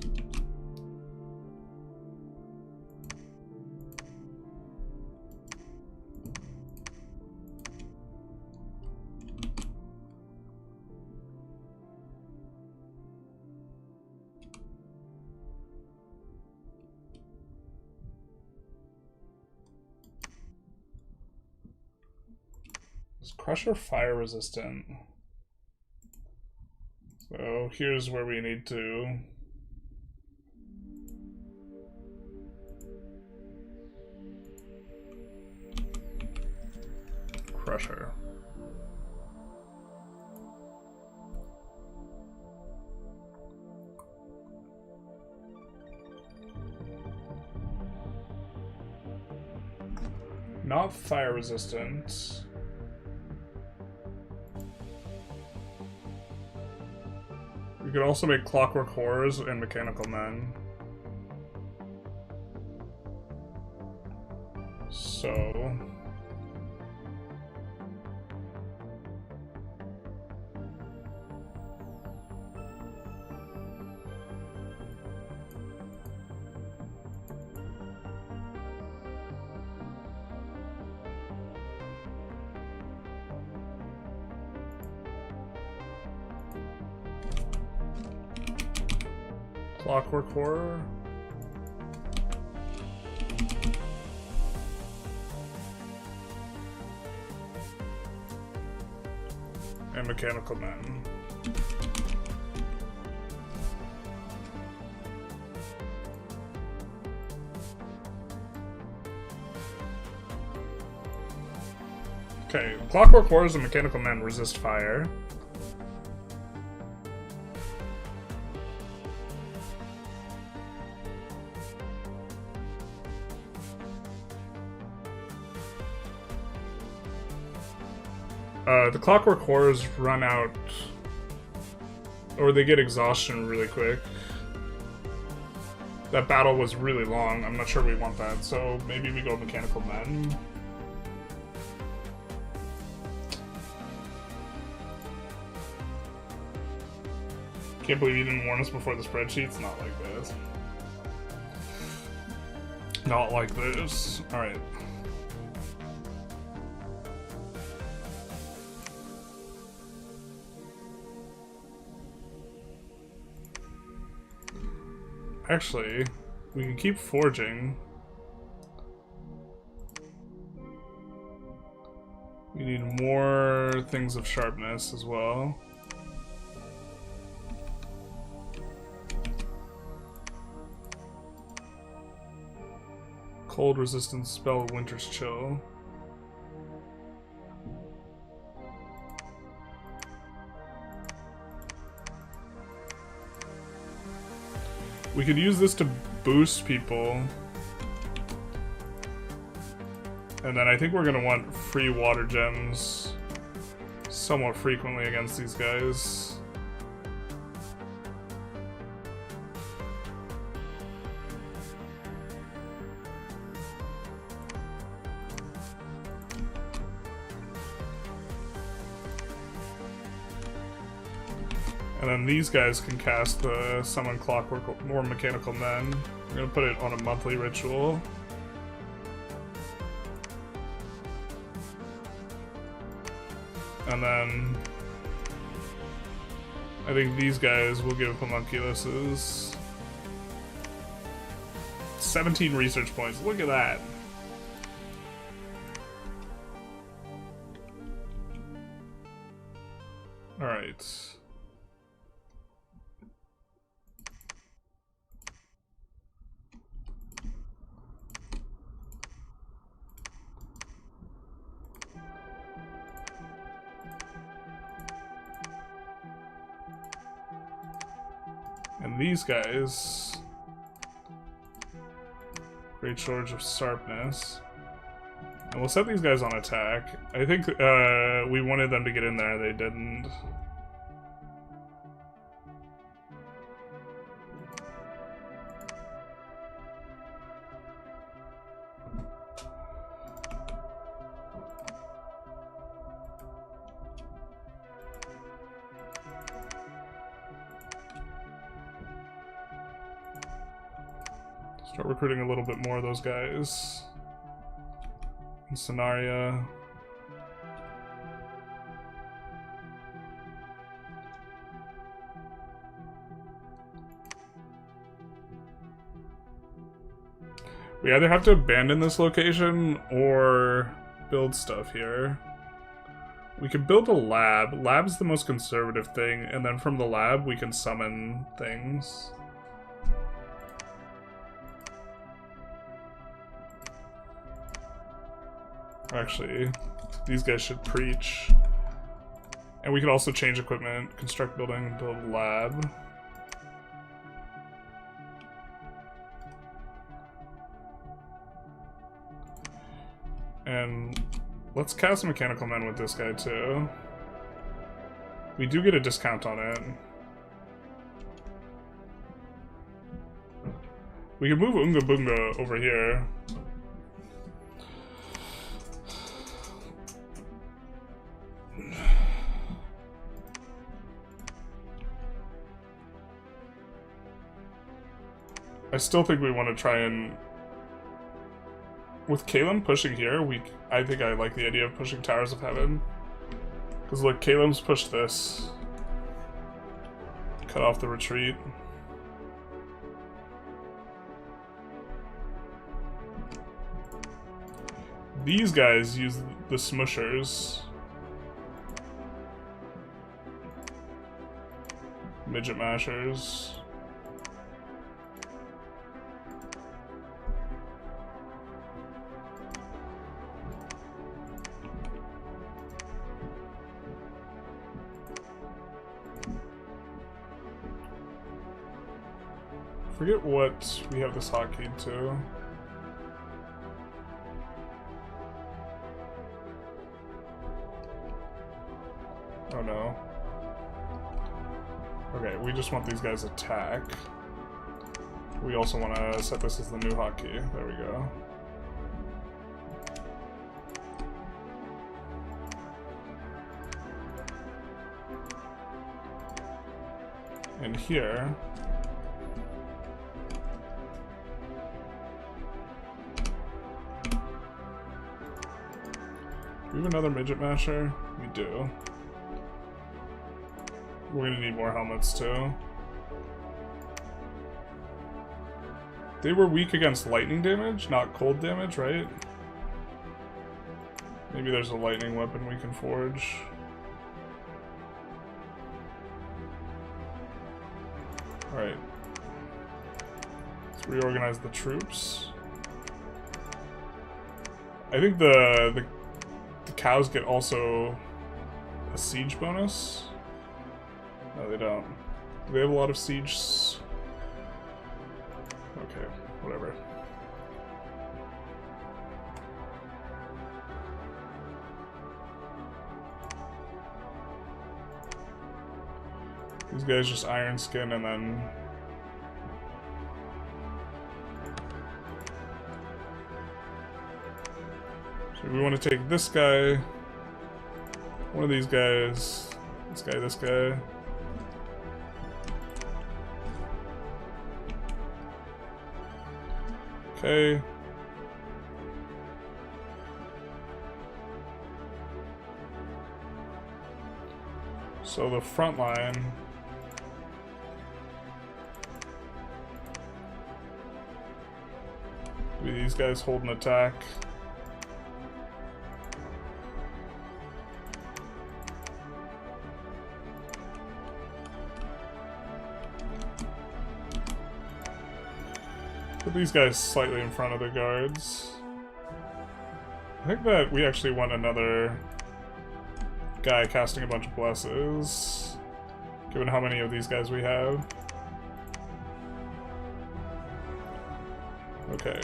Speaker 1: Crusher fire resistant. So here's where we need to Crusher. Not fire resistant. We could also make Clockwork Horrors and Mechanical Men. So... Clockwork Horror. and mechanical men. Okay, clockwork horrors and mechanical men resist fire. The clockwork horrors run out, or they get exhaustion really quick. That battle was really long. I'm not sure we want that, so maybe we go mechanical men. Can't believe you didn't warn us before the spreadsheets. Not like this. Not like this. Alright. Actually, we can keep forging. We need more things of sharpness as well. Cold resistance spell, Winter's Chill. We could use this to boost people. And then I think we're gonna want free water gems somewhat frequently against these guys. And then these guys can cast the Summon Clockwork or Mechanical Men. We're gonna put it on a monthly ritual. And then I think these guys will give homunculuses 17 research points. Look at that. Alright. And these guys, Great Shortage of Sharpness. And we'll set these guys on attack. I think we wanted them to get in there, they didn't. Start recruiting a little bit more of those guys. And Scenaria. We either have to abandon this location or build stuff here. We could build a lab. Lab's the most conservative thing, and then from the lab we can summon things. Actually, these guys should preach. And we could also change equipment, construct building, build lab. And let's cast Mechanical Men with this guy too. We do get a discount on it. We could move Unga Bunga over here. I still think we want to try and... With Kalem pushing here, I think I like the idea of pushing Towers of Heaven. Because look, Kalem's pushed this. Cut off the retreat. These guys use the smushers. midget mashers. Forget what we have this hotkey to. Oh no. Okay, we just want these guys attack. We also want to set this as the new hotkey. There we go. And here, do we have another midget masher? We do. We're gonna need more helmets too. They were weak against lightning damage, not cold damage, right? Maybe there's a lightning weapon we can forge. Alright. Let's reorganize the troops. I think the cows get also a siege bonus. No, they don't. Do they have a lot of siege? Okay, whatever. These guys just iron skin and then... So we want to take this guy, one of these guys, this guy. Okay. So the front line. Do these guys hold an attack? Put these guys slightly in front of the guards. I think that we actually want another guy casting a bunch of blesses, given how many of these guys we have. Okay.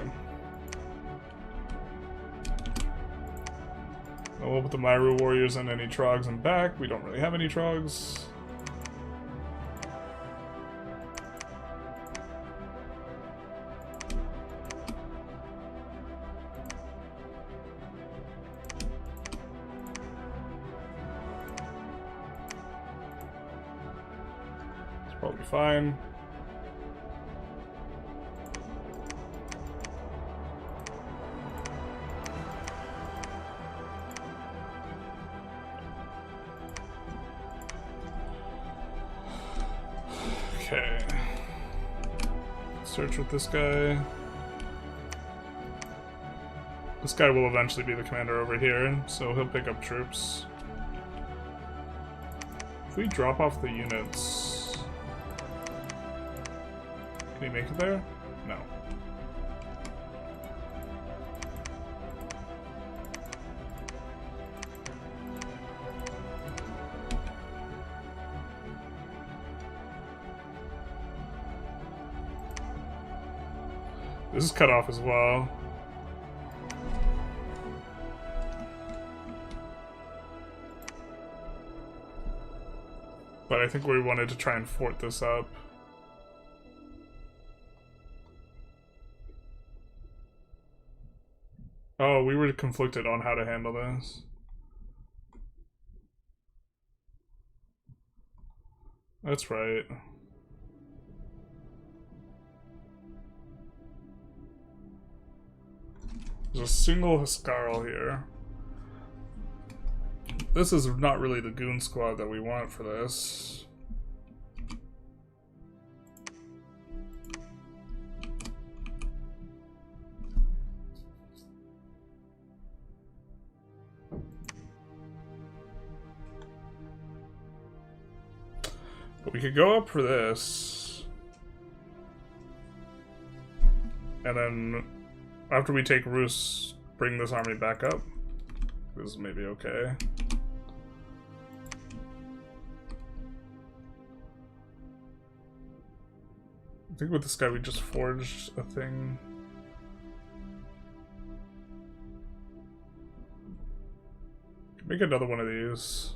Speaker 1: We'll put the Myru warriors and any trogs in back. We don't really have any trogs. Probably fine. Okay. Search with this guy. This guy will eventually be the commander over here, so he'll pick up troops. If we drop off the units... Can he make it there? No. This is cut off as well. But I think we wanted to try and fort this up. Oh, we were conflicted on how to handle this. That's right. There's a single Huskarl here. This is not really the goon squad that we want for this. But we could go up for this. And then after we take Rus, bring this army back up. This is maybe okay. I think with this guy we just forged a thing. Make another one of these.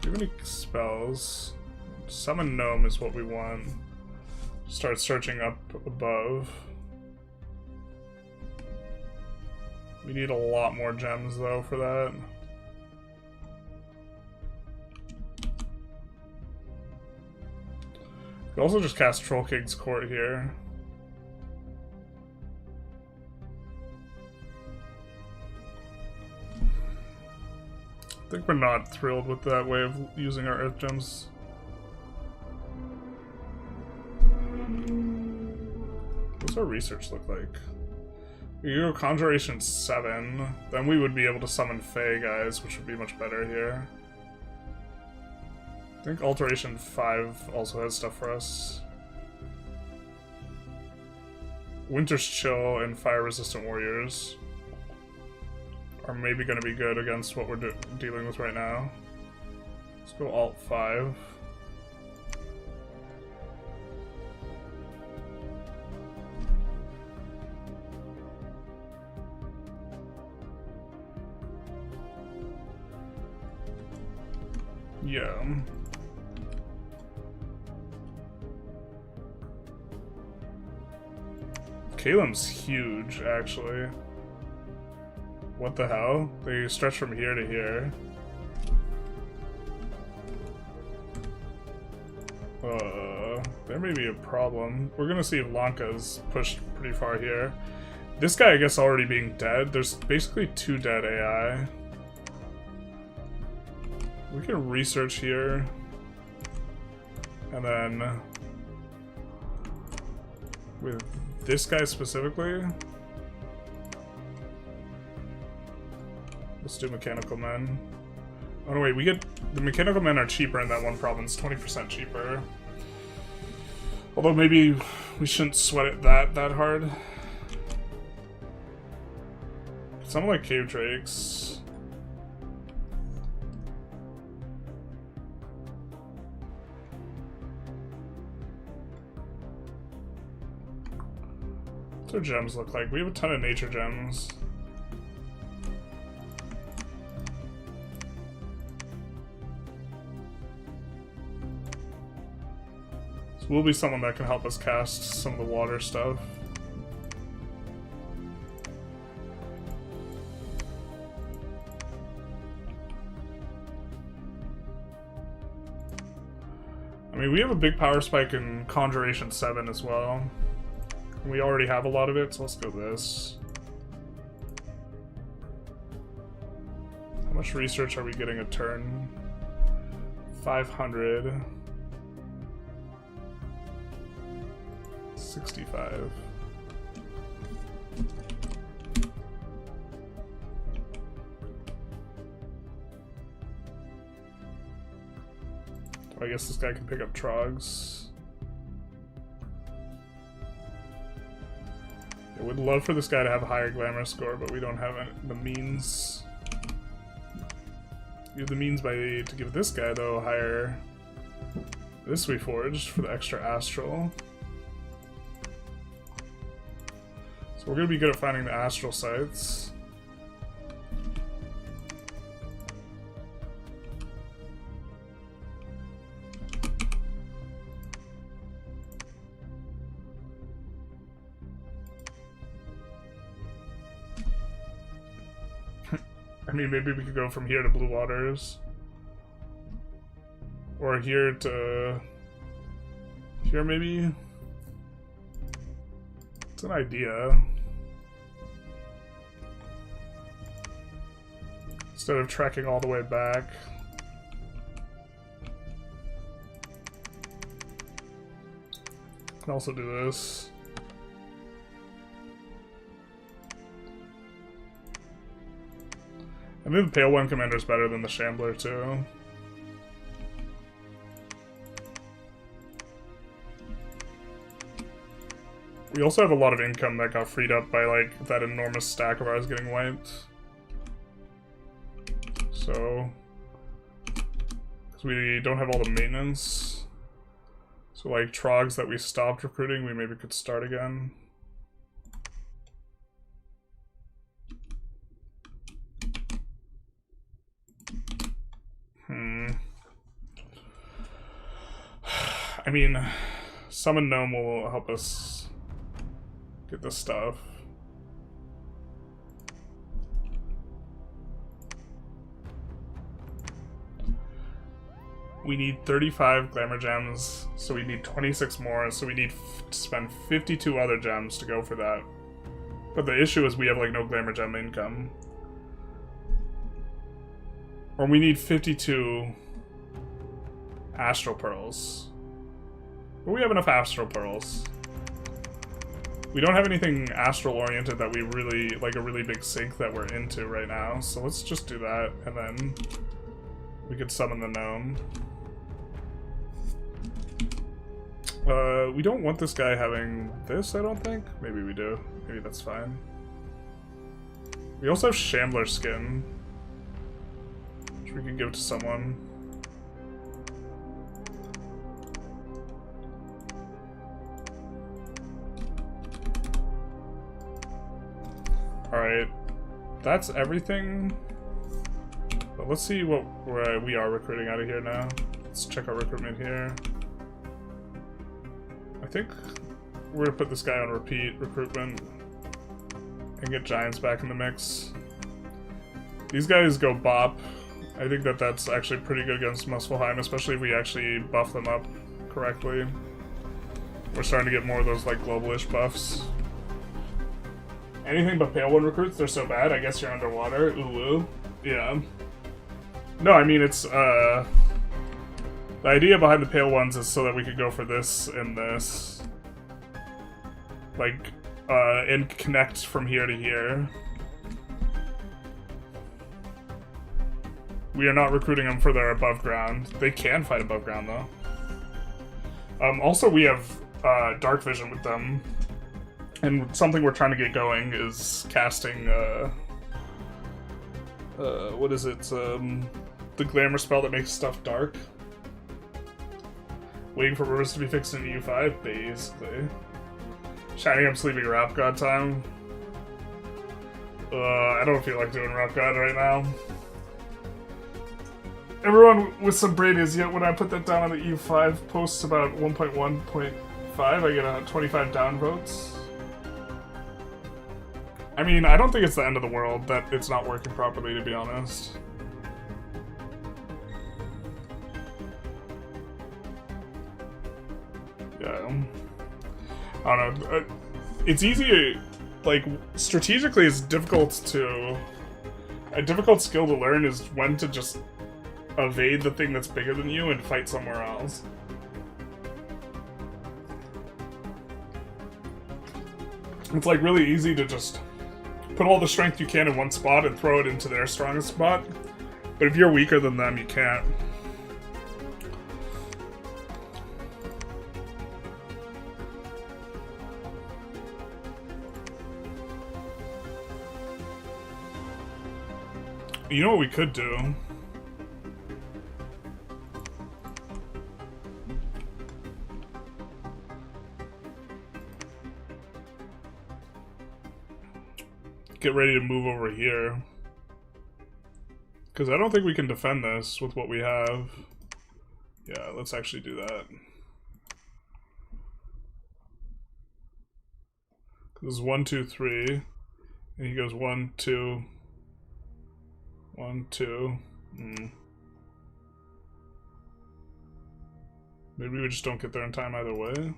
Speaker 1: Do you have any spells? Summon Gnome is what we want. Start searching up above. We need a lot more gems though for that. We could also just cast Troll King's Court here. I think we're not thrilled with that way of using our Earth Gems. What's our research look like? We go Conjuration 7, then we would be able to summon Fae guys, which would be much better here. I think Alteration 5 also has stuff for us. Winter's Chill and Fire Resistant Warriors are maybe going to be good against what we're dealing with right now. Let's go Alt 5. Yeah. Calem's huge, actually. What the hell? They stretch from here to here. There may be a problem. We're gonna see if Lanka's pushed pretty far here. This guy, I guess, already being dead. There's basically 2 dead AI. We can research here. And then with this guy specifically, let's do Mechanical Men. Oh no, wait, we get the Mechanical Men are cheaper in that one province, 20% cheaper. Although maybe we shouldn't sweat it that hard. Something like Cave Drakes. What's our gems look like? We have a ton of nature gems. So we'll be someone that can help us cast some of the water stuff. I mean, we have a big power spike in Conjuration 7 as well. We already have a lot of it, so let's go this. How much research are we getting a turn? 500. 65. I guess this guy can pick up Trogs. I would love for this guy to have a higher glamour score, but we don't have the means. We have the means to give this guy, though, a higher... This we forged for the extra astral. So we're going to be good at finding the astral sites. I mean, maybe we could go from here to Blue Waters. Or here to... Here, maybe? It's an idea. Instead of trekking all the way back. Can also do this. I think the Pale One Commander is better than the Shambler, too. We also have a lot of income that got freed up by, like, that enormous stack of ours getting wiped. So... because we don't have all the maintenance. So, like, trogs that we stopped recruiting, we maybe could start again. I mean, Summon Gnome will help us get this stuff. We need 35 glamour gems, so we need 26 more, so we need to spend 52 other gems to go for that. But the issue is we have, like, no glamour gem income. Or we need 52 astral pearls. But we have enough astral pearls. We don't have anything astral oriented that we really, like a really big sink that we're into right now, so let's just do that, and then we could summon the gnome. We don't want this guy having this, I don't think. Maybe we do. Maybe that's fine. We also have Shambler skin, which we can give to someone. Alright, that's everything. But let's see what we are recruiting out of here now. Let's check our recruitment here. I think we're gonna put this guy on repeat recruitment and get Giants back in the mix. These guys go bop. I think that that's actually pretty good against Muspelheim, especially if we actually buff them up correctly. We're starting to get more of those, like, globalish buffs. Anything but Pale One recruits, they're so bad, I guess you're underwater. Ooh, yeah. No, I mean, it's, the idea behind the Pale Ones is so that we could go for this and this. Like, and connect from here to here. We are not recruiting them for their above ground. They can fight above ground, though. Also, we have, Dark Vision with them. And something we're trying to get going is casting, what is it? The glamour spell that makes stuff dark. Waiting for rivers to be fixed in EU5, basically. Shining up Sleeping Rap God time. I don't feel like doing Rap God right now. Everyone with some brain is, yet when I put that down on the EU5 posts about 1.1.5, I get 25 downvotes. I mean, I don't think it's the end of the world that it's not working properly, to be honest. Yeah. I don't know. It's easy, like, strategically it's difficult to... A difficult skill to learn is when to just evade the thing that's bigger than you and fight somewhere else. It's, like, really easy to just put all the strength you can in one spot and throw it into their strongest spot. But if you're weaker than them, you can't. You know what we could do? Get ready to move over here. Because I don't think we can defend this with what we have. Yeah, let's actually do that. Because 1, 2, 3. And he goes 1, 2. 1, 2. Maybe we just don't get there in time either way.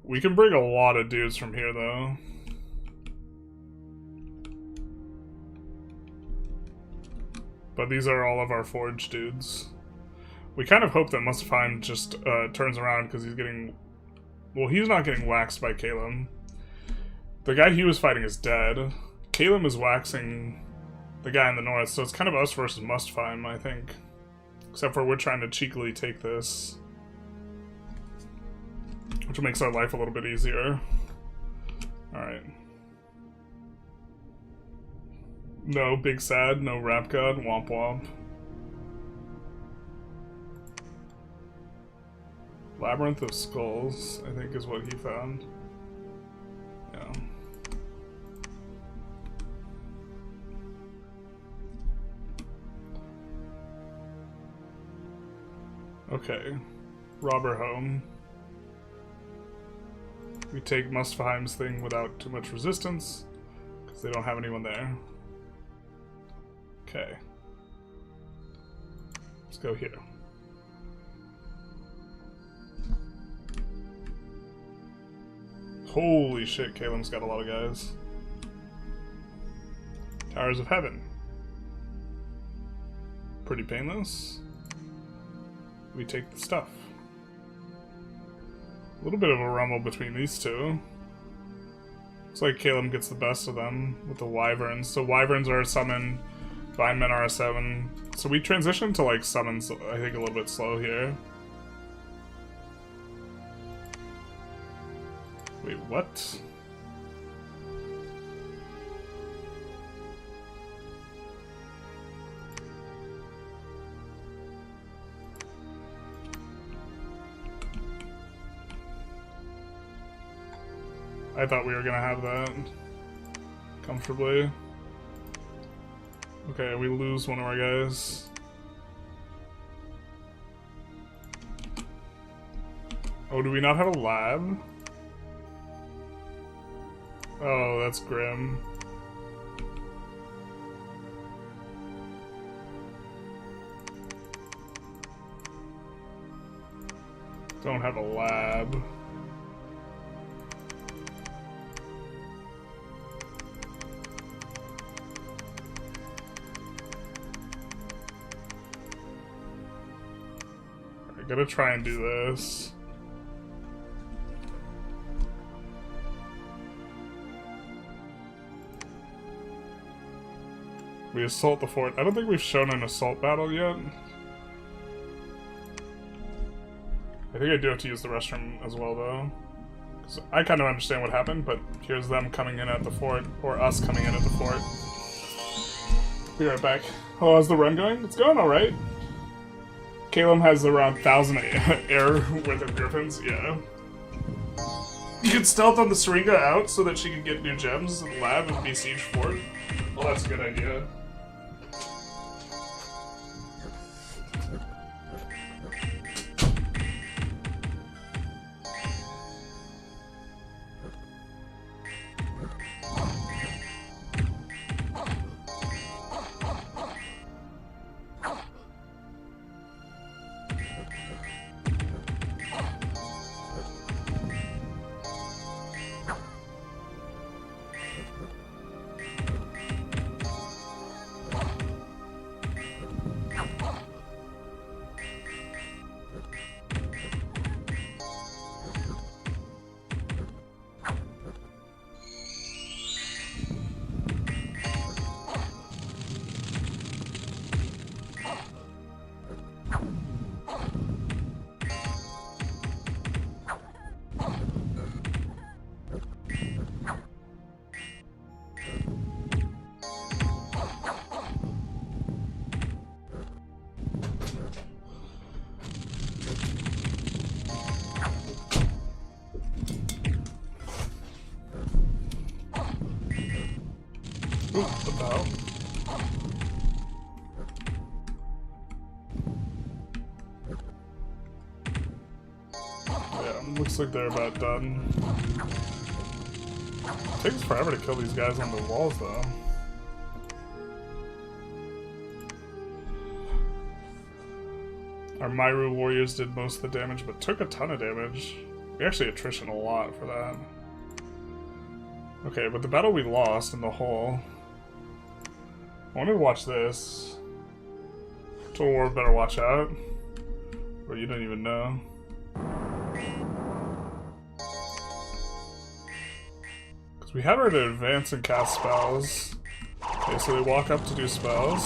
Speaker 1: We can bring a lot of dudes from here, though. But these are all of our forge dudes. We kind of hope that Muspelheim just turns around because he's getting... Well, he's not getting waxed by Calum. The guy he was fighting is dead. Calum is waxing the guy in the north, so it's kind of us versus Mustfheim, I think. Except for we're trying to cheekily take this. Which makes our life a little bit easier. Alright. No Big Sad, no Rap God, womp womp. Labyrinth of Skulls, I think is what he found. Yeah. Okay. Robber Home. We take Mustfheim's thing without too much resistance, because they don't have anyone there. Okay. Let's go here. Holy shit, Caleb's got a lot of guys. Towers of Heaven. Pretty painless. We take the stuff. A little bit of a rumble between these two. Looks like Caleb gets the best of them with the Wyverns. So Wyverns are a summon, Vinemen are a 7. So we transition to like summons, I think, a little bit slow here. Wait, what? I thought we were gonna have that comfortably. Okay, we lose one of our guys. Oh, do we not have a lab? Oh, that's grim. Don't have a lab. I gotta try and do this. We assault the fort. I don't think we've shown an assault battle yet. I think I do have to use the restroom as well, though. Because I kind of understand what happened, but here's them coming in at the fort, or us coming in at the fort. Be right back. Hello, how's the run going? It's going alright. Caleb has around 1,000 air worth of griffins, yeah. You can stealth on the Syringa out so that she can get new gems in the lab and besiege fort. Well, that's a good idea. Looks like they're about done. It takes forever to kill these guys on the walls, though. Our Myru warriors did most of the damage, but took a ton of damage. We actually attrition a lot for that. Okay, but the battle we lost in the hole. I wanted to watch this. Total War better watch out. Or you don't even know. We had her to advance and cast spells. Okay, so they walk up to do spells.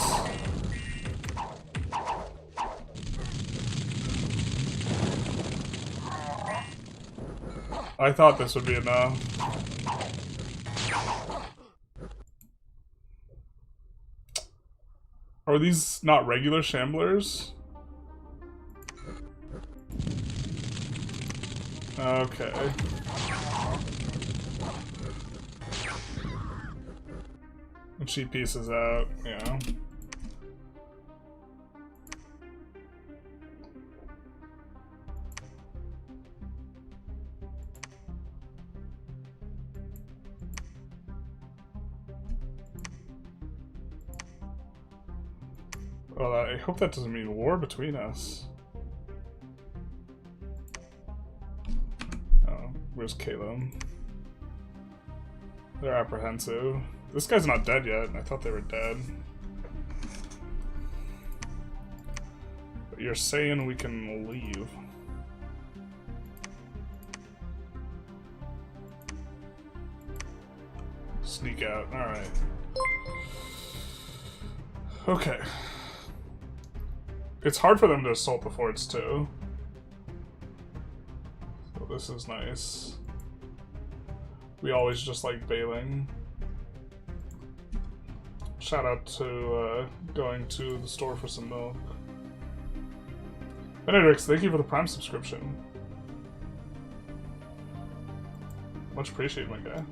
Speaker 1: I thought this would be enough. Are these not regular shamblers? Okay. And she pieces out, yeah. Well, I hope that doesn't mean war between us. Oh, where's Caleb? They're apprehensive. This guy's not dead yet. I thought they were dead. But you're saying we can leave. Sneak out. Alright. Okay. It's hard for them to assault the forts too. So this is nice. We always just like bailing. Shout out to going to the store for some milk. Benedix, thank you for the Prime subscription. Much appreciated, my guy.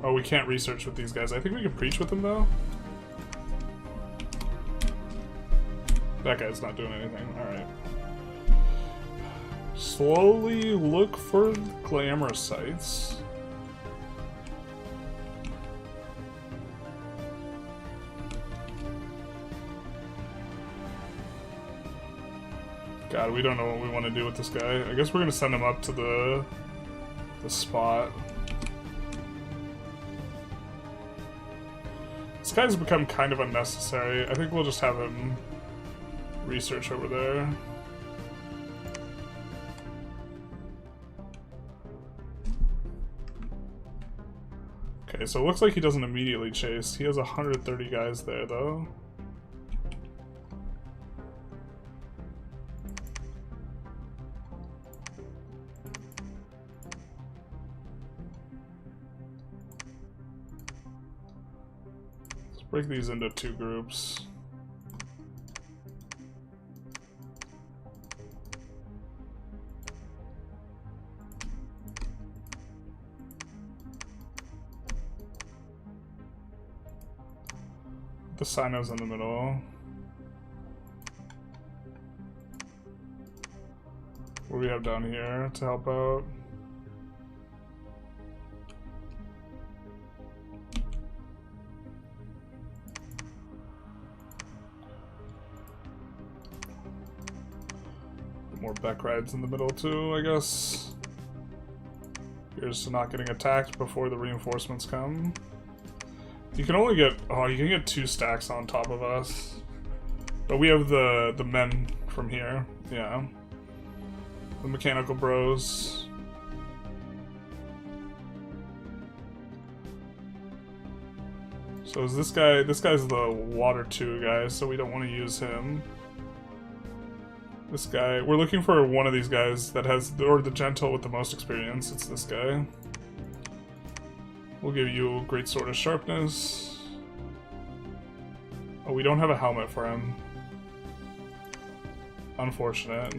Speaker 1: Oh, we can't research with these guys. I think we can preach with them, though. That guy's not doing anything. Alright. Slowly look for glamour sites. God, we don't know what we want to do with this guy. I guess we're gonna send him up to the spot. This guy's become kind of unnecessary. I think we'll just have him research over there. Okay, so it looks like he doesn't immediately chase. He has 130 guys there, though. Let's break these into two groups. The Sinos in the middle. What do we have down here to help out? More Beck rides in the middle too, I guess. Here's to not getting attacked before the reinforcements come. You can only get, oh, you can get 2 stacks on top of us. But we have the men from here, yeah. The mechanical bros. So is this guy's the water 2 guy, so we don't want to use him. This guy, we're looking for one of these guys that has, or the gentle with the most experience. It's this guy. We'll give you a great sword of sharpness. Oh, we don't have a helmet for him. Unfortunate.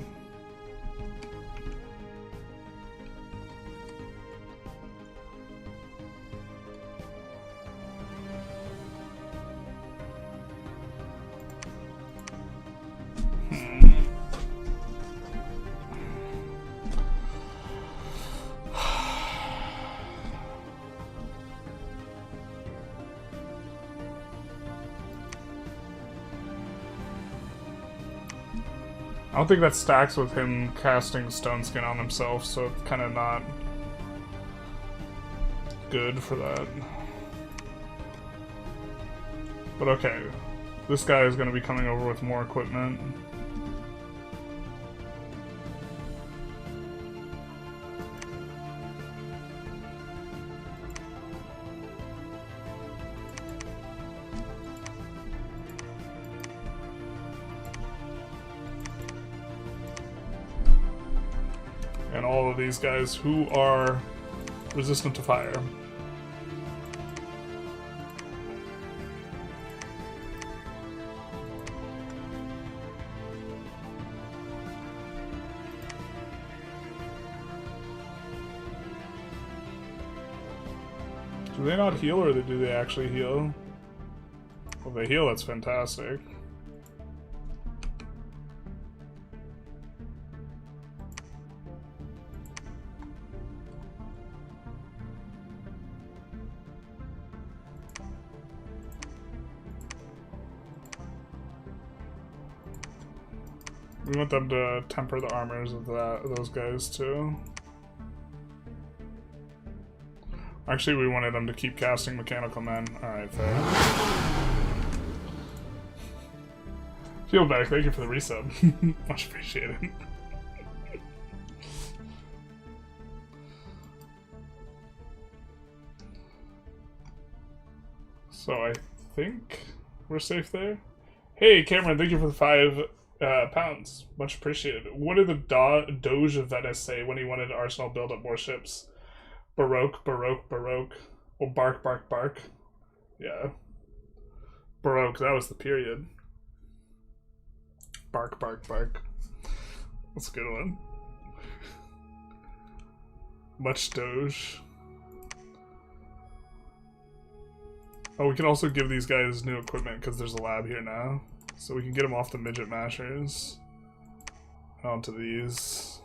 Speaker 1: I don't think that stacks with him casting Stone Skin on himself, so it's kind of not good for that. But okay, this guy is going to be coming over with more equipment. And all of these guys who are resistant to fire. Do they not heal, or do they actually heal? Well, if they heal, that's fantastic. We want them to temper the armors of those guys too. Actually, we wanted them to keep casting mechanical men. Alright, fair. Feel back, thank you for the resub. Much appreciated. So I think we're safe there. Hey Cameron, thank you for the 5 pounds. Much appreciated. What did the Doge of Venice say when he wanted Arsenal build up more ships? Baroque, Baroque, Baroque. Or bark, bark, bark. Yeah. Baroque, that was the period. Bark, bark, bark. That's a good one. Much Doge. Oh, we can also give these guys new equipment because there's a lab here now. So we can get them off the midget mashers onto these.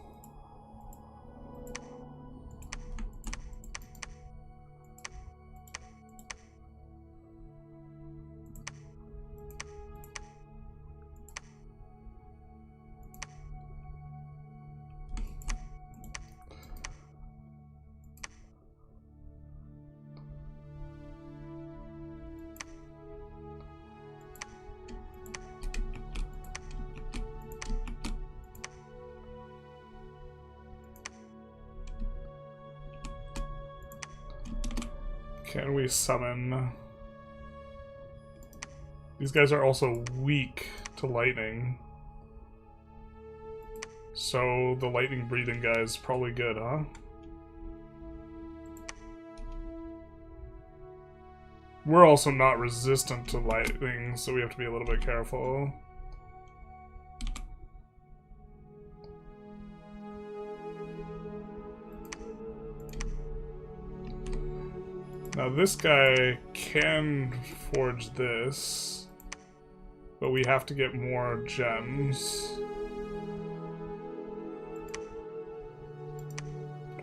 Speaker 1: Can we summon... These guys are also weak to lightning. So the lightning breathing guy is probably good, huh? We're also not resistant to lightning, so we have to be a little bit careful. Now this guy can forge this, but we have to get more gems.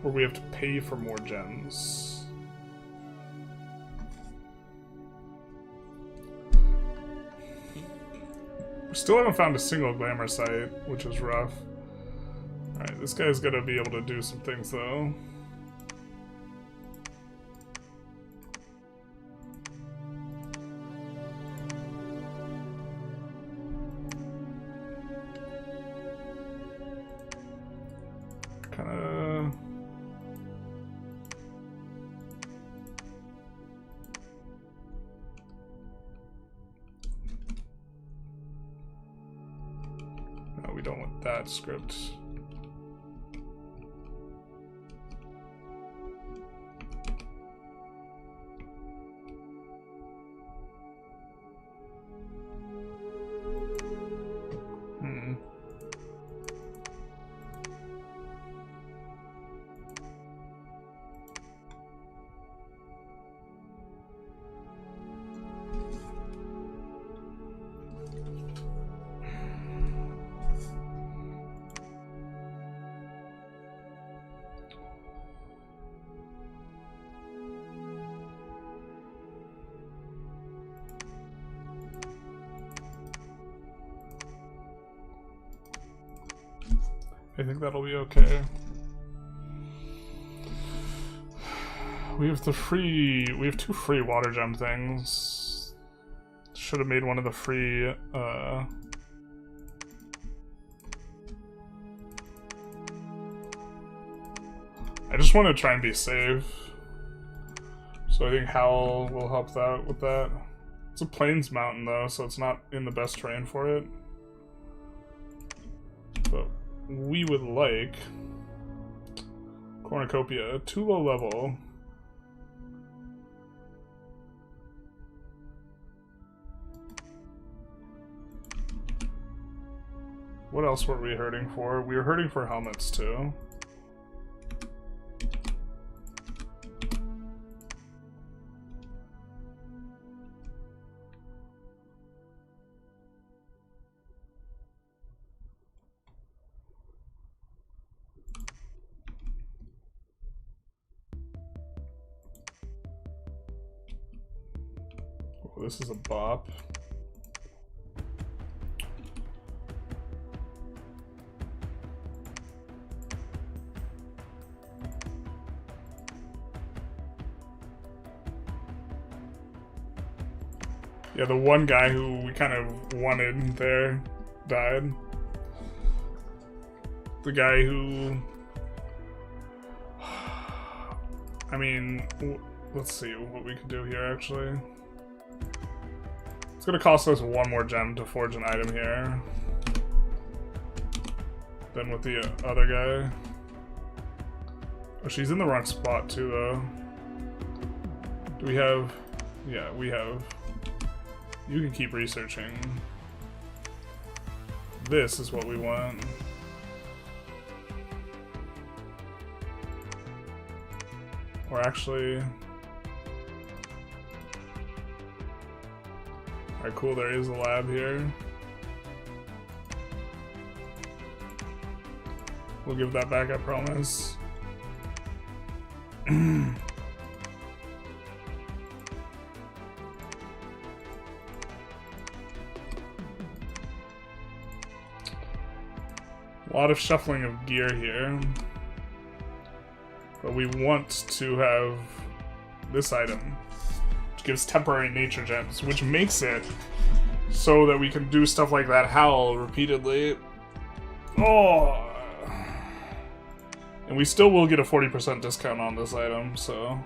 Speaker 1: Or we have to pay for more gems. We still haven't found a single glamour site, which is rough. Alright, this guy's gonna be able to do some things though. Script. I think that'll be okay. We have two free water gem things. Should have made one of the free, I just want to try and be safe. So I think Howl will help out with that. It's a plains mountain though, so it's not in the best terrain for it. But we would like Cornucopia, too low level. What else were we hurting for? We were hurting for helmets too. Oh, this is a bop. Yeah, the one guy who we kind of wanted there died. The guy who... I mean, let's see what we can do here, actually. It's gonna cost us one more gem to forge an item here than with the other guy. Oh, she's in the wrong spot, too, though. Do we have... Yeah, we have... You can keep researching. This is what we want. Or actually... Alright, cool, there is a lab here. We'll give that back, I promise. A lot of shuffling of gear here. But we want to have this item, which gives temporary nature gems, which makes it so that we can do stuff like that howl repeatedly. Oh! And we still will get a 40% discount on this item, so...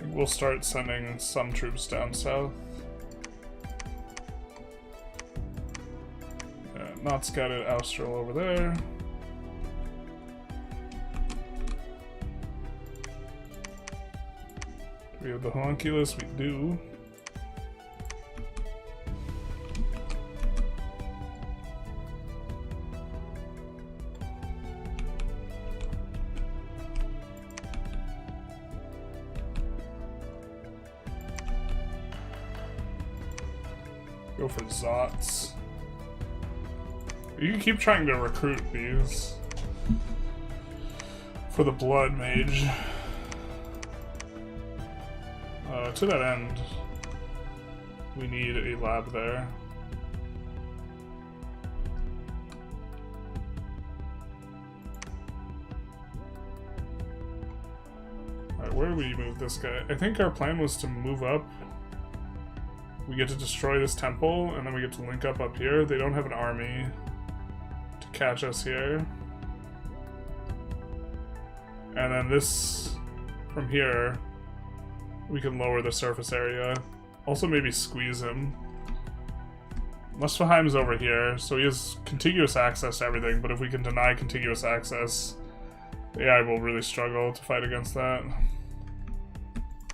Speaker 1: We'll start sending some troops down south. Not scouted Austral over there. Do we have the homunculus? We do. Go for Zots. You can keep trying to recruit these for the Blood Mage. To that end, we need a lab there. Alright, where do we move this guy? I think our plan was to move up. We get to destroy this temple, and then we get to link up here. They don't have an army to catch us here. And then this, from here, we can lower the surface area. Also maybe squeeze him. Muspelheim's over here, so he has contiguous access to everything, but if we can deny contiguous access, the AI will really struggle to fight against that.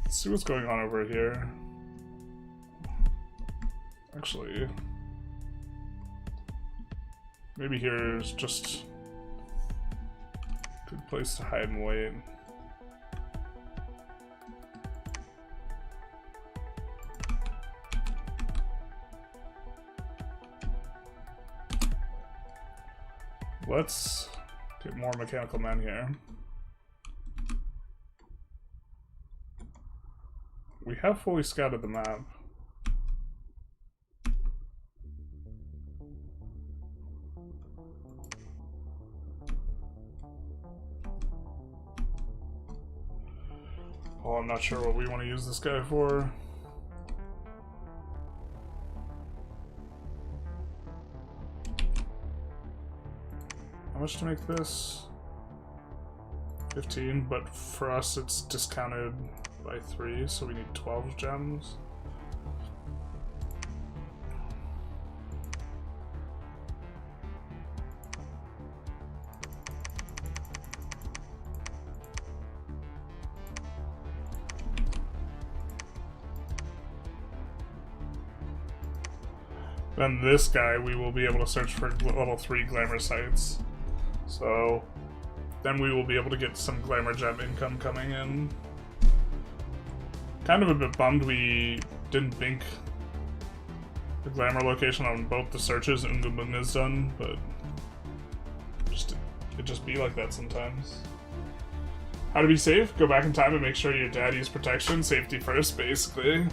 Speaker 1: Let's see what's going on over here. Actually, maybe here's just a good place to hide and wait. Let's get more mechanical men here. We have fully scouted the map. Oh, I'm not sure what we want to use this guy for. much to make this? 15, but for us it's discounted by 3, so we need 12 gems. Then this guy, we will be able to search for level 3 glamour sites. So then we will be able to get some glamour gem income coming in. Kind of a bit bummed we didn't bink the glamour location on both the searches Endgame is done, but it just be like that sometimes. How to be safe? Go back in time and make sure your dad used protection. Safety first, basically.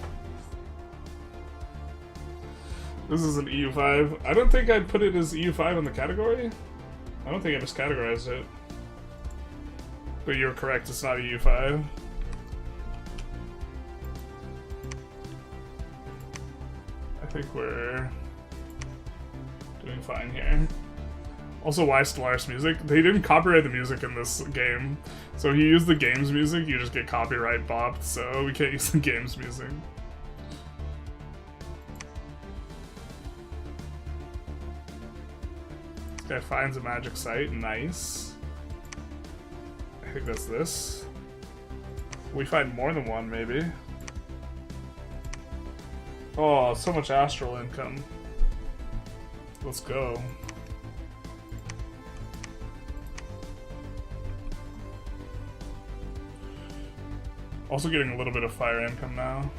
Speaker 1: This is an EU5. I don't think I'd put it as EU5 in the category. I don't think I just categorized it. But you're correct, it's not EU5. I think we're doing fine here. Also, why Stellaris music? They didn't copyright the music in this game. So if you use the game's music, you just get copyright bopped, so we can't use the game's music. Guy finds a magic site, nice. I think that's this. We find more than one, maybe. Oh, so much astral income. Let's go. Also getting a little bit of fire income now.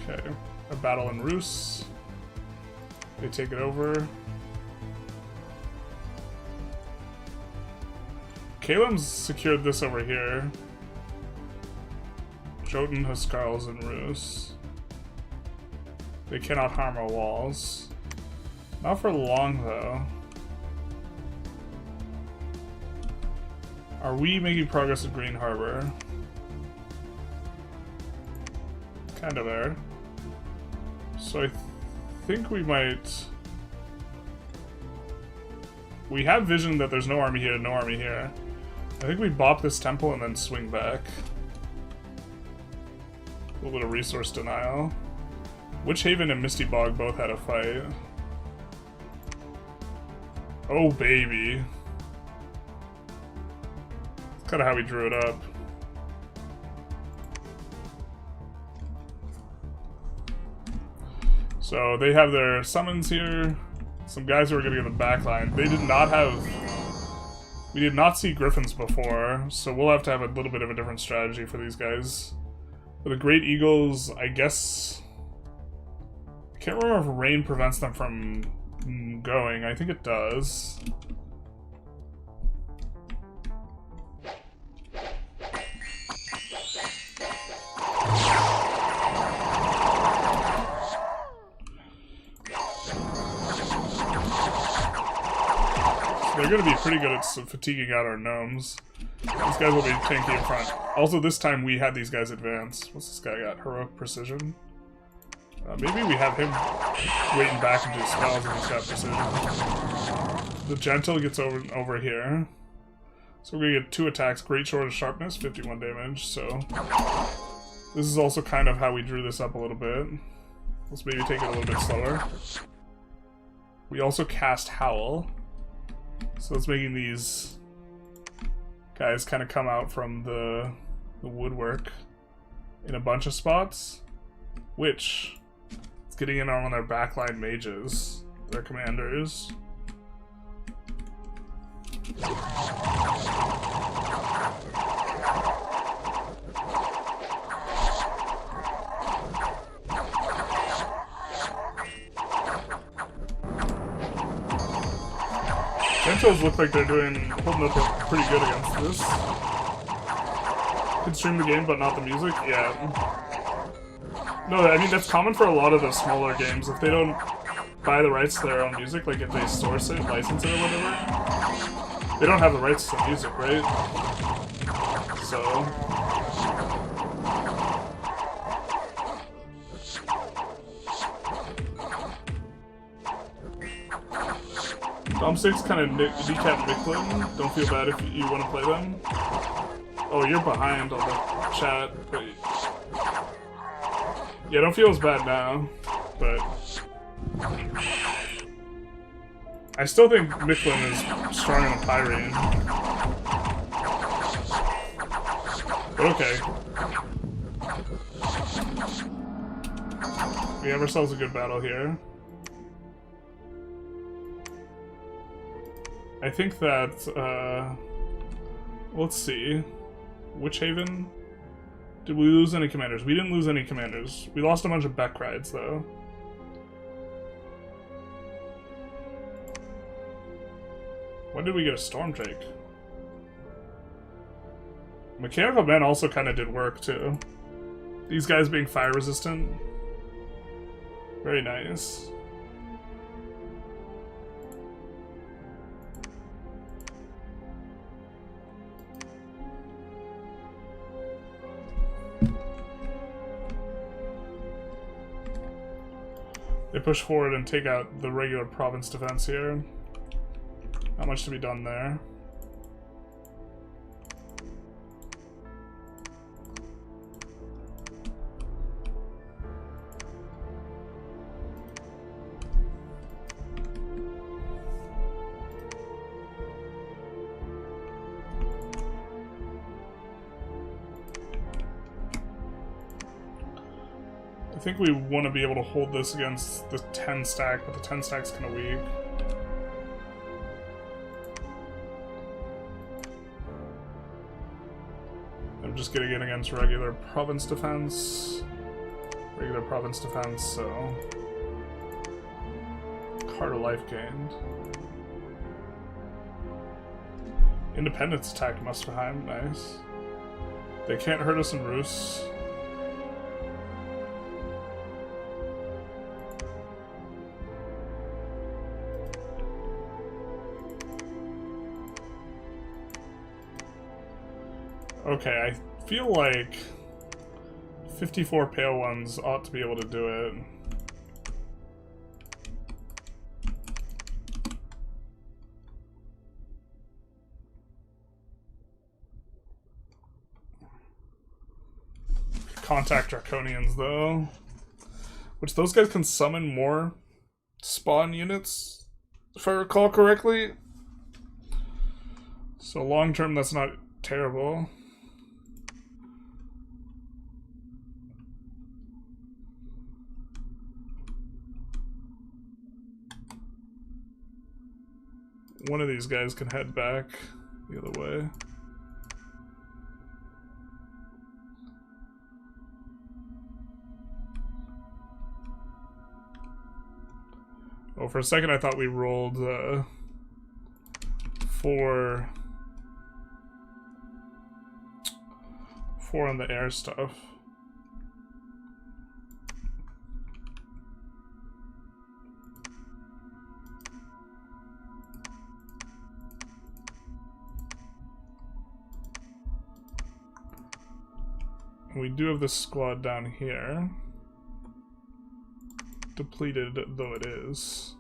Speaker 1: Okay, a battle in Rus. They take it over. Kalem's secured this over here. Jotun has Skarls in Rus. They cannot harm our walls. Not for long, though. Are we making progress at Green Harbor? Kind of there. So I think we might... We have vision that there's no army here, no army here. I think we bop this temple and then swing back. A little bit of resource denial. Witch Haven and Misty Bog both had a fight. Oh, baby. That's kind of how we drew it up. So they have their summons here. Some guys who are getting in the back line. They did not have... We did not see griffins before, so we'll have to have a little bit of a different strategy for these guys. For the Great Eagles, I guess... I can't remember if rain prevents them from going. I think it does. They're going to be pretty good at fatiguing out our gnomes. These guys will be tanky in front. Also, this time we had these guys advance. What's this guy got? Heroic Precision? Maybe we have him waiting back into his spells and he's got Precision. The Gentle gets over here. So we're going to get 2 attacks. Great Sword of Sharpness, 51 damage. So this is also kind of how we drew this up a little bit. Let's maybe take it a little bit slower. We also cast Howl. So it's making these guys kind of come out from the woodwork in a bunch of spots, which is getting in on their backline mages, their commanders. Gentiles look like they're holding up pretty good against this. Could stream the game, but not the music? Yeah. No, I mean, that's common for a lot of the smaller games. If they don't buy the rights to their own music, like if they source it, license it or whatever, They don't have the rights to music, right? So... Dom 6 kind of decap Micklin. Don't feel bad if you want to play them. Oh, you're behind on the chat. But... yeah, don't feel as bad now. But... I still think Micklin is strong on Pyrene. But okay. We have ourselves a good battle here. I think that, let's see. Witch Haven? Did we lose any commanders? We didn't lose any commanders. We lost a bunch of Beck rides, though. When did we get a Stormdrake? Mechanical Men also kind of did work, too. These guys being fire resistant. Very nice. They push forward and take out the regular province defense here. Not much to be done there. I think we want to be able to hold this against the 10 stack, but the 10 stack's kind of weak. I'm just getting it against regular province defense. Regular province defense, so... Card of life gained. Independence attacked Muspelheim, nice. They can't hurt us in Rus. Okay, I feel like 54 pale ones ought to be able to do it. Contact Draconians, though. Which those guys can summon more spawn units, if I recall correctly. So long term, that's not terrible. One of these guys can head back the other way. Oh, for a second I thought we rolled 4 on the air stuff. We do have this squad down here. Depleted though it is.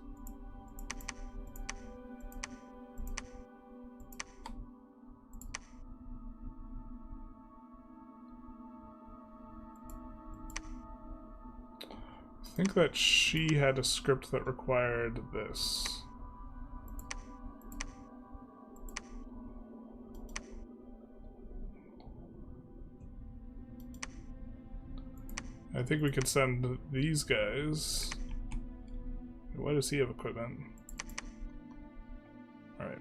Speaker 1: I think that she had a script that required this. I think we could send these guys. Why does he have equipment? Alright.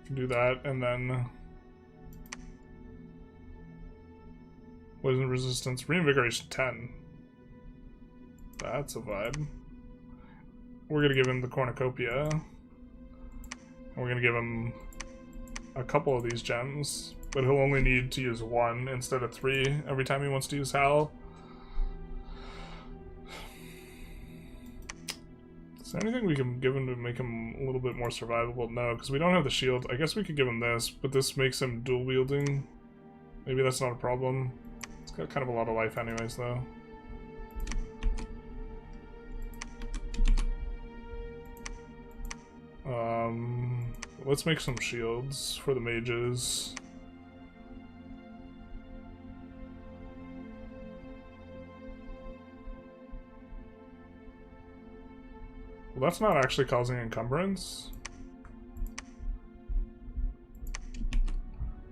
Speaker 1: Can do that, and then what is the resistance? Reinvigoration 10. That's a vibe. We're gonna give him the cornucopia. And we're gonna give him a couple of these gems, but he'll only need to use 1 instead of 3 every time he wants to use Hal. Is there anything we can give him to make him a little bit more survivable? No, because we don't have the shield. I guess we could give him this, but this makes him dual wielding. Maybe that's not a problem. It's got kind of a lot of life anyways, though. Let's make some shields for the mages. Well, that's not actually causing encumbrance.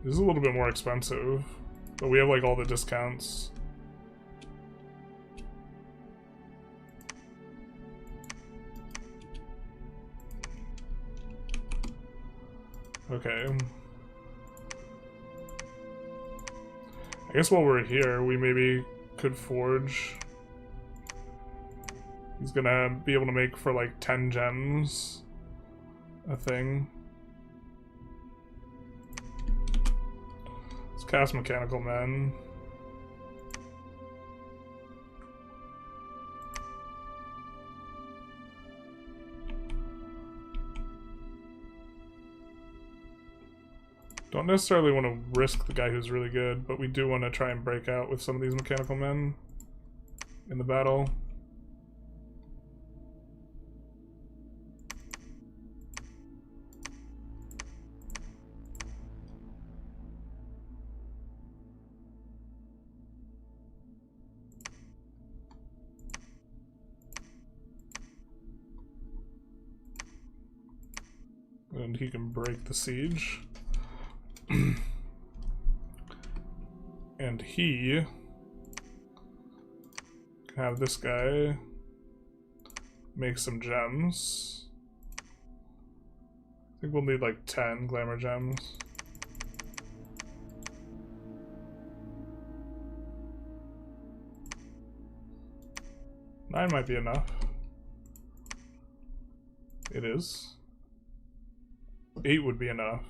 Speaker 1: This is a little bit more expensive, but we have like all the discounts. Okay. I guess while we're here, we maybe could forge. He's gonna be able to make for like 10 gems a thing. Let's cast Mechanical Men. Don't necessarily want to risk the guy who's really good, but we do want to try and break out with some of these Mechanical Men in the battle. And he can break the siege. And he can have this guy make some gems. I think we'll need like 10 glamour gems. Nine might be enough. It is. 8 would be enough.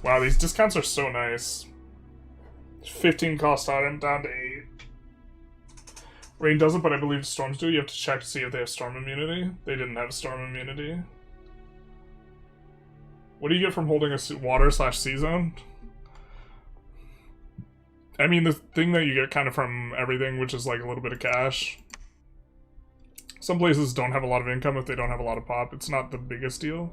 Speaker 1: Wow, these discounts are so nice. 15 cost item down to 8. Rain doesn't, but I believe storms do. You have to check to see if they have storm immunity. They didn't have storm immunity. What do you get from holding a water/sea zone? I mean, the thing that you get kind of from everything, which is like a little bit of cash. Some places don't have a lot of income if they don't have a lot of pop. It's not the biggest deal.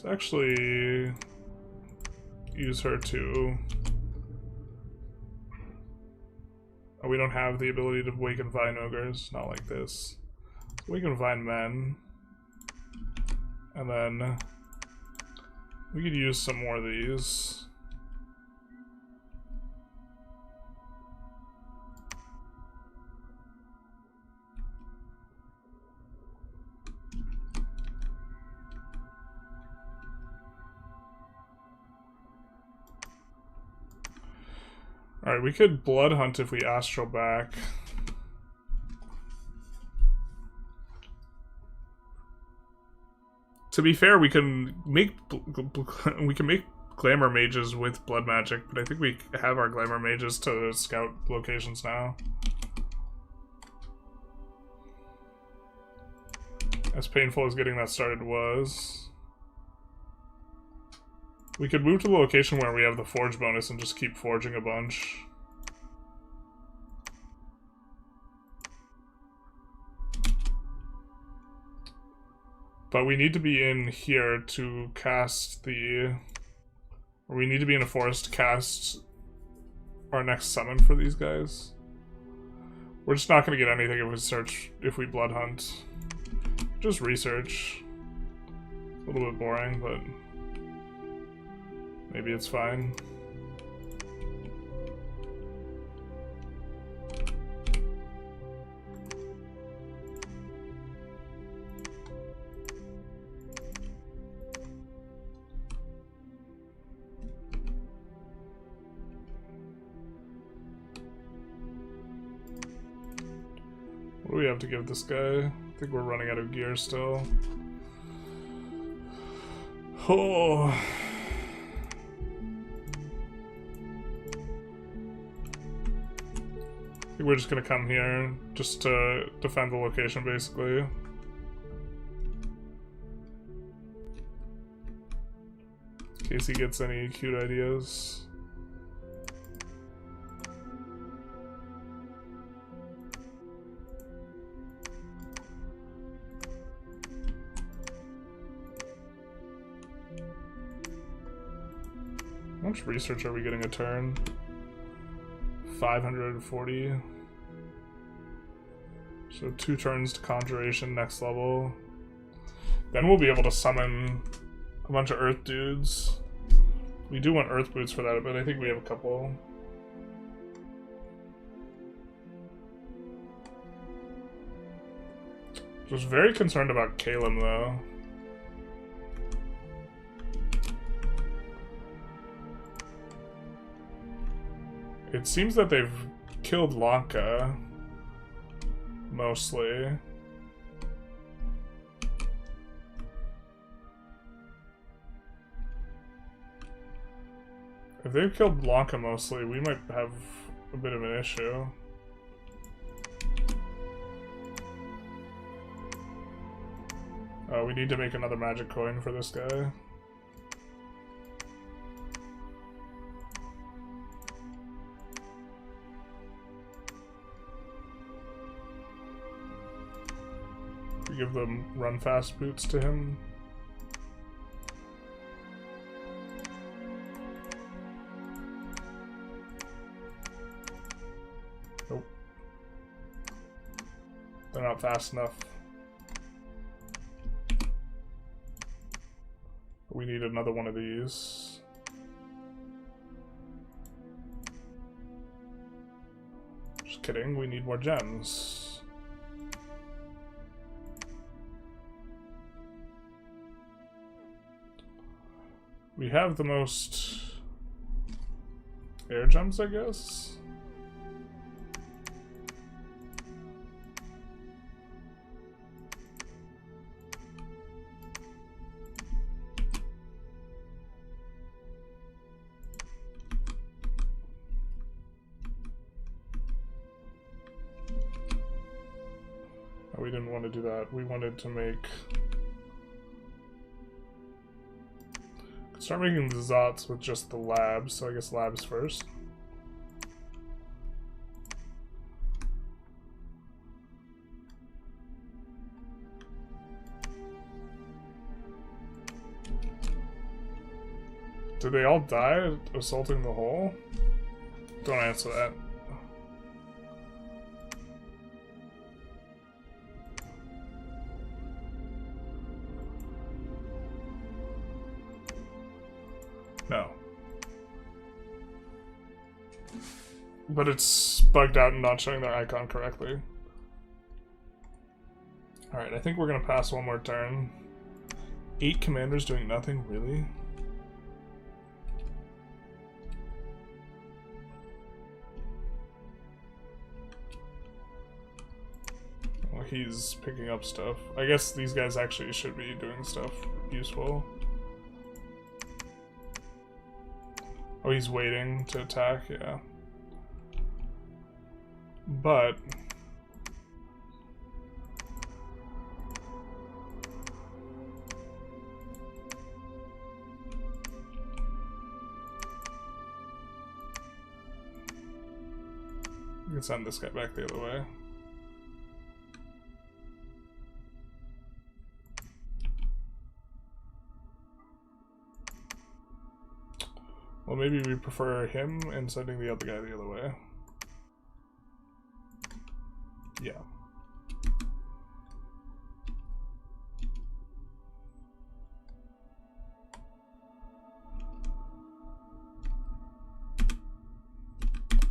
Speaker 1: Let's actually use her to... Oh, we don't have the ability to waken Vine Ogres, not like this. So we can Vine Men. And then we could use some more of these. Alright, we could Blood Hunt if we Astral back. To be fair, we can make Glamour Mages with Blood Magic, but I think we have our Glamour Mages to scout locations now. As painful as getting that started was. We could move to the location where we have the forge bonus and just keep forging a bunch. But we need to be in here to cast the... Or we need to be in a forest to cast our next summon for these guys. We're just not going to get anything if we blood hunt. Just research. A little bit boring, but... maybe it's fine. What do we have to give this guy? I think we're running out of gear still. Oh. I think we're just gonna come here just to defend the location, basically. In case he gets any cute ideas. How much research are we getting a turn? 540. So 2 turns to conjuration next level. Then we'll be able to summon a bunch of earth dudes. We do want earth boots for that, but I think we have a couple. Just very concerned about Calum though. It seems that they've killed Lanka, mostly. If they've killed Lanka mostly, we might have a bit of an issue. We need to make another magic coin for this guy. Give them run fast boots to him. Nope. They're not fast enough. We need another one of these. Just kidding, we need more gems. We have the most air gems, I guess. Oh, we didn't want to do that. We wanted to make... Start making the Zots with just the labs, so I guess labs first. Did they all die assaulting the hole? Don't answer that. No. But it's bugged out and not showing their icon correctly. Alright, I think we're gonna pass one more turn. 8 commanders doing nothing, really? Well, he's picking up stuff. I guess these guys actually should be doing stuff useful. Oh, he's waiting to attack, yeah. But... you can send this guy back the other way. Well, maybe we prefer him and sending the other guy the other way. Yeah.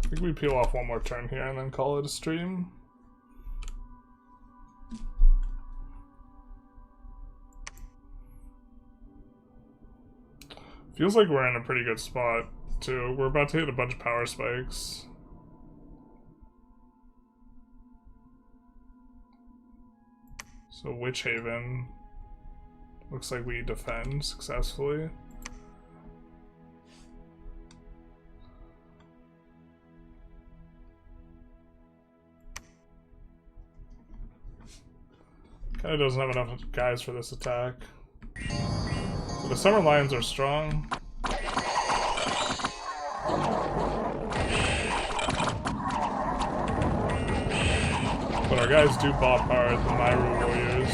Speaker 1: I think we peel off one more turn here and then call it a stream. Feels like we're in a pretty good spot, too. We're about to hit a bunch of power spikes. So Witch Haven. Looks like we defend successfully. Kinda doesn't have enough guys for this attack. But the Summer Lions are strong. But our guys do bop hard, the Myru Warriors.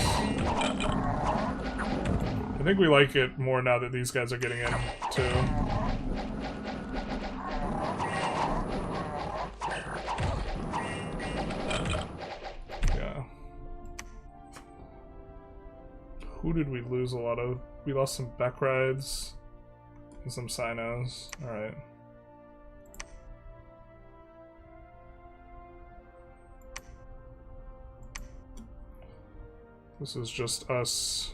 Speaker 1: I think we like it more now that these guys are getting in, too. Yeah. Who did we lose a lot of? We lost some Beck rides and some Sinos. Alright. This is just us,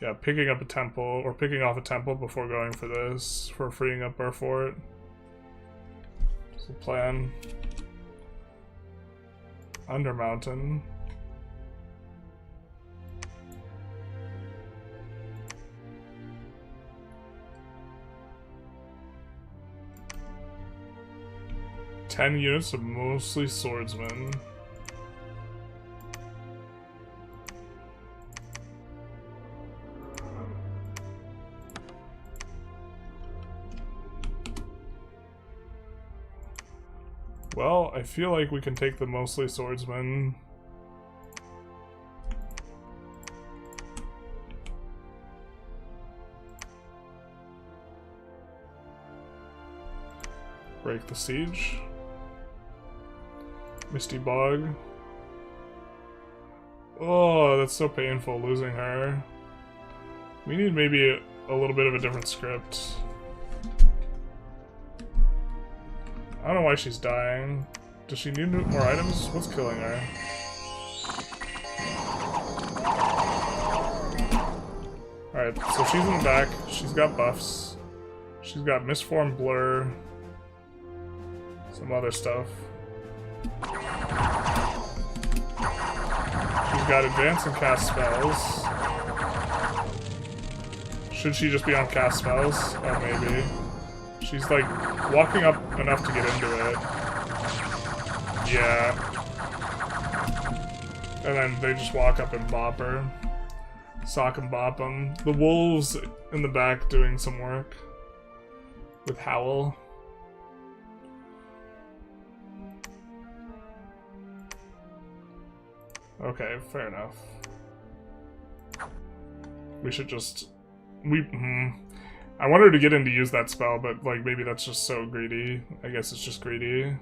Speaker 1: yeah, picking up a temple, or picking off a temple before going for this, for freeing up our fort. That's the plan. Undermountain. Ten units of mostly swordsmen. Well, I feel like we can take the mostly swordsmen. Break the siege. Misty Bog. Oh, that's so painful losing her. We need maybe a little bit of a different script. I don't know why she's dying. Does she need more items? What's killing her? Alright, so she's in the back. She's got buffs. She's got Misformed Blur. Some other stuff. She's got Advance and Cast Spells. Should she just be on Cast Spells? Oh, maybe. She's like walking up enough to get into it. Yeah. And then they just walk up and bop her. Sock and bop them. The wolves in the back doing some work. With Howl. Okay, fair enough. We should just... I wanted to get in to use that spell, but like maybe that's just so greedy. I guess it's just greedy.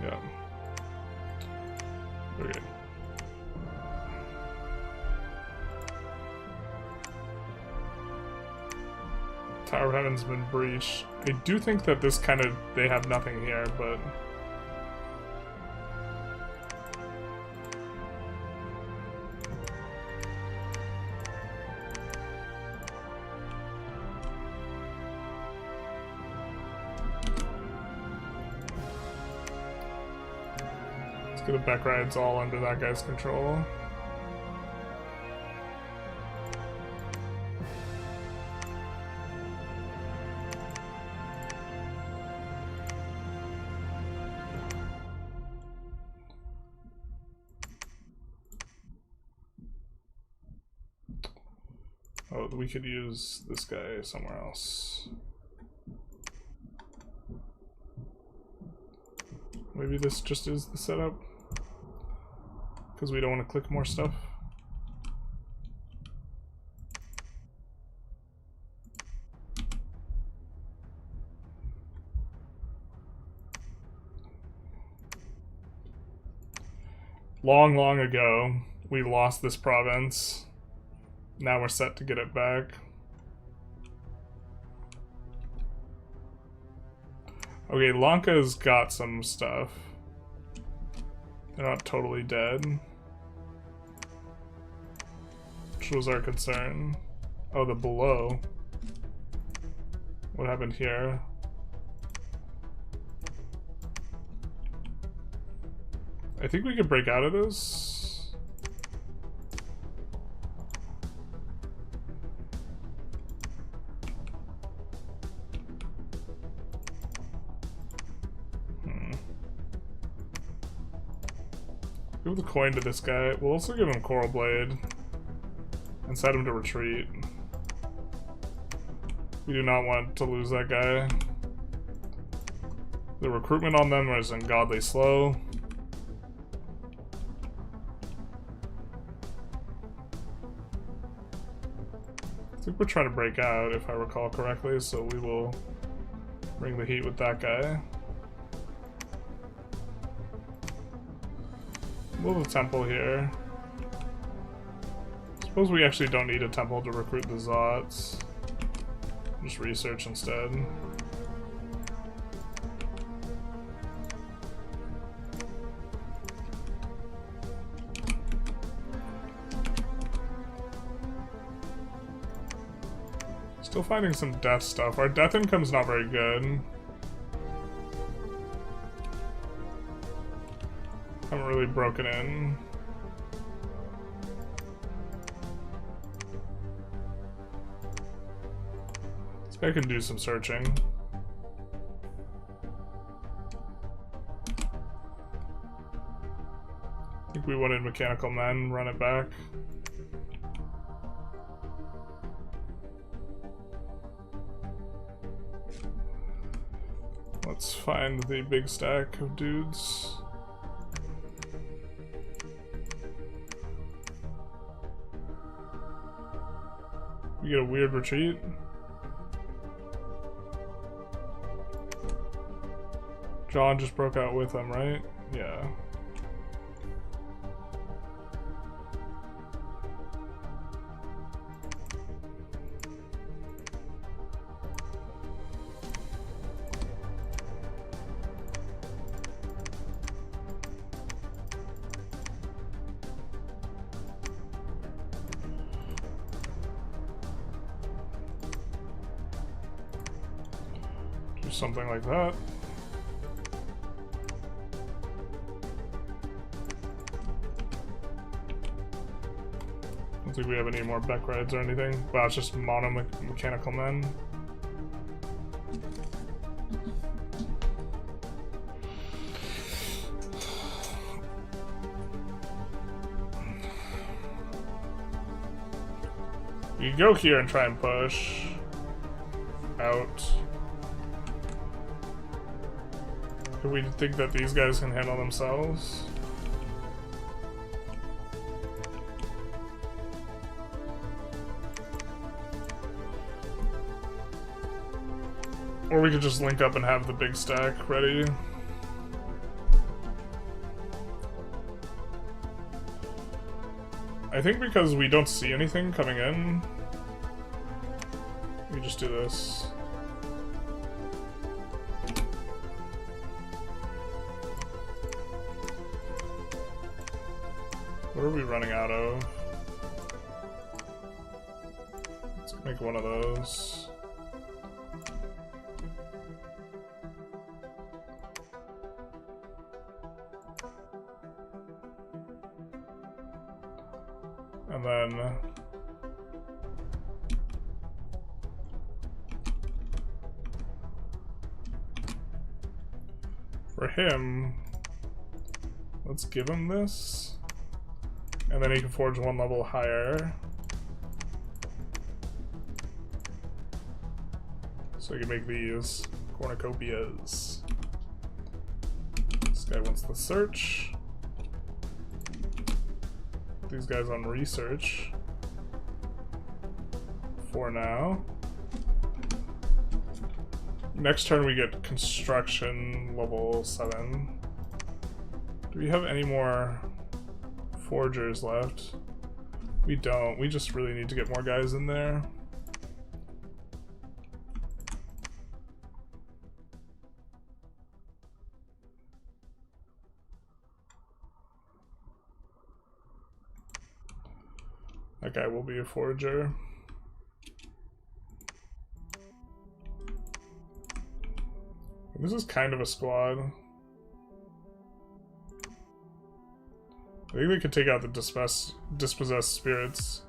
Speaker 1: Yeah. Okay. Tower of Heaven's been breached. I do think that this kind of... they have nothing here, but... let's get the Beck rides all under that guy's control. Oh, we could use this guy somewhere else. Maybe this just is the setup? Because we don't want to click more stuff? Long, long ago, we lost this province. Now we're set to get it back. Okay, Lanka's got some stuff. They're not totally dead. Which was our concern. Oh, the below. What happened here? I think we could break out of this. Give the coin to this guy. We'll also give him Coral Blade. And set him to retreat. We do not want to lose that guy. The recruitment on them is ungodly slow. I think we're trying to break out, if I recall correctly, so we will bring the heat with that guy. Move a temple here. Suppose we actually don't need a temple to recruit the Zots. Just research instead. Still finding some death stuff. Our death income's not very good. Haven't really broken in. This guy can do some searching. I think we wanted mechanical men, run it back. Let's find the big stack of dudes. We get a weird retreat. John just broke out with them, right? Yeah. Do something like that. I don't think we have any more Beck rides or anything. Wow, it's just mono mechanical men. We can go here and try and push out. Do we think that these guys can handle themselves? Or we could just link up and have the big stack ready. I think because we don't see anything coming in, we just do this. What are we running out of? Let's make one of those. And then for him, let's give him this, and then he can forge one level higher, so he can make these cornucopias. This guy wants the search. These guys on research for now. Next turn we get construction level 7. Do we have any more forgers left? We don't. We just really need to get more guys in there. That guy will be a forager. This is kind of a squad. I think we could take out the dispossessed spirits.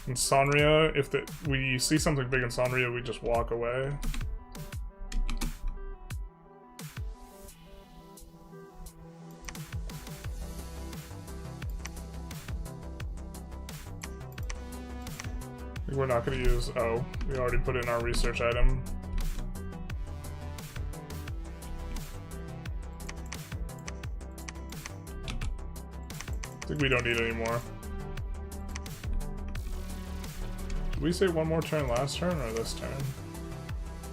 Speaker 1: In Sanria, if we see something big in Sanria, we just walk away. We're not going to use... Oh, we already put in our research item. I think we don't need any more. Did we say one more turn last turn or this turn?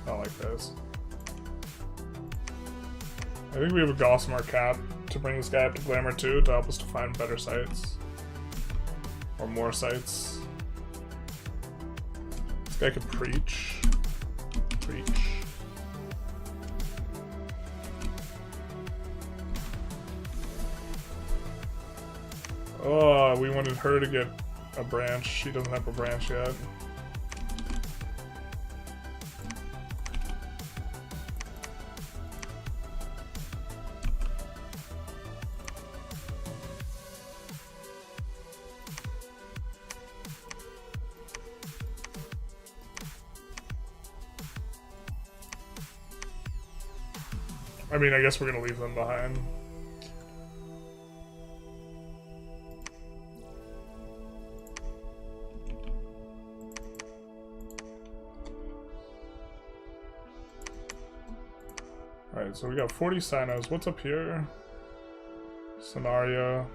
Speaker 1: Not like this. I think we have a Gossamer cap to bring this guy up to Glamour 2 to help us to find better sites. Or more sites. This guy could preach. Preach. Oh, we wanted her to get a branch. She doesn't have a branch yet. I mean, I guess we're gonna leave them behind. Alright, so we got 40 Sinos. What's up here? Scenario.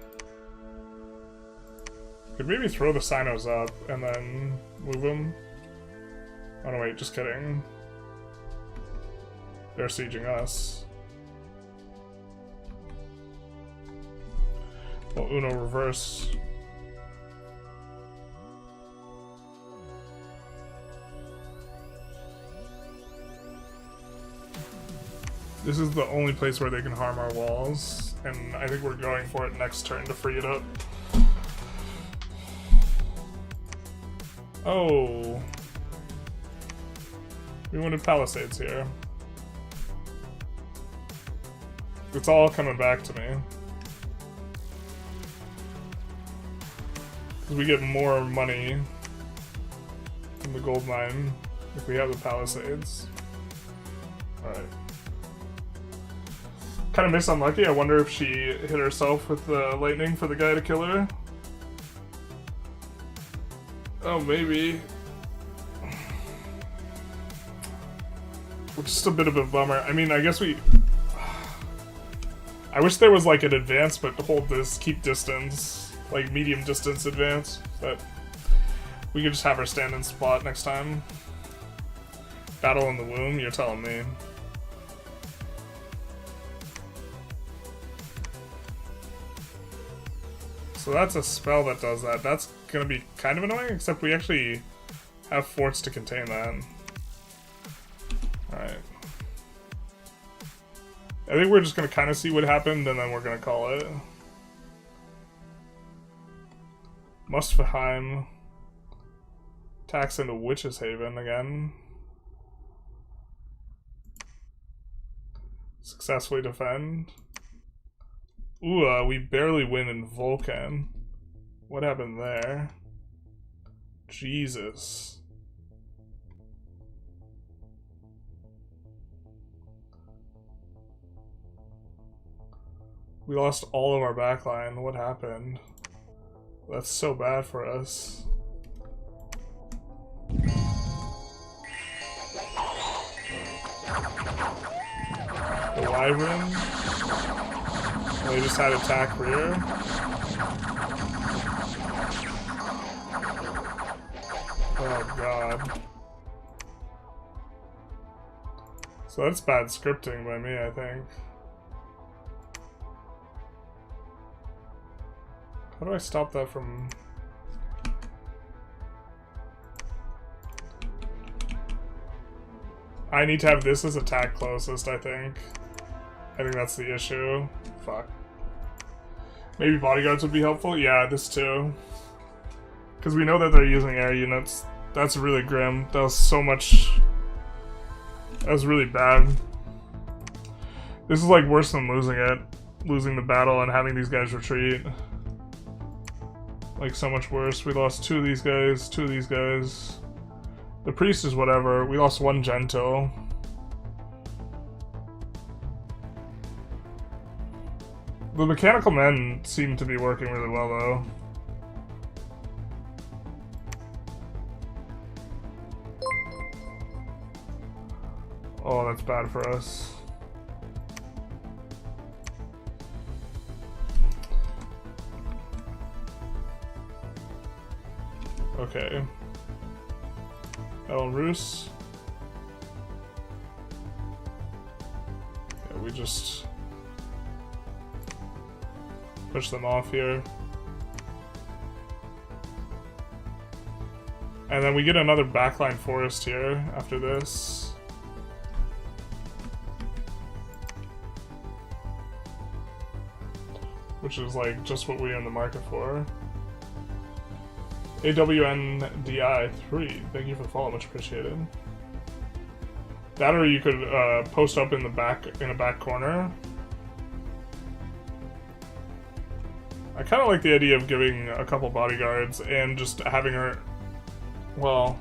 Speaker 1: Could maybe throw the Sinos up and then move them. Oh no, wait, just kidding. They're sieging us. Well, Uno reverse. This is the only place where they can harm our walls, and I think we're going for it next turn to free it up. Oh. We wanted Palisades here. It's all coming back to me. Because we get more money from the gold mine if we have the Palisades. Alright. Kind of miss unlucky. I wonder if she hit herself with the lightning for the guy to kill her. Oh, maybe. Just a bit of a bummer. I mean, I guess we... I wish there was like an advance, but hold this, keep distance. Like medium distance advance. But we could just have her stand in spot next time. Battle in the womb, you're telling me. So that's a spell that does that. That's gonna be kind of annoying, except we actually have forts to contain that. Alright. I think we're just gonna kind of see what happened, and then we're gonna call it. Mustfaheim. Attacks into Witch's Haven again. Successfully defend. Ooh, we barely win in Vulcan. What happened there? Jesus. We lost all of our backline. What happened? That's so bad for us. The Wyvern. They just had attack rear. Oh god. So that's bad scripting by me, I think. How do I stop that from... I need to have this as attack closest, I think. I think that's the issue. Fuck. Maybe bodyguards would be helpful? Yeah, this too. Because we know that they're using air units. That's really grim. That was so much... That was really bad. This is like worse than losing it. Losing the battle and having these guys retreat. Like so much worse. We lost 2 of these guys, 2 of these guys. The priest is whatever. We lost 1 gentle. The mechanical men seem to be working really well though. Oh, that's bad for us. Okay. Belarus. Yeah, we just push them off here. And then we get another backline forest here after this. Which is like just what we're in the market for. AWNDI3, thank you for the follow, much appreciated. That or you could post up in the back, in a back corner. I kind of like the idea of giving a couple bodyguards and just having her, well,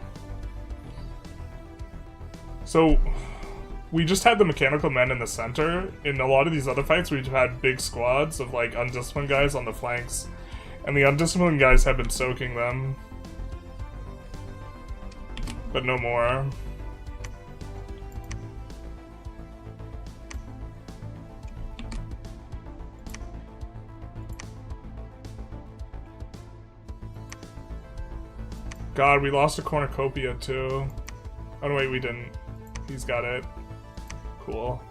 Speaker 1: so we just had the mechanical men in the center. In a lot of these other fights, we've had big squads of like undisciplined guys on the flanks. And the undisciplined guys have been soaking them. But no more. God, we lost a cornucopia too. Oh no, wait, we didn't. He's got it. Cool.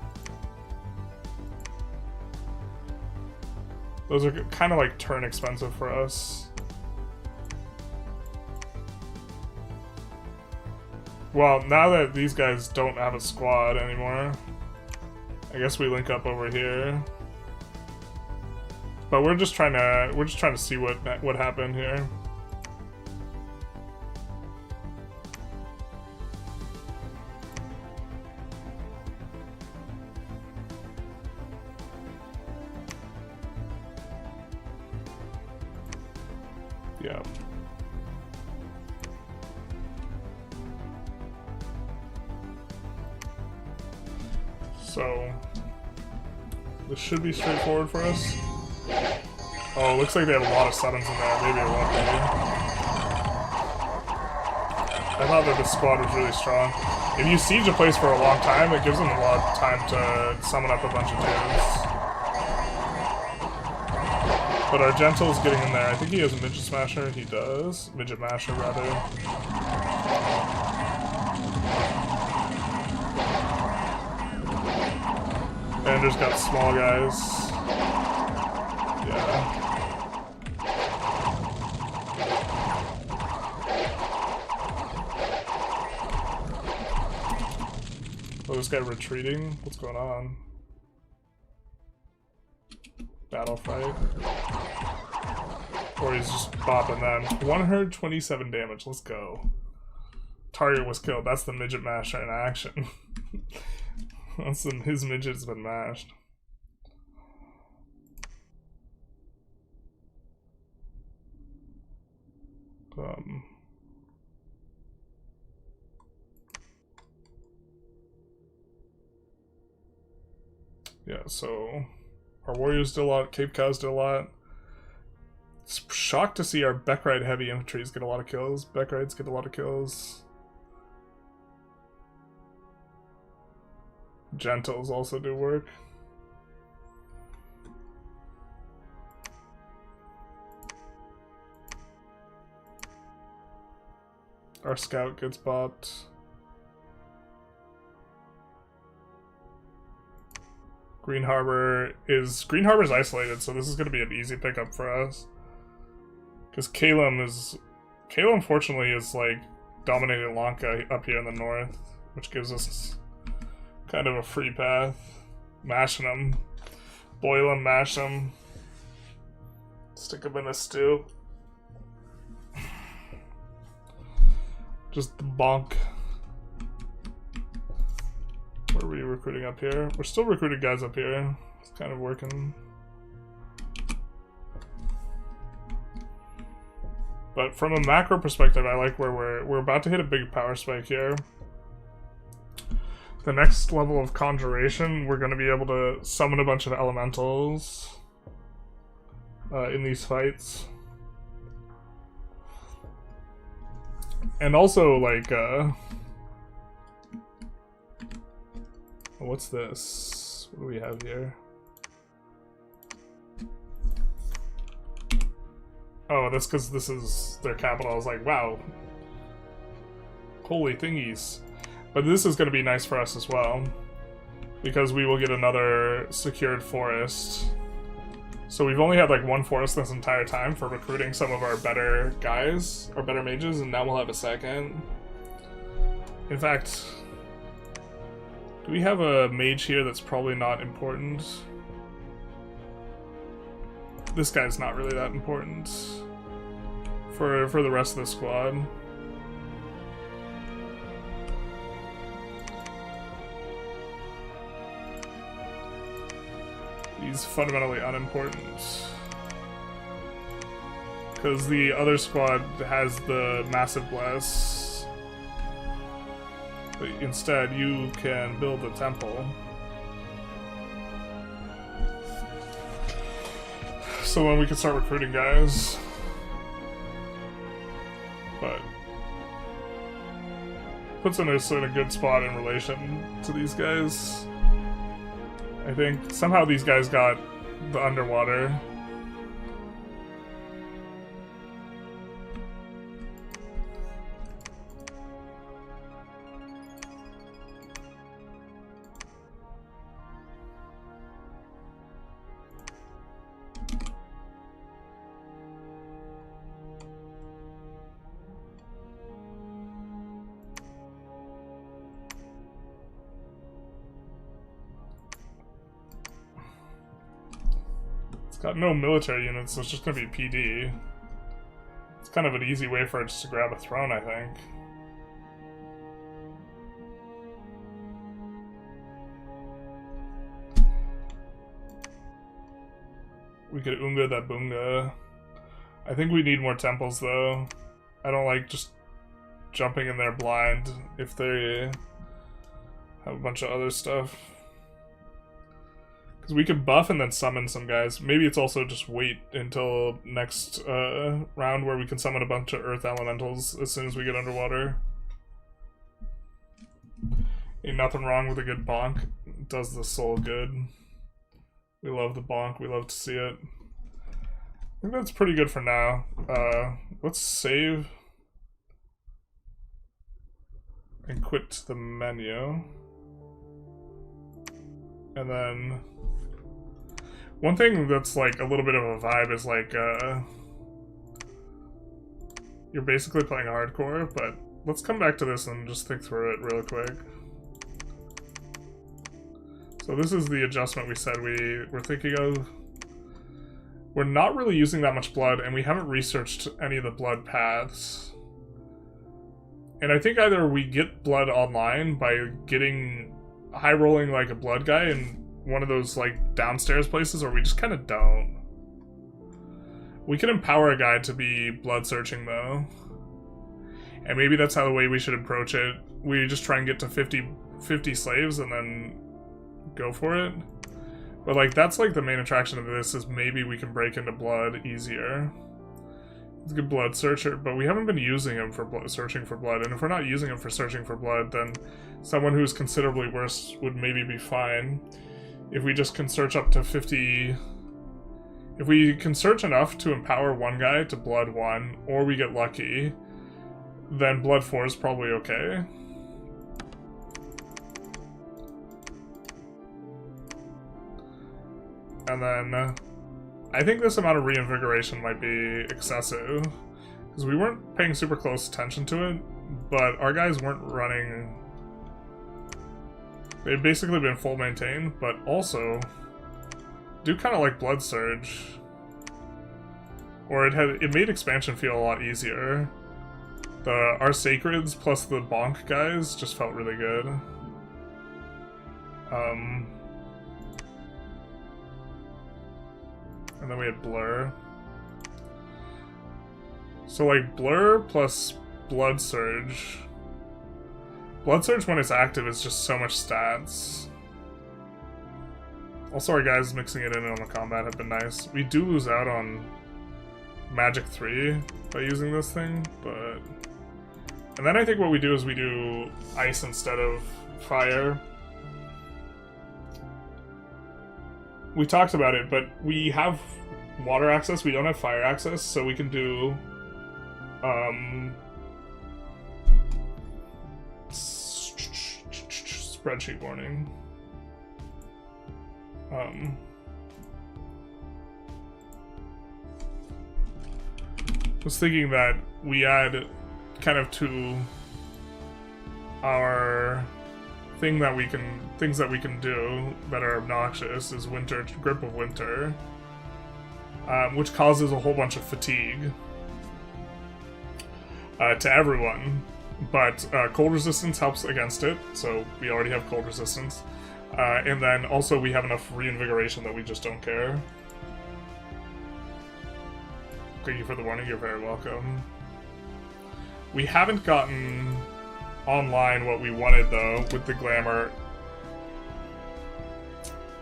Speaker 1: Those are kind of like turn expensive for us. Well, now that these guys don't have a squad anymore, I guess we link up over here. But we're just trying to see what happened here. Yeah. So this should be straightforward for us. Oh, looks like they have a lot of summons in there. Maybe it won't be. I thought that this squad was really strong. If you siege a place for a long time, it gives them a lot of time to summon up a bunch of dudes. But our Gentle's getting in there. I think he has a Midget Smasher. He does. Midget Masher, rather. Bander's got small guys. Yeah. Oh, this guy retreating? What's going on? Battle fight. Or he's just bopping them. 127 damage, let's go. Target was killed. That's the Midget Masher in action. His midget's been mashed. Yeah, so our warriors did a lot, Cape Cows did a lot. It's shocked to see our Beckride heavy infantries get a lot of kills. Beckrides get a lot of kills. Gentles also do work. Our scout gets bopped. Green Harbor's isolated, so this is going to be an easy pickup for us. Because Kalem fortunately is like dominating Lanka up here in the north, which gives us kind of a free path. Mashing them. Boil them, mash them. Stick them in a stew. Just the bonk. What are we recruiting up here? We're still recruiting guys up here. It's kind of working. But from a macro perspective, I like where we're about to hit a big power spike here. The next level of conjuration, we're going to be able to summon a bunch of elementals in these fights. And also, like, what's this? What do we have here? Oh, that's because this is their capital. I was like, wow. Holy thingies. But this is going to be nice for us as well, because we will get another secured forest. So we've only had like one forest this entire time for recruiting some of our better guys, our better mages, and now we'll have a second. In fact, do we have a mage here that's probably not important? This guy's not really that important for the rest of the squad. He's fundamentally unimportant. Because the other squad has the massive bless. But instead, you can build a temple. So then we can start recruiting guys. But puts us in a good spot in relation to these guys. I think somehow these guys got the underwater. Got no military units, so it's just gonna be PD. It's kind of an easy way for it just to grab a throne, I think. We could Unga that Bunga. I think we need more temples, though. I don't like just jumping in there blind if they have a bunch of other stuff. We could buff and then summon some guys. Maybe it's also just wait until next round where we can summon a bunch of earth elementals as soon as we get underwater. Ain't nothing wrong with a good bonk. It does the soul good. We love the bonk. We love to see it. I think that's pretty good for now. Let's save and quit the menu. And then one thing that's like a little bit of a vibe is like you're basically playing hardcore, but let's come back to this and just think through it real quick. So this is the adjustment we said we were thinking of. We're not really using that much blood, and we haven't researched any of the blood paths. And I think either we get blood online by getting high rolling like a blood guy in one of those like downstairs places, or we just kind of don't. We can empower a guy to be blood searching though, and maybe that's how the way we should approach it. We just try and get to 50 slaves and then go for it. But like that's like the main attraction of this, is maybe we can break into blood easier. He's a good blood searcher, but we haven't been using him for searching for blood, and if we're not using him for searching for blood, then someone who's considerably worse would maybe be fine. If we just can search up to 50... If we can search enough to empower one guy to blood 1, or we get lucky, then blood 4 is probably okay. And then I think this amount of reinvigoration might be excessive, because we weren't paying super close attention to it, but our guys weren't running... They've basically been full maintained, but also do kind of like Blood Surge. Or it made expansion feel a lot easier. Our Sacreds plus the Bonk guys just felt really good. And then we had Blur. So like Blur plus Blood Surge. Blood Surge when it's active is just so much stats. Also our guys mixing it in on the combat have been nice. We do lose out on Magic 3 by using this thing, but... And then I think what we do is we do Ice instead of Fire. We talked about it, but we have water access, we don't have fire access, so we can do spreadsheet warning. Was thinking that we add kind of to our things that we can do that are obnoxious is Grip of Winter, which causes a whole bunch of fatigue to everyone, but cold resistance helps against it, so we already have cold resistance, and then also we have enough reinvigoration that we just don't care. Thank you for the warning, you're very welcome. We haven't gotten online what we wanted though with the glamour,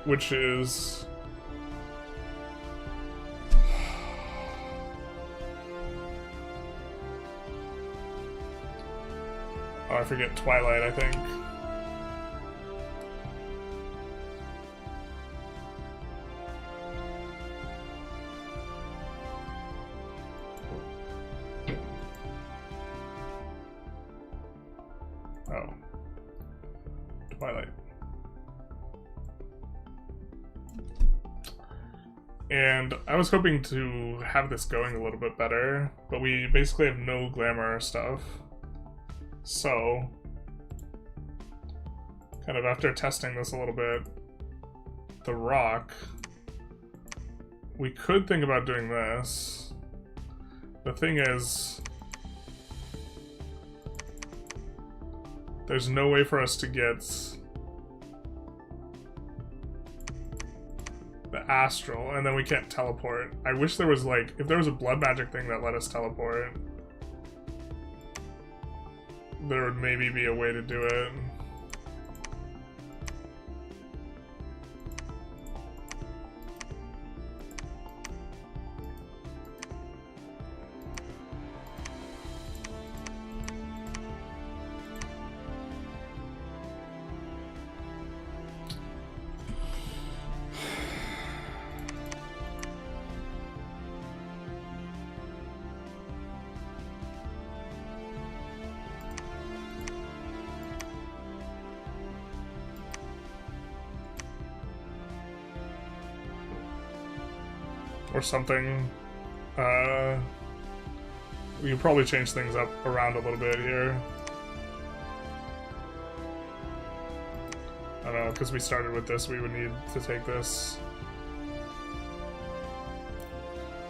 Speaker 1: which is I forget, Twilight, I think. Oh. Twilight. And I was hoping to have this going a little bit better, but we basically have no glamour stuff. So, kind of after testing this a little bit, the rock, we could think about doing this. The thing is, there's no way for us to get the astral, and then we can't teleport. I wish there was like, if there was a blood magic thing that let us teleport, there would maybe be a way to do it. Or something. We could probably change things up around a little bit here. I don't know, because we started with this, we would need to take this.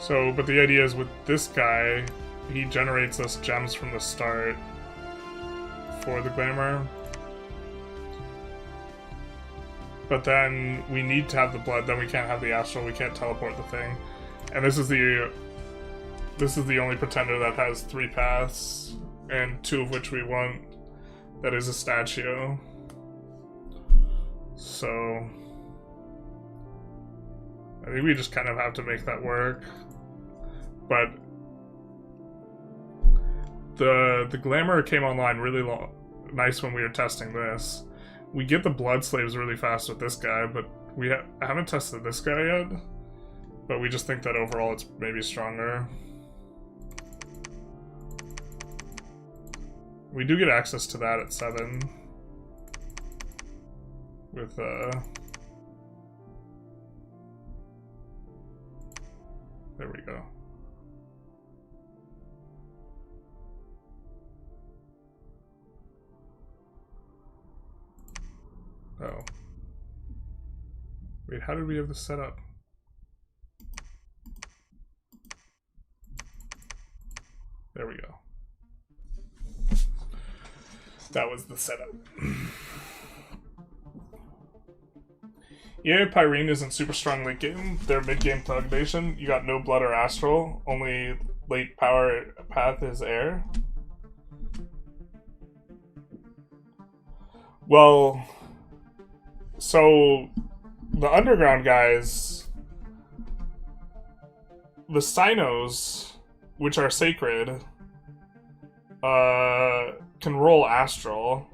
Speaker 1: So, but the idea is with this guy, he generates us gems from the start for the glamour. But then we need to have the blood, then we can't have the astral, we can't teleport the thing. And this is the only pretender that has 3 paths, and 2 of which we want. That is a statue. So I think we just kind of have to make that work. But the glamour came online really nice when we were testing this. We get the blood slaves really fast with this guy, but we haven't tested this guy yet. But we just think that overall it's maybe stronger. We do get access to that at 7. With, there we go. Oh. Wait, how did we have this set up? There we go. That was the setup. Yeah, Pyrene isn't super strong late game. Their mid game Colonization, you got no blood or astral. Only late power path is air. Well, so the underground guys, the Sinos, which are sacred, can roll astral.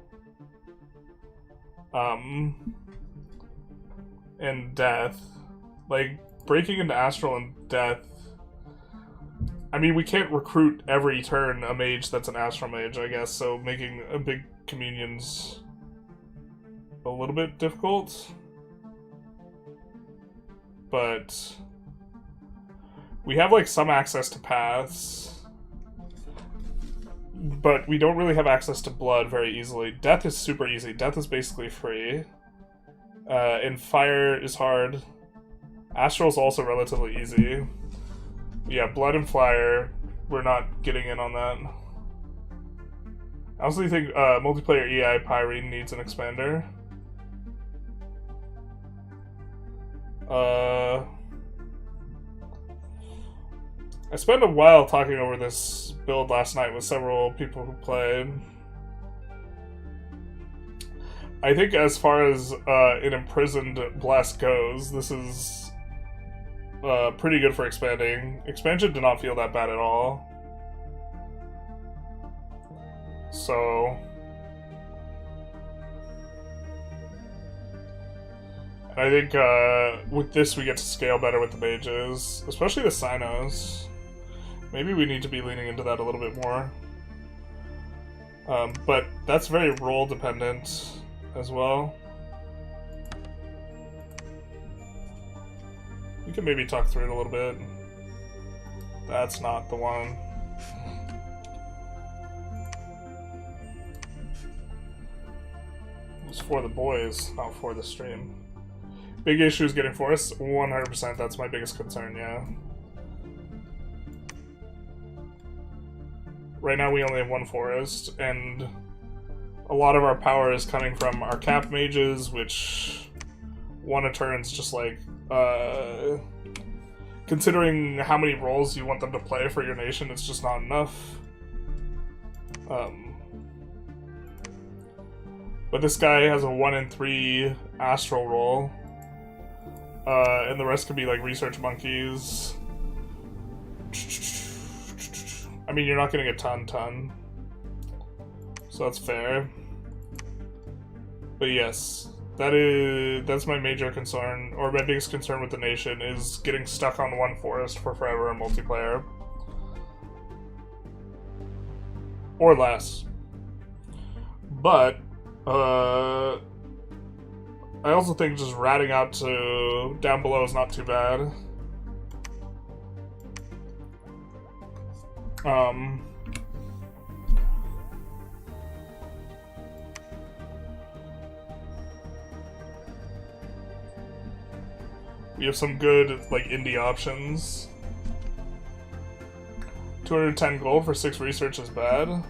Speaker 1: And death. Like, breaking into astral and death. I mean, we can't recruit every turn a mage that's an astral mage, I guess, so making a big communion's a little bit difficult. But we have, like, some access to paths. But we don't really have access to blood very easily. Death is super easy. Death is basically free. And fire is hard. Astral is also relatively easy. Yeah, blood and fire, we're not getting in on that. I also think multiplayer EI Pyrene needs an expander. I spent a while talking over this build last night with several people who played. I think as far as an imprisoned bless goes, this is pretty good for expanding. Expansion did not feel that bad at all. So... And I think with this we get to scale better with the mages, especially the Sinos. Maybe we need to be leaning into that a little bit more. But that's very role dependent as well. We can maybe talk through it a little bit. That's not the one. It's for the boys, not for the stream. Big issue is getting forests? 100%, that's my biggest concern, yeah. Right now we only have one forest, and a lot of our power is coming from our cap mages, which one a turn's just like, considering how many roles you want them to play for your nation, it's just not enough. But this guy has a 1 in 3 astral roll, and the rest could be like research monkeys. I mean, you're not getting a ton. So that's fair. But yes, that's my major concern, or my biggest concern with the nation, is getting stuck on one forest for forever in multiplayer. Or less. But, I also think just ratting out to down below is not too bad. We have some good, like, indie options. 210 gold for 6 research is bad.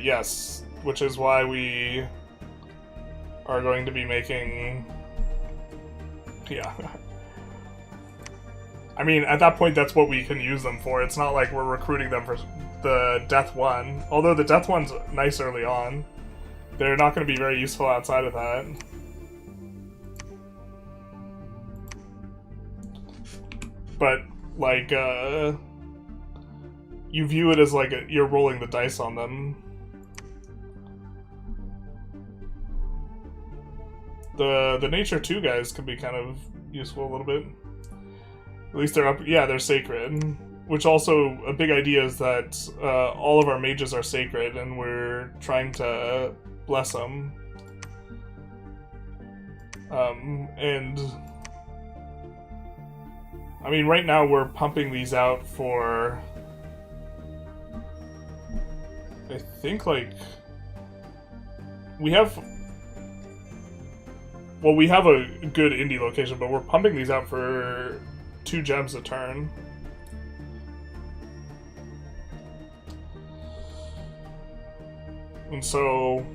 Speaker 1: Yes, which is why we are going to be making... Yeah. I mean, at that point, that's what we can use them for. It's not like we're recruiting them for the Death 1. Although the Death 1's nice early on. They're not going to be very useful outside of that. But, like, you view it as, like, you're rolling the dice on them. The Nature 2 guys could be kind of useful a little bit. At least they're up, yeah, they're sacred. Which also, a big idea is that all of our mages are sacred, and we're trying to bless them. And... I mean, right now we're pumping these out for... I think, like... We have... Well, we have a good indie location, but we're pumping these out for 2 gems a turn. And so,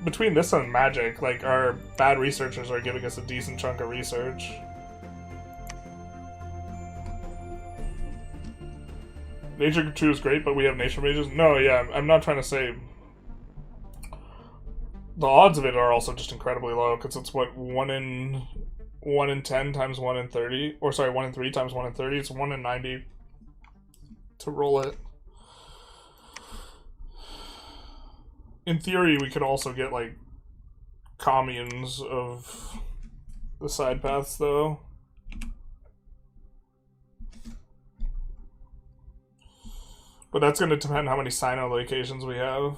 Speaker 1: between this and magic, like, our bad researchers are giving us a decent chunk of research. Nature 2 is great, but we have nature mages? No, yeah, I'm not trying to say... The odds of it are also just incredibly low, because it's what, 1 in 10 times 1 in 30? Or sorry, 1 in 3 times 1 in 30? It's 1 in 90 to roll it. In theory, we could also get, like, communes of the side paths, though. But that's going to depend how many Sino locations we have.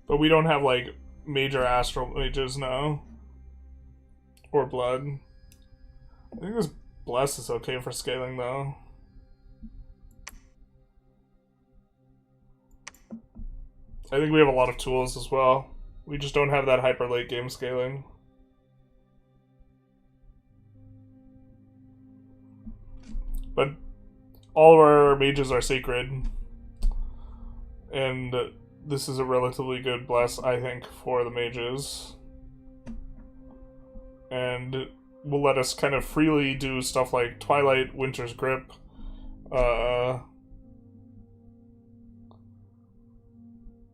Speaker 1: But we don't have, like, major astral mages now. Or blood. I think this bless is okay for scaling, though. I think we have a lot of tools as well. We just don't have that hyper late game scaling. But all of our mages are sacred. And this is a relatively good bless, I think, for the mages. And will let us kind of freely do stuff like Twilight, Winter's Grip,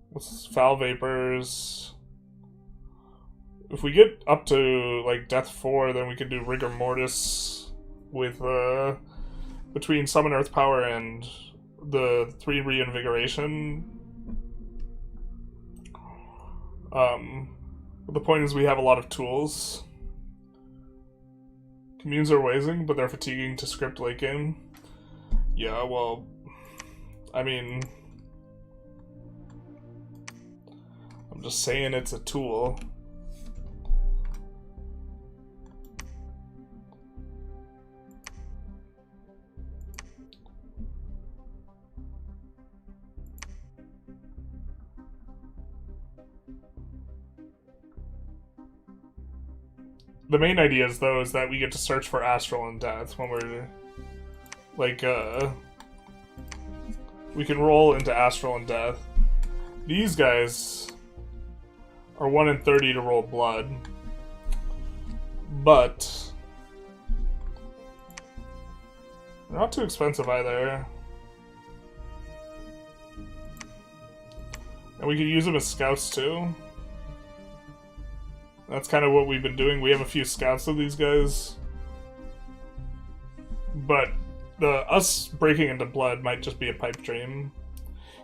Speaker 1: what's this? Foul Vapors. If we get up to, like, Death 4, then we can do Rigor Mortis with, between Summon Earth Power and the 3 Reinvigoration. But the point is we have a lot of tools. Communes are wasting, but they're fatiguing to script late game. Yeah, well, I mean, I'm just saying it's a tool. The main idea is, though, is that we get to search for Astral and Death when we're, like, we can roll into Astral and Death. These guys are 1 in 30 to roll Blood, but they're not too expensive either. And we can use them as scouts, too. That's kind of what we've been doing. We have a few scouts of these guys. But us breaking into Blood might just be a pipe dream.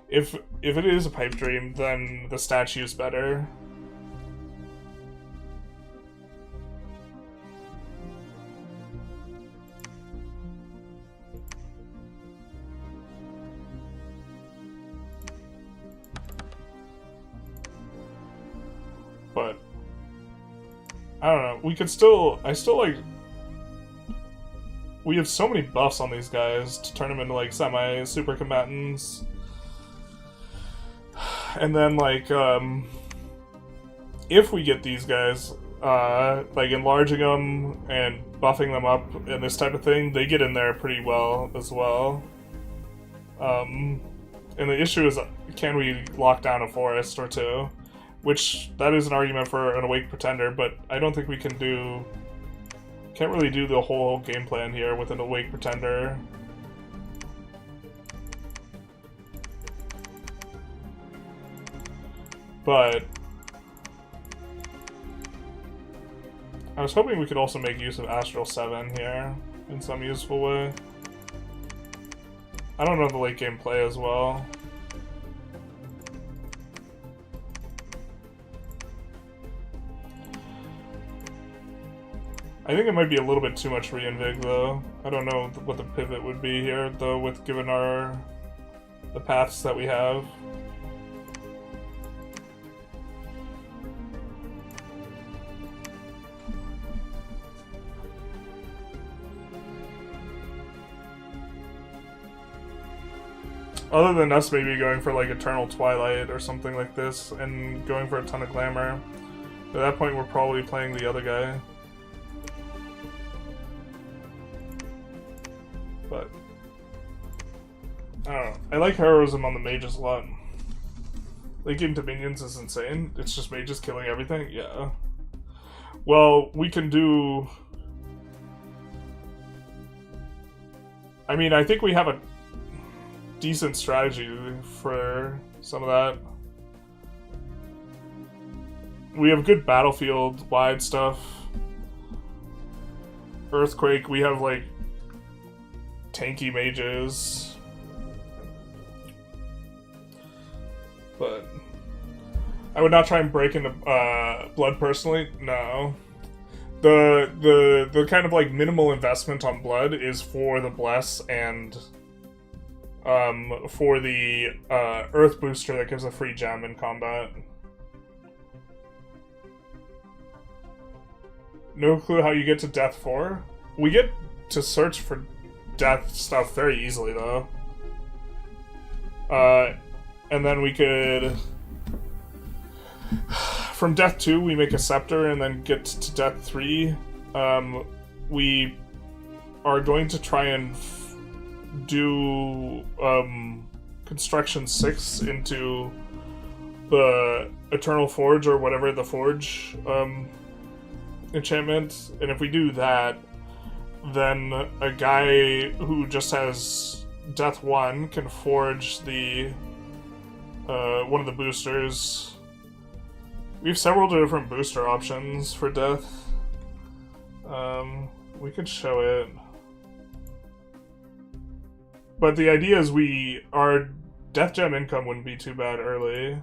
Speaker 1: If it is a pipe dream, then the statue's better. But I don't know. We could still... We have so many buffs on these guys to turn them into, like, semi-super combatants. And then, like, if we get these guys, like, enlarging them and buffing them up and this type of thing, they get in there pretty well as well. And the issue is, can we lock down a forest or two? Which, that is an argument for an Awake Pretender, but I don't think we can do... Can't really do the whole game plan here with an Awake Pretender. But I was hoping we could also make use of Astral 7 here in some useful way. I don't know the late game play as well. I think it might be a little bit too much reinvig, though. I don't know what the pivot would be here, though, with given the paths that we have. Other than us maybe going for, like, Eternal Twilight or something like this, and going for a ton of Glamour. At that point, we're probably playing the other guy. don't know. I like heroism on the mages a lot. Linking to minions is insane. It's just mages killing everything? Yeah. Well, we can do... I mean, I think we have a decent strategy for some of that. We have good battlefield-wide stuff. Earthquake, we have, like, tanky mages. But I would not try and break into blood personally. No. The kind of like minimal investment on blood is for the bless and for the earth booster that gives a free gem in combat. No clue how you get to death 4. We get to search for death stuff very easily though. And then we could... From death 2, we make a scepter and then get to death 3. We are going to try and do construction 6 into the Eternal Forge or whatever the Forge enchantment. And if we do that, then a guy who just has death 1 can forge the one of the boosters. We have several different booster options for death. We could show it. But the idea is our death gem income wouldn't be too bad early.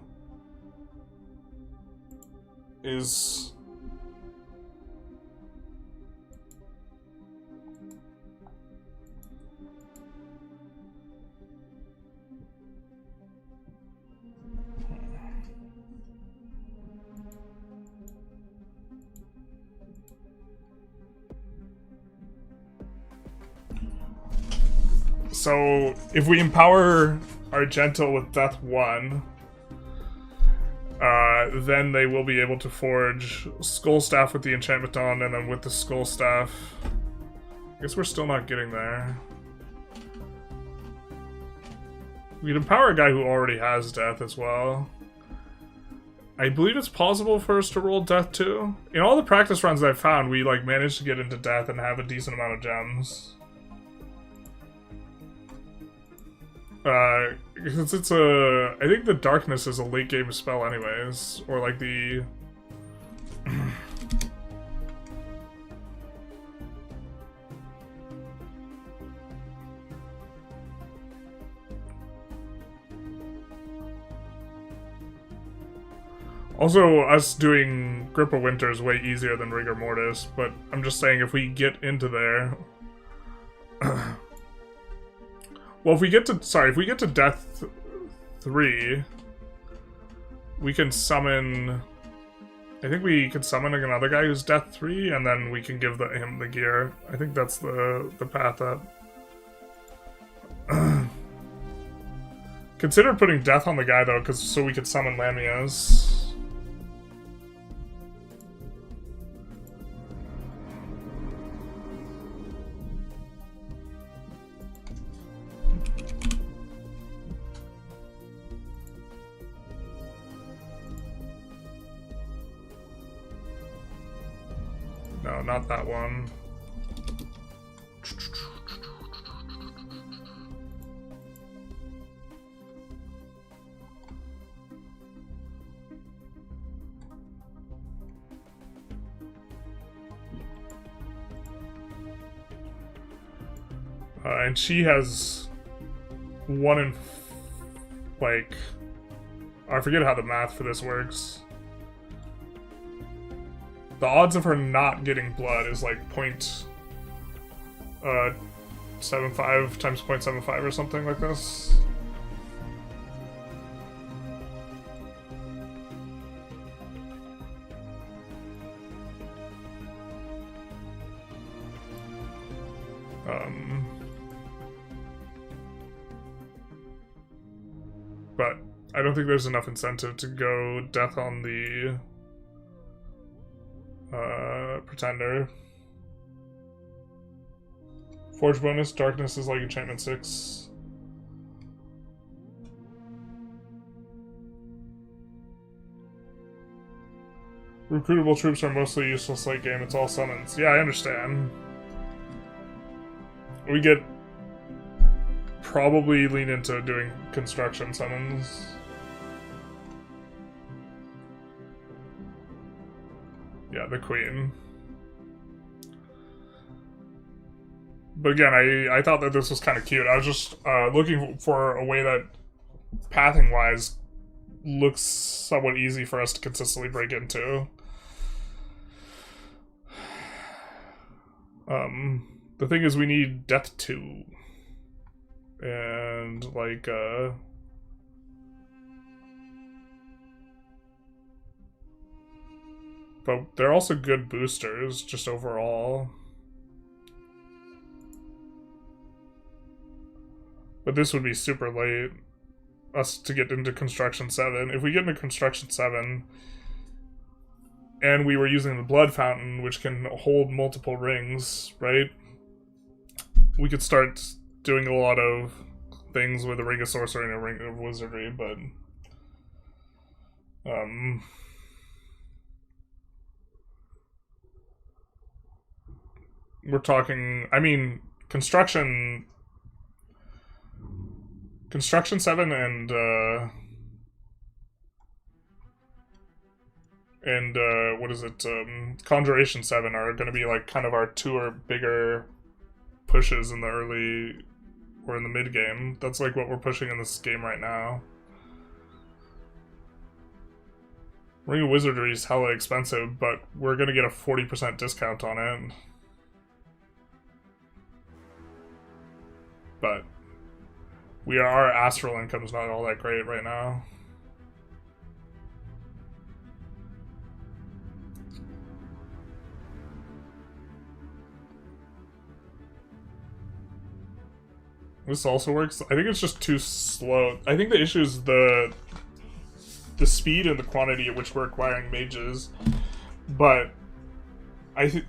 Speaker 1: So, if we empower our Gentle with Death 1, then they will be able to forge Skull Staff with the enchantment on, and then with the Skull Staff... I guess we're still not getting there. We'd empower a guy who already has Death as well. I believe it's possible for us to roll Death too. In all the practice runs I've found, we like managed to get into Death and have a decent amount of gems. Because it's a... I think the Darkness is a late game spell anyways. Or like the... Also, us doing Grip of Winter is way easier than Rigor Mortis, but I'm just saying if we get into there... Well, if we get to Death 3, we can summon... I think we could summon another guy who's Death 3, and then we can give him the gear. I think that's the path up. Consider putting Death on the guy, though, so we could summon Lamias. No, not that one. And she has one in, like, I forget how the math for this works. The odds of her not getting blood is like 0.75 times 0.75 or something like this. But I don't think there's enough incentive to go Death on the Pretender. Forge bonus, Darkness is like enchantment 6. Recruitable troops are mostly useless late game. It's all summons. Yeah, I understand. We get probably lean into doing construction summons. Yeah, the queen. But again, I thought that this was kind of cute. I was just looking for a way that pathing-wise looks somewhat easy for us to consistently break into. The thing is, we need Death 2. And, like, but they're also good boosters, just overall. But this would be super late, us to get into Construction 7. If we get into Construction 7, and we were using the Blood Fountain, which can hold multiple rings, right? We could start doing a lot of things with a Ring of Sorcery and a Ring of Wizardry, but... we're talking... I mean, Construction 7 and what is it? Conjuration 7 are going to be like kind of our two or bigger pushes in the early or in the mid game. That's like what we're pushing in this game right now. Ring of Wizardry is hella expensive, but we're going to get a 40% discount on it. But our astral income is not all that great right now. This also works. I think it's just too slow. I think the issue is the speed and the quantity at which we're acquiring mages. But I think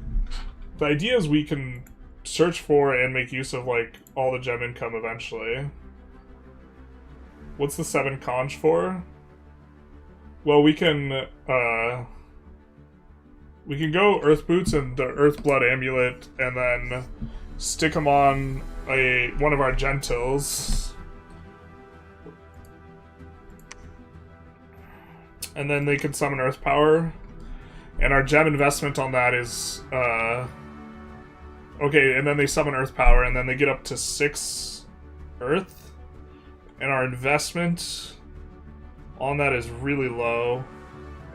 Speaker 1: the idea is we can search for and make use of like all the gem income eventually. What's the 7 conch for? Well, we can go Earth Boots and the Earth Blood Amulet, and then stick them on one of our Gentils. And then they can summon Earth Power. And our gem investment on that is... okay, and then they summon Earth Power, and then they get up to 6 Earth. And our investment on that is really low.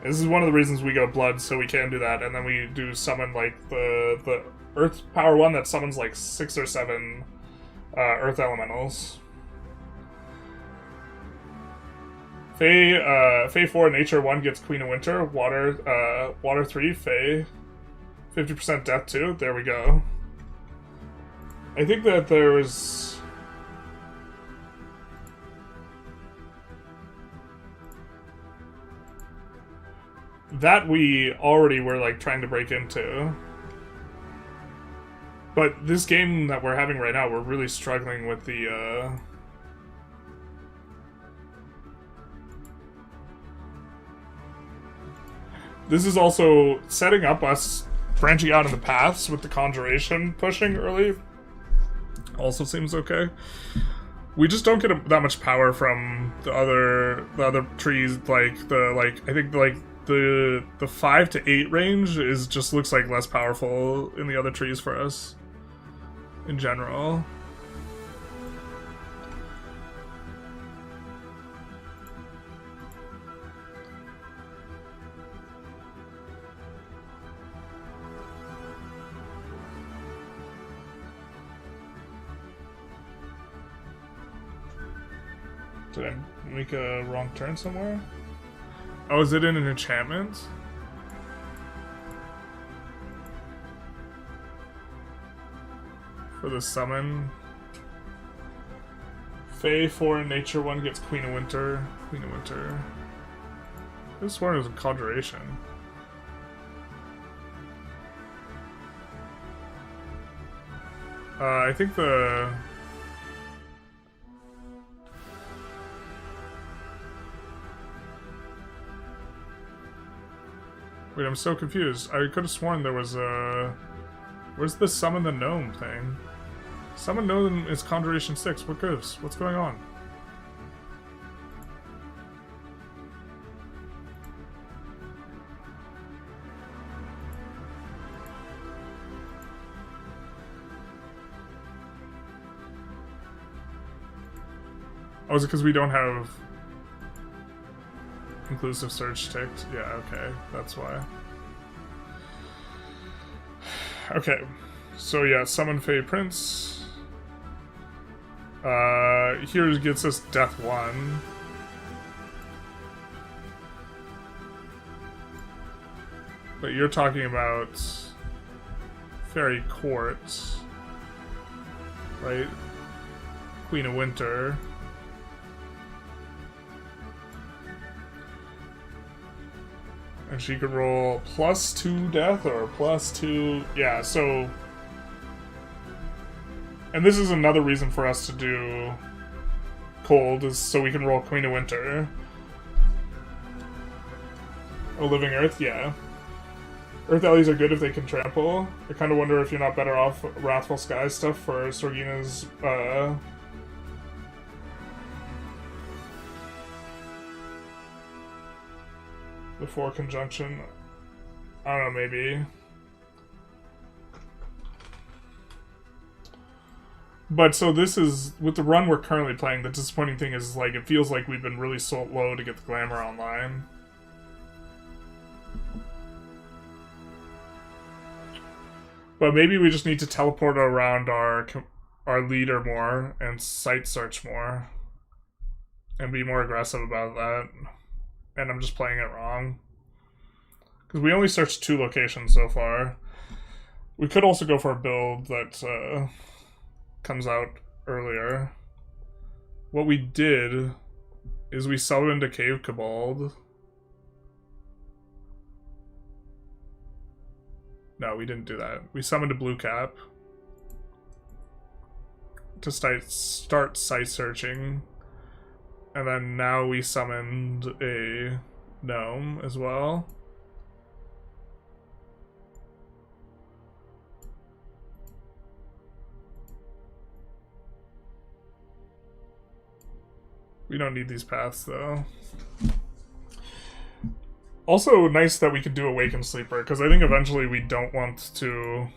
Speaker 1: This is one of the reasons we go Blood, so we can do that. And then we do summon, like, the Earth Power one that summons, like, 6 or 7 Earth Elementals. Fae 4, Nature 1 gets Queen of Winter. Water 3, Fae. 50% Death 2. There we go. I think that there was... that we already were, like, trying to break into. But this game that we're having right now, we're really struggling with the, This is also setting up us branching out in the paths with the Conjuration pushing early. Also seems okay. We just don't get that much power from the other trees, I think, the 5 to 8 range just looks like less powerful in the other trees for us in general. Did I make a wrong turn somewhere? Oh, is it in an enchantment? For the summon. Fae 4 Nature 1 gets Queen of Winter. Queen of Winter. This one is a Conjuration. I think the... Wait, I'm so confused. I could have sworn there was a... Where's the summon the gnome thing? Summon gnome is Conjuration 6. What gives? What's going on? Oh, is it because we don't have inclusive search ticked? Yeah, okay. That's why. Okay. So yeah, summon Fey Prince. Here gets us Death 1. But you're talking about Fairy Court, right? Queen of Winter. And she could roll +2 death or +2... Yeah, so... And this is another reason for us to do cold, is so we can roll Queen of Winter. Oh, Living Earth? Yeah. Earth Allies are good if they can trample. I kind of wonder if you're not better off Wrathful Sky stuff for Sorgina's, before conjunction. I don't know, maybe. But so this is, with the run we're currently playing, the disappointing thing is, like, it feels like we've been really slow to get the glamour online. But maybe we just need to teleport around our leader more and site search more. And be more aggressive about that. And I'm just playing it wrong. Because we only searched 2 locations so far. We could also go for a build that comes out earlier. What we did is we summoned a Cave Kobold. No, we didn't do that. We summoned a Blue Cap to start site searching. And then now we summoned a gnome as well. We don't need these paths though. Also nice that we could do Awakened Sleeper, because I think eventually we don't want to...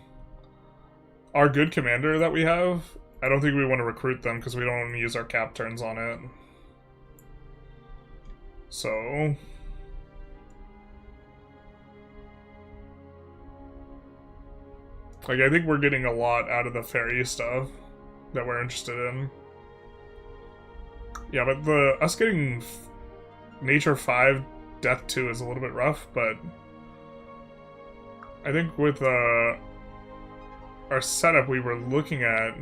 Speaker 1: Our good commander that we have, I don't think we want to recruit them because we don't want to use our cap turns on it. So... Like, I think we're getting a lot out of the fairy stuff that we're interested in. Yeah, but us getting Nature 5, Death 2 is a little bit rough, but... I think with our setup, we were looking at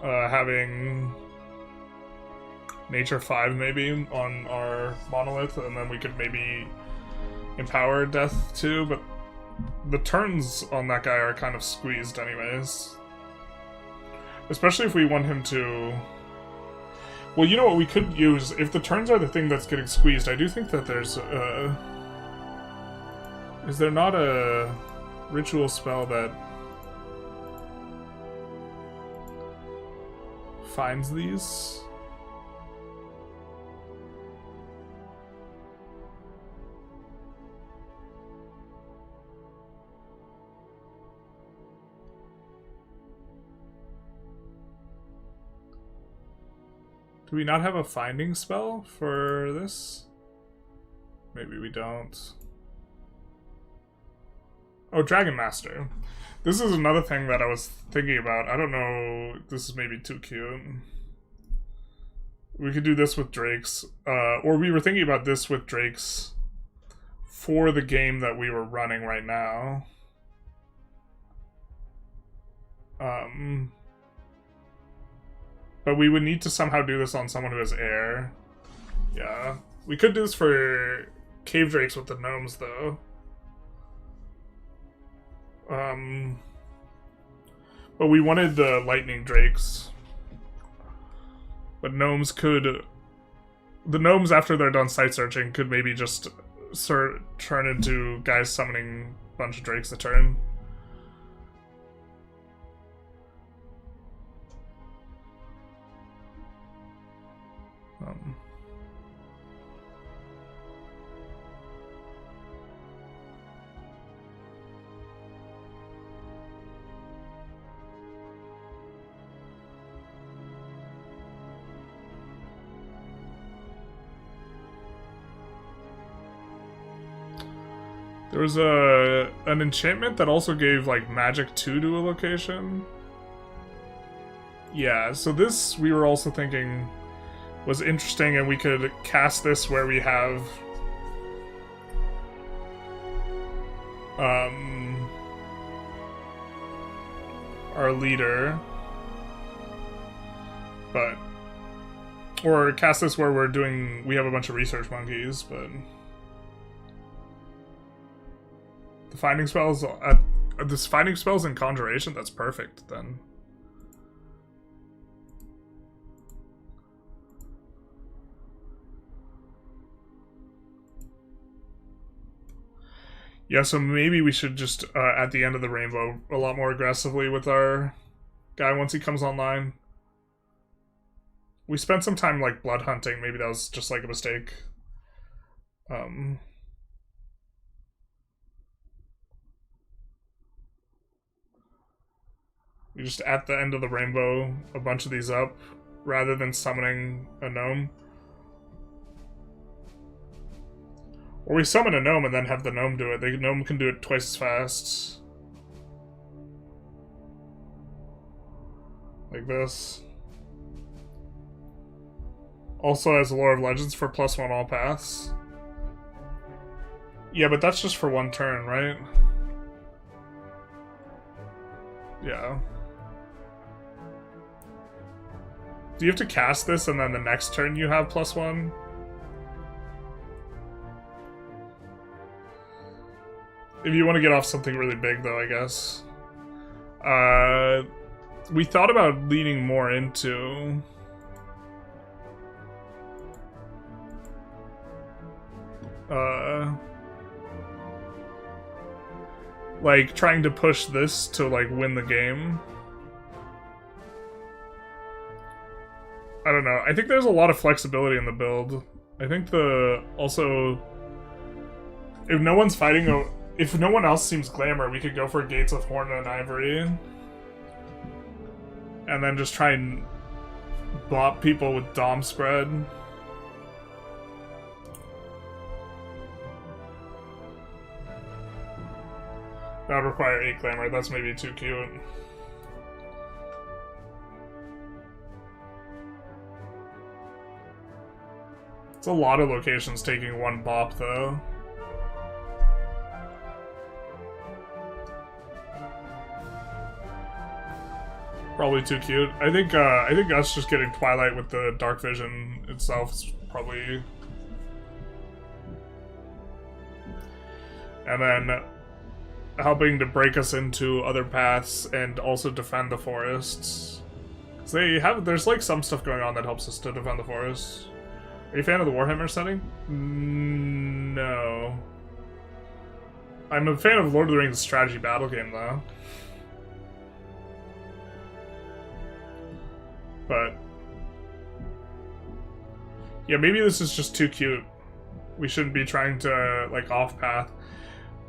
Speaker 1: having Nature 5 maybe on our monolith, and then we could maybe empower Death 2, but the turns on that guy are kind of squeezed anyways. Especially if we want him to... Well, you know what we could use? If the turns are the thing that's getting squeezed, I do think that there's is there not a ritual spell that finds these? Do we not have a finding spell for this? Maybe we don't. Oh, Dragon Master. This is another thing that I was thinking about. I don't know, this is maybe too cute. We could do this with Drakes. Or we were thinking about this with Drakes for the game that we were running right now. But we would need to somehow do this on someone who has air. Yeah. We could do this for Cave Drakes with the gnomes, though. But we wanted the Lightning Drakes. But gnomes could the gnomes, after they're done site searching, could maybe just turn into guys summoning a bunch of drakes a turn. There was an enchantment that also gave like magic 2 to a location. Yeah, so this we were also thinking was interesting, and we could cast this where we have our leader, but or cast this where we have a bunch of research monkeys, but the finding spells this finding spells and conjuration, that's perfect then. Yeah, so maybe we should just, at the end of the rainbow, a lot more aggressively with our guy once he comes online. We spent some time, like, blood hunting. Maybe that was just, like, a mistake. We just, at the end of the rainbow, a bunch of these up, rather than summoning a gnome. Or we summon a gnome and then have the gnome do it. The gnome can do it twice as fast. Like this. Also has Lore of Legends for +1 all paths. Yeah, but that's just for one turn, right? Yeah. Do you have to cast this and then the next turn you have +1? If you want to get off something really big, though, I guess. We thought about leaning more into... like, trying to push this to, like, win the game. I don't know. I think there's a lot of flexibility in the build. I think also... If no one's fighting... If no one else seems glamour, we could go for Gates of Horn and Ivory. And then just try and bop people with Dom spread. That would require 8 glamour, that's maybe too cute. It's a lot of locations taking 1 bop, though. Probably too cute. I think us just getting Twilight with the Dark Vision itself is probably... And then helping to break us into other paths and also defend the forests. Because there's like some stuff going on that helps us to defend the forests. Are you a fan of the Warhammer setting? No. I'm a fan of Lord of the Rings strategy battle game, though. But yeah, maybe this is just too cute. We shouldn't be trying to like off path.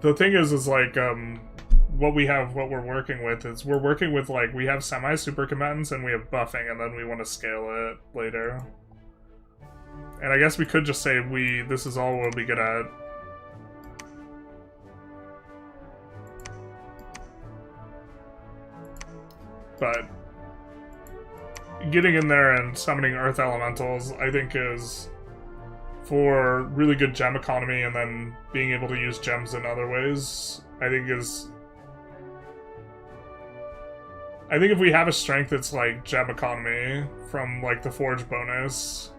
Speaker 1: The thing is like what we're working with is like we have semi super combatants and we have buffing, and then we want to scale it later. And I guess we could just say this is all we'll be good at. But getting in there and summoning Earth Elementals, I think, is for really good gem economy, and then being able to use gems in other ways, I think if we have a strength that's like gem economy from like the Forge bonus.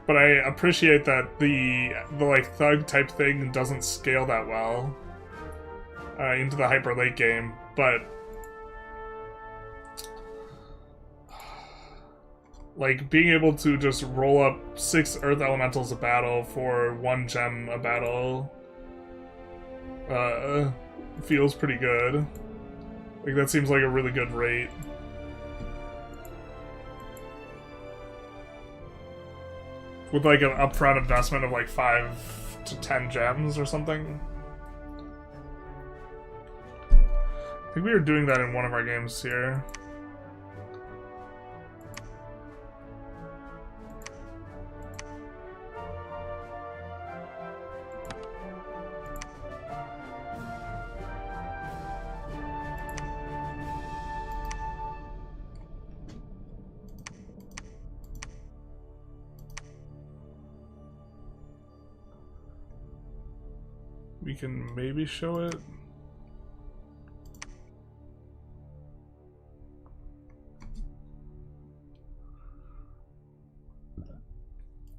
Speaker 1: But I appreciate that the like thug type thing doesn't scale that well into the hyper late game, but Like, being able to just roll up 6 Earth Elementals a battle for 1 gem a battle feels pretty good. Like, that seems like a really good rate. With like an upfront investment of like 5 to 10 gems or something. I think we were doing that in one of our games here. We can maybe show it.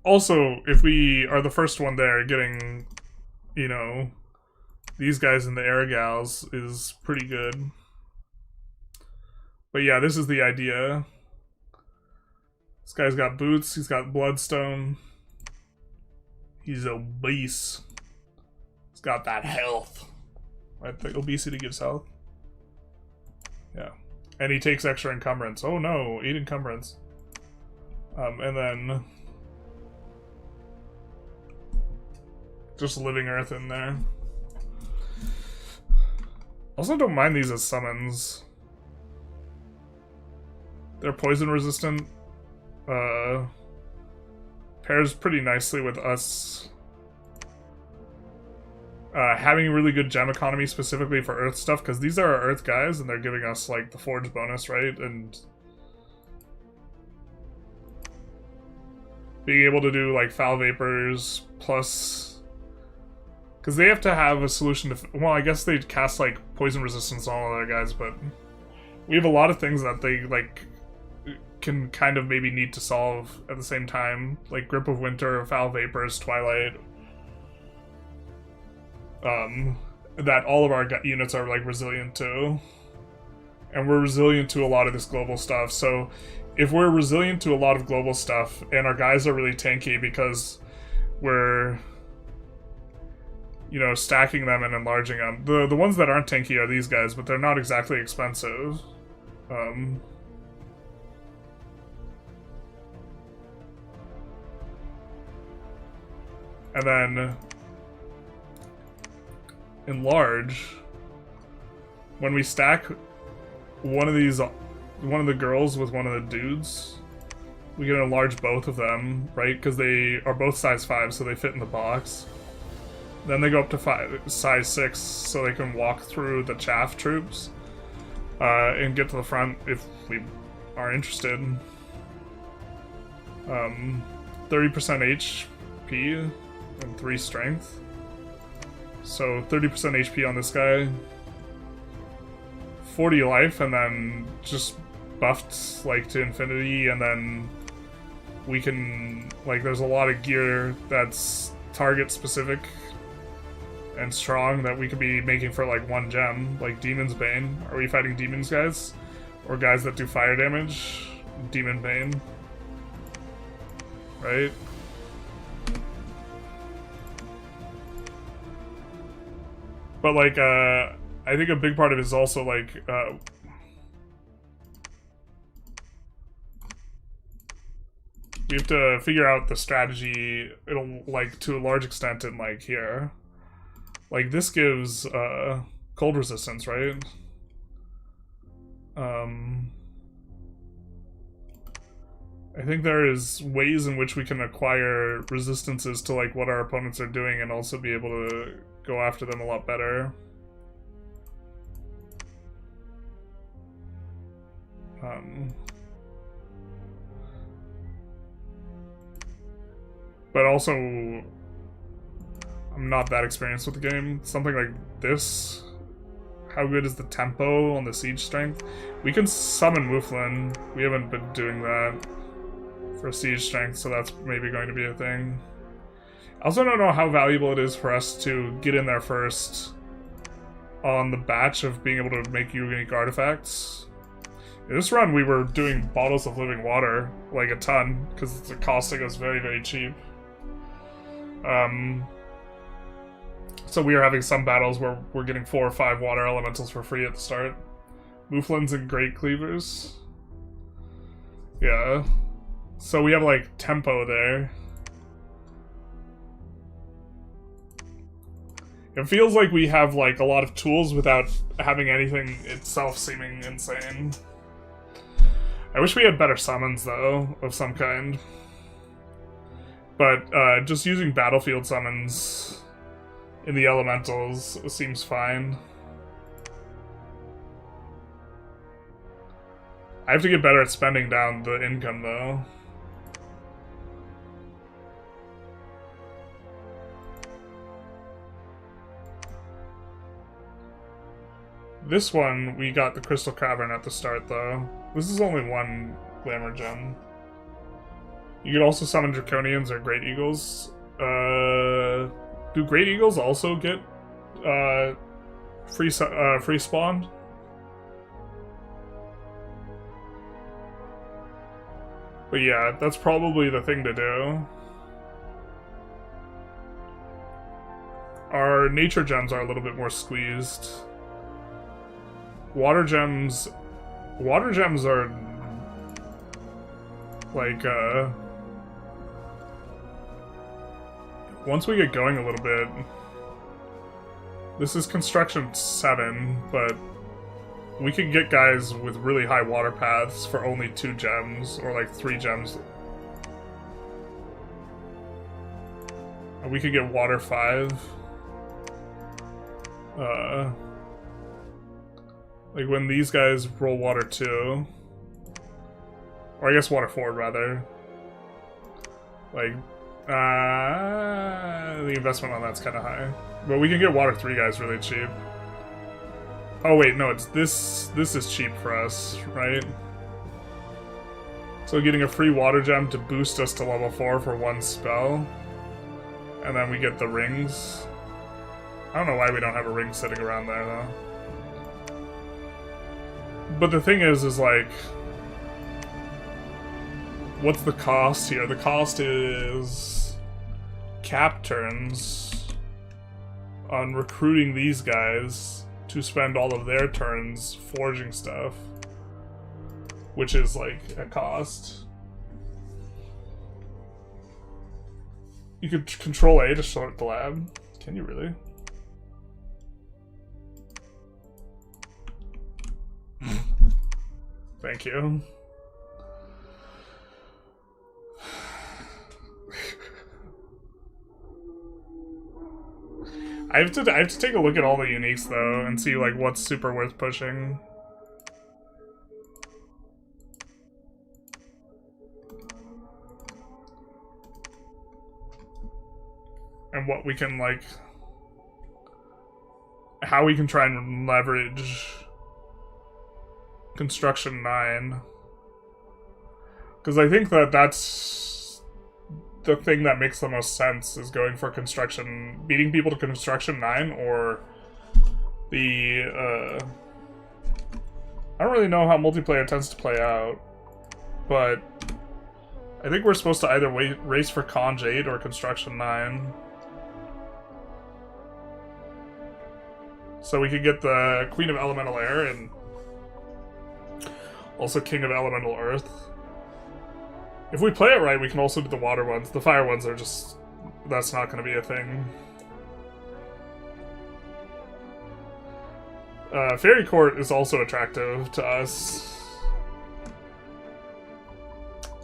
Speaker 1: Also, if we are the first one there, getting, you know, these guys in the Aragals is pretty good. But yeah, this is the idea. This guy's got boots, he's got bloodstone. He's obese. He's got that health. Right, the obesity gives health. Yeah. And he takes extra encumbrance. Oh no, 8 encumbrance. And then just living earth in there. Also don't mind these as summons. They're poison resistant. Pairs pretty nicely with us having really good gem economy specifically for earth stuff, because these are our earth guys and they're giving us like the forge bonus, right? And being able to do like foul vapors plus, because they have to have a solution to, well, I guess they cast like poison resistance on all other guys, but we have a lot of things that they like can kind of maybe need to solve at the same time, like Grip of Winter, Foul Vapors, Twilight. That all of our units are like resilient to. And we're resilient to a lot of this global stuff, so if we're resilient to a lot of global stuff, and our guys are really tanky because we're, you know, stacking them and enlarging them. The ones that aren't tanky are these guys, but they're not exactly expensive. And then enlarge, when we stack one of the girls with one of the dudes, we can enlarge both of them, right? Because they are both size 5, so they fit in the box. Then they go up to size 6, so they can walk through the chaff troops and get to the front if we are interested. 30% HP and 3 strength. So 30% HP on this guy. 40 life, and then just buffed like to infinity, and then we can, like, there's a lot of gear that's target specific and strong that we could be making for like 1 gem, like Demon's Bane. Are we fighting demons guys? Or guys that do fire damage? Demon Bane. Right? But like, I think a big part of it is also like, we have to figure out the strategy, it'll, like, to a large extent in, like, here. Like, this gives, cold resistance, right? I think there is ways in which we can acquire resistances to, like, what our opponents are doing and also be able to go after them a lot better. But also, I'm not that experienced with the game. Something like this, how good is the tempo on the siege strength? We can summon Mouflin. We haven't been doing that for siege strength, so that's maybe going to be a thing. I also don't know how valuable it is for us to get in there first on the batch of being able to make unique artifacts. In this run, we were doing bottles of living water, like a ton, because it's costing us very, very cheap. So we are having some battles where we're getting 4 or 5 water elementals for free at the start. Mouflons and Great Cleavers. Yeah. So we have, like, tempo there. It feels like we have, like, a lot of tools without having anything itself seeming insane. I wish we had better summons, though, of some kind. But, just using battlefield summons in the elementals seems fine. I have to get better at spending down the income, though. This one, we got the Crystal Cavern at the start, though. This is only 1 Glamour Gem. You could also summon Draconians or Great Eagles. Do Great Eagles also get free spawn? But yeah, that's probably the thing to do. Our nature gems are a little bit more squeezed. Water gems are like once we get going a little bit, this is construction 7, but we can get guys with really high water paths for only 2 gems, or like 3 gems. And we could get water 5. Like when these guys roll water 2, or I guess water 4 rather. Like, the investment on that's kind of high. But we can get water 3 guys really cheap. Oh wait, no, it's this is cheap for us, right? So getting a free water gem to boost us to level 4 for 1 spell. And then we get the rings. I don't know why we don't have a ring sitting around there, though. But the thing is like, what's the cost here? The cost is cap turns on recruiting these guys to spend all of their turns forging stuff, which is like a cost. You could control A to sort the lab. Can you really? Thank you. I have to take a look at all the uniques though and see like what's super worth pushing. And what we can like, how we can try and leverage Construction 9. Because I think that that's the thing that makes the most sense, is going for Construction, beating people to Construction 9, or the, I don't really know how multiplayer tends to play out, but I think we're supposed to either race for Conj 8 or Construction 9. So we could get the Queen of Elemental Air and also King of Elemental Earth. If we play it right, we can also do the water ones. The fire ones are just... that's not going to be a thing. Fairy Court is also attractive to us.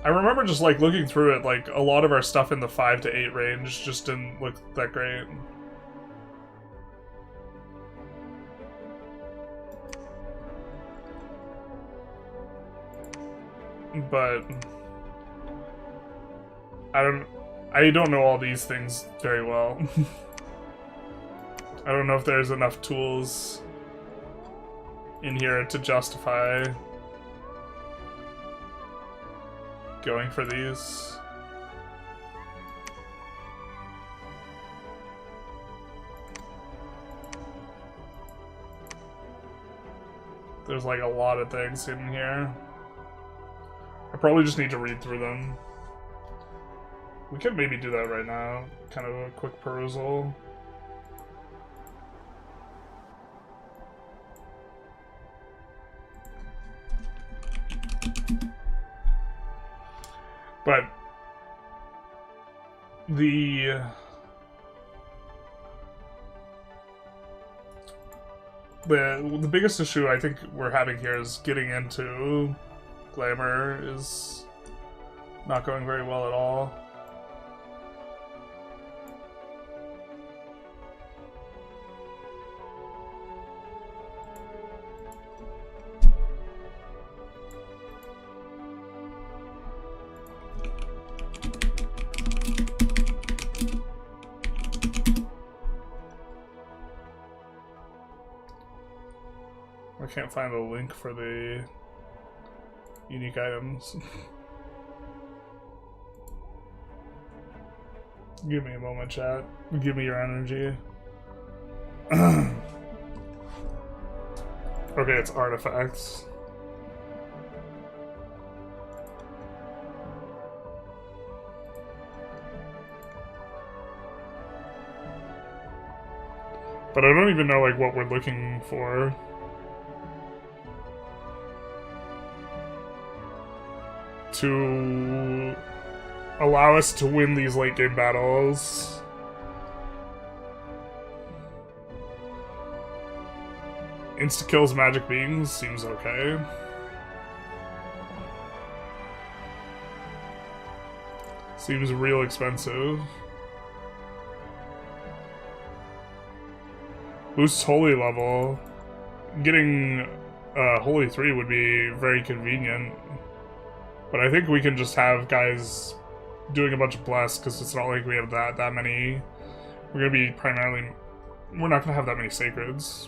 Speaker 1: I remember just like looking through it, like a lot of our stuff in the 5 to 8 range just didn't look that great. But I don't know all these things very well. I don't know if there's enough tools in here to justify going for these. There's like a lot of things in here. I probably just need to read through them. We could maybe do that right now. Kind of a quick perusal. But the biggest issue I think we're having here is getting into Glamour is not going very well at all. I can't find the link for the unique items. Give me a moment, chat. Give me your energy. Okay, it's artifacts. But I don't even know like what we're looking for. To allow us to win these late game battles. Insta-kills magic beings seems okay. Seems real expensive. Boosts holy level. Getting holy 3 would be very convenient. But I think we can just have guys doing a bunch of bless, because it's not like we have that many. We're gonna be primarily... We're not gonna have that many sacreds.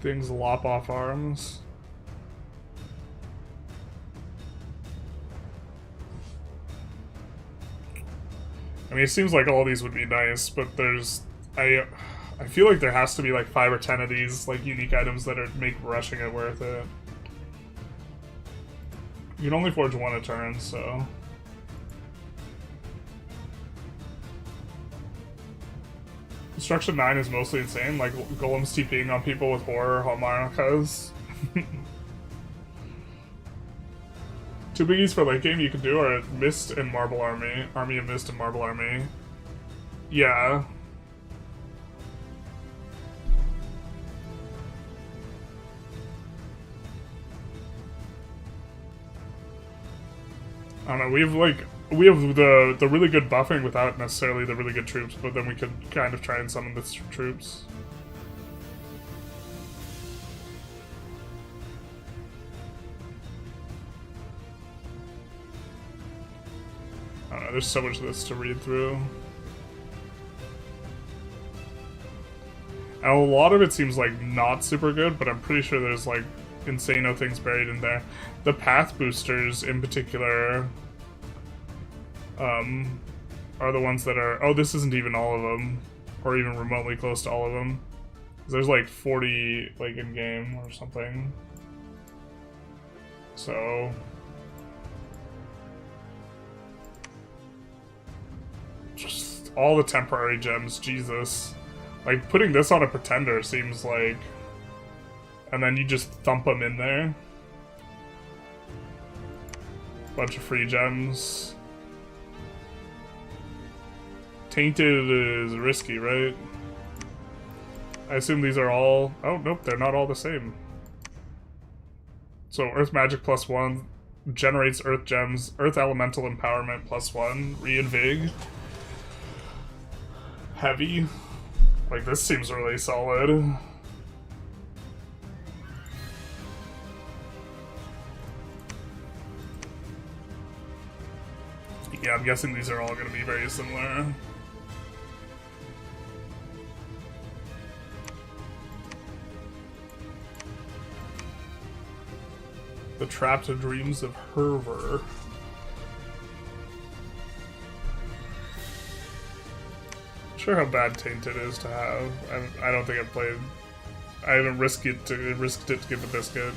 Speaker 1: Things lop off arms. I mean, it seems like all these would be nice, but there's... I feel like there has to be like 5 or 10 of these like unique items that make rushing it worth it. You can only forge 1 a turn, so... Destruction 9 is mostly insane, like golems TPing on people with horror harmonicas. 2 biggies for late game you can do are Mist and Marble Army. Army of Mist and Marble Army. Yeah. I don't know, we have the really good buffing without necessarily the really good troops, but then we could kind of try and summon the troops. I don't know, there's so much of this to read through. And a lot of it seems like not super good, but I'm pretty sure there's like insano things buried in there. The path boosters in particular are the ones that are... Oh, this isn't even all of them, or even remotely close to all of them. There's like 40 like in game or something. So just all the temporary gems, Jesus. Like putting this on a pretender seems like, and then you just thump them in there. Bunch of free gems. Tainted is risky, right? I assume these are all... Oh, nope, they're not all the same. So, Earth Magic +1 generates Earth Gems. Earth Elemental Empowerment +1. Reinvig. Heavy. Like, this seems really solid. Yeah, I'm guessing these are all going to be very similar. The trapped dreams of Herver. Not sure how bad Tainted is to have. I don't think I've played. I haven't risked it to get the biscuit.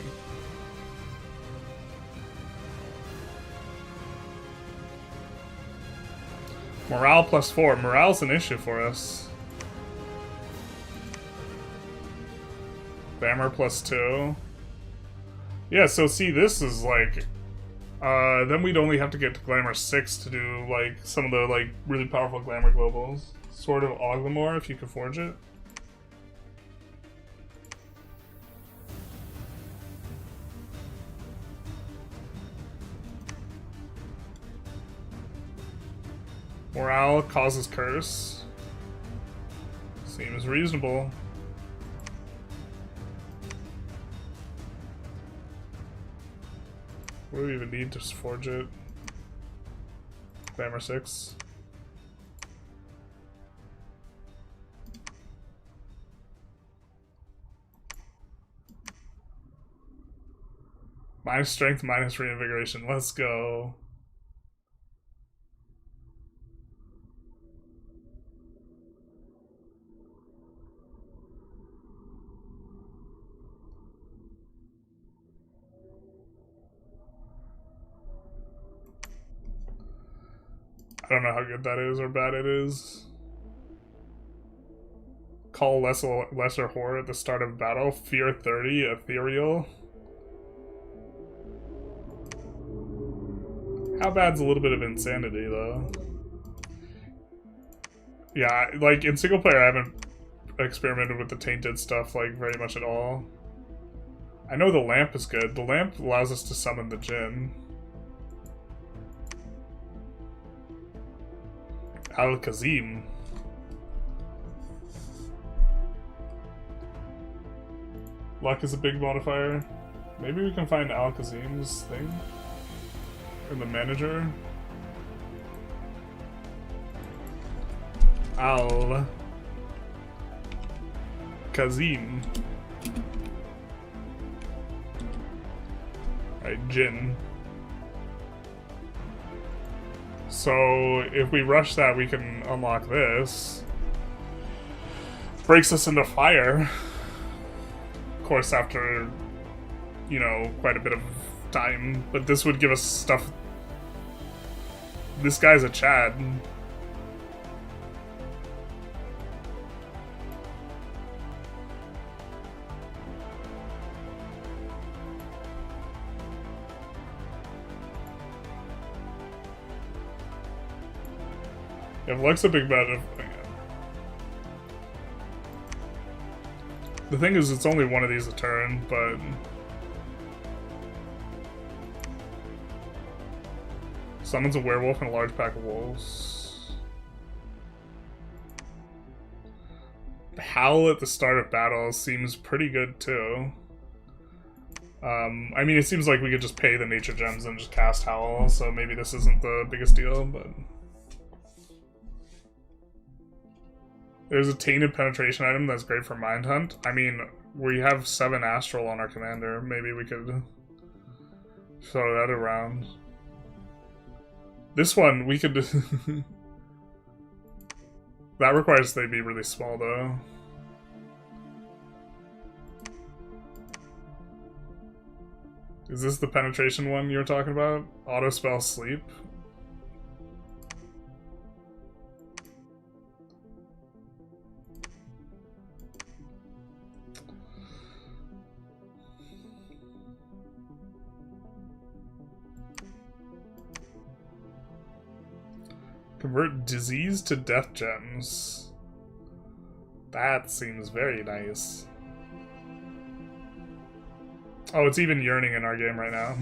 Speaker 1: Morale +4. Morale's an issue for us. Glamour +2. Yeah, so see, this is like... then we'd only have to get to Glamour 6 to do, like, some of the, like, really powerful Glamour globals. Sword of Oglamore, if you could forge it. Morale causes curse. Seems reasonable. What do we even need to forge it? Glamour 6. Minus strength, minus reinvigoration. Let's go. I don't know how good that is or bad it is. Call lesser horror at the start of battle. Fear 30, ethereal. How bad's a little bit of insanity, though? Yeah, like, in single player I haven't experimented with the tainted stuff, like, very much at all. I know the lamp is good. The lamp allows us to summon the djinn. Al-Kazim. Luck is a big modifier. Maybe we can find Al-Kazim's thing in the manager. Al-Kazim. Alright, Jinn. So, if we rush that, we can unlock this. Breaks us into fire. Of course, after, you know, quite a bit of time. But this would give us stuff. This guy's a Chad. If luck's a big bet. The thing is, it's only one of these a turn, but... Summons a werewolf and a large pack of wolves. Howl at the start of battle seems pretty good, too. I mean, it seems like we could just pay the nature gems and just cast Howl, so maybe this isn't the biggest deal, but... There's a tainted penetration item that's great for Mind Hunt. I mean, we have 7 Astral on our commander. Maybe we could throw that around. This one, we could... That requires they be really small, though. Is this the penetration one you're talking about? Auto spell sleep? Convert disease to death gems. That seems very nice. Oh, it's even yearning in our game right now.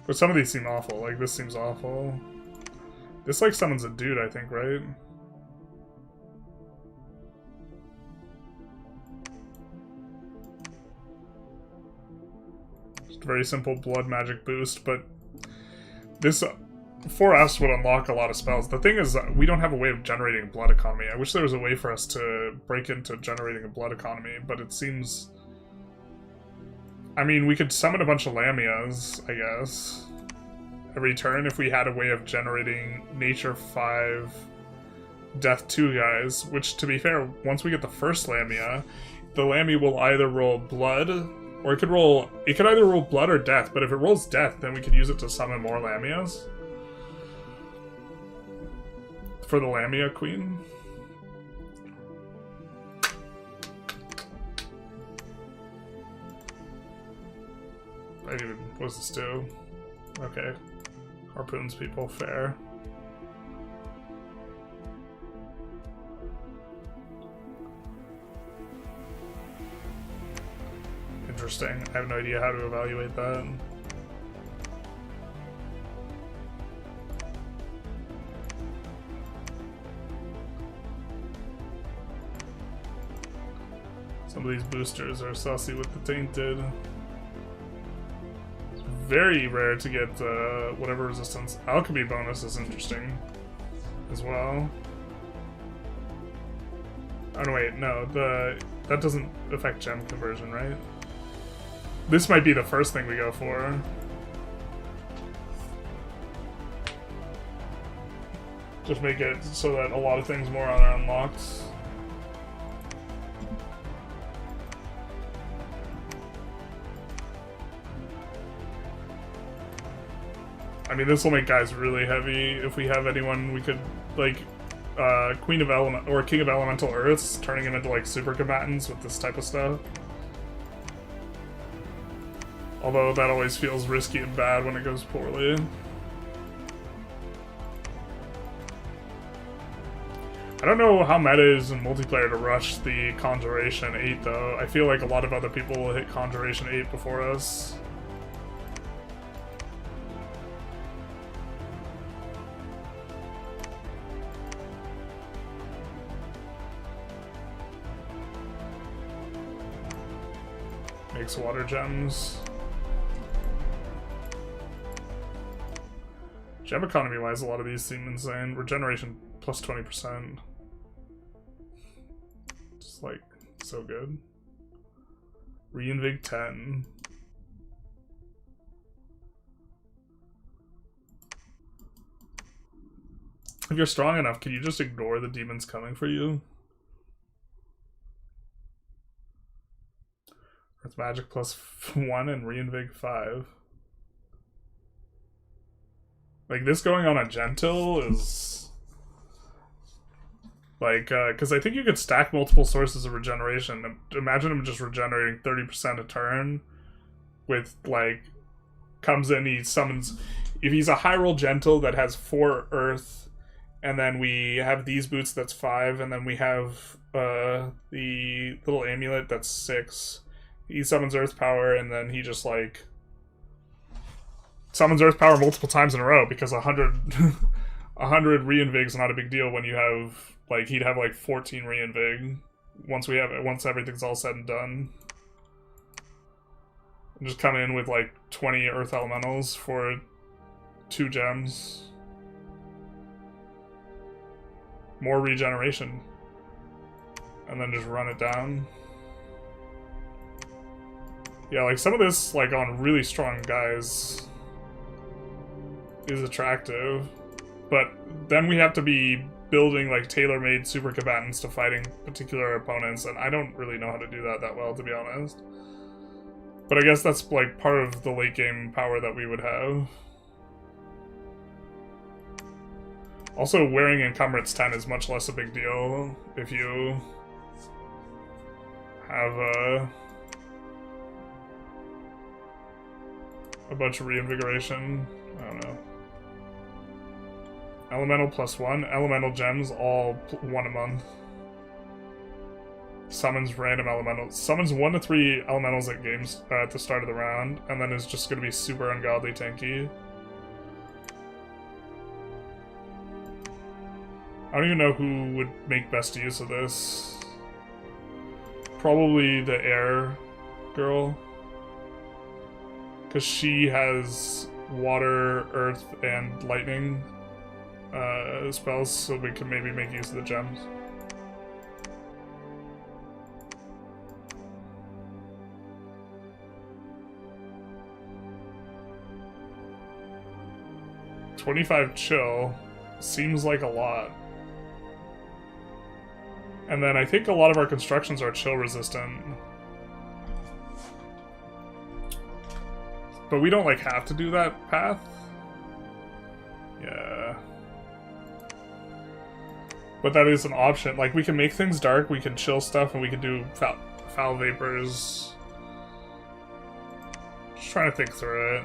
Speaker 1: But some of these seem awful. Like, this seems awful. This, like, summons a dude, I think, right? Very simple blood magic boost, but this 4S would unlock a lot of spells. The thing is, we don't have a way of generating a blood economy. I wish there was a way for us to break into generating a blood economy, but it seems... I mean, we could summon a bunch of Lamias, I guess, every turn if we had a way of generating Nature 5, Death 2 guys, which, to be fair, once we get the first Lamia, the Lamia will either roll blood, or it could either roll blood or death, but if it rolls death, then we could use it to summon more Lamias. For the Lamia Queen. What does this do? Okay. Harpoons people, fair. Interesting. I have no idea how to evaluate that. Some of these boosters are saucy with the tainted. It's very rare to get whatever resistance. Alchemy bonus is interesting as well. Oh no, wait, no, that doesn't affect gem conversion, right? This might be the first thing we go for. Just make it so that a lot of things more are unlocked. I mean, this will make guys really heavy. If we have anyone, we could, like, Queen of Element or King of Elemental Earths, turning them into, like, super combatants with this type of stuff. Although that always feels risky and bad when it goes poorly. I don't know how meta is in multiplayer to rush the Conjuration 8, though. I feel like a lot of other people will hit Conjuration 8 before us. Makes water gems. Gem economy wise, a lot of these seem insane. Regeneration plus 20%. Just like, so good. Reinvig 10. If you're strong enough, can you just ignore the demons coming for you? Earth Magic plus 1 and Reinvig 5. Like, this going on a Gentle is... Like, because I think you could stack multiple sources of regeneration. Imagine him just regenerating 30% a turn with, like, comes in, he summons... If he's a high roll Gentle that has 4 Earth, and then we have these boots that's 5, and then we have the little amulet that's 6. He summons Earth Power, and then he just, like... summons Earth Power multiple times in a row, because 100 Reinvig's not a big deal when you have, like, he'd have, like, 14 Reinvig once everything's all said and done. And just come in with, like, 20 Earth Elementals for 2 gems. More regeneration. And then just run it down. Yeah, like, some of this, like, on really strong guys is attractive. But then we have to be building, like, tailor-made super combatants to fighting particular opponents, and I don't really know how to do that well, to be honest. But I guess that's, like, part of the late-game power that we would have. Also, wearing Encumbrance 10 is much less a big deal if you have a bunch of reinvigoration. I don't know. Elemental plus 1. Elemental gems, all 1 a month. Summons random elementals. Summons 1 to 3 elementals at games at the start of the round, and then is just going to be super ungodly tanky. I don't even know who would make best use of this. Probably the air girl. Because she has water, earth, and lightning spells, so we can maybe make use of the gems. $25 chill seems like a lot. And then I think a lot of our constructions are chill resistant. But we don't like have to do that path. Yeah. But that is an option. Like, we can make things dark, we can chill stuff, and we can do foul vapors. Just trying to think through it.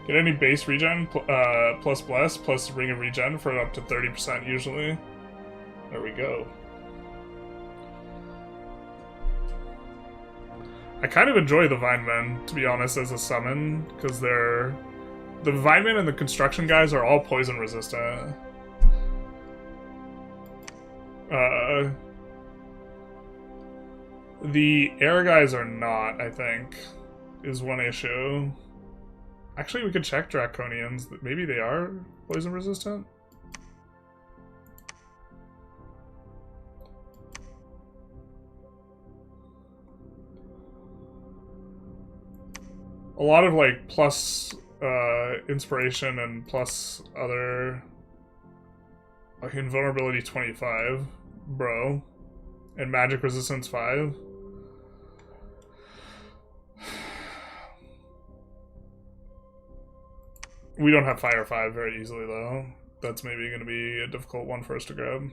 Speaker 1: Get any base regen plus bless plus ring of regen for up to 30% usually. There we go. I kind of enjoy the Vinemen, to be honest, as a summon, because they're... The Vinemen and the construction guys are all poison resistant. The air guys are not, I think, is one issue. Actually, we could check Draconians. Maybe they are poison resistant? A lot of, like, plus inspiration and plus other... Like, invulnerability 25, bro. And magic resistance 5. We don't have Fire 5 very easily, though. That's maybe going to be a difficult one for us to grab.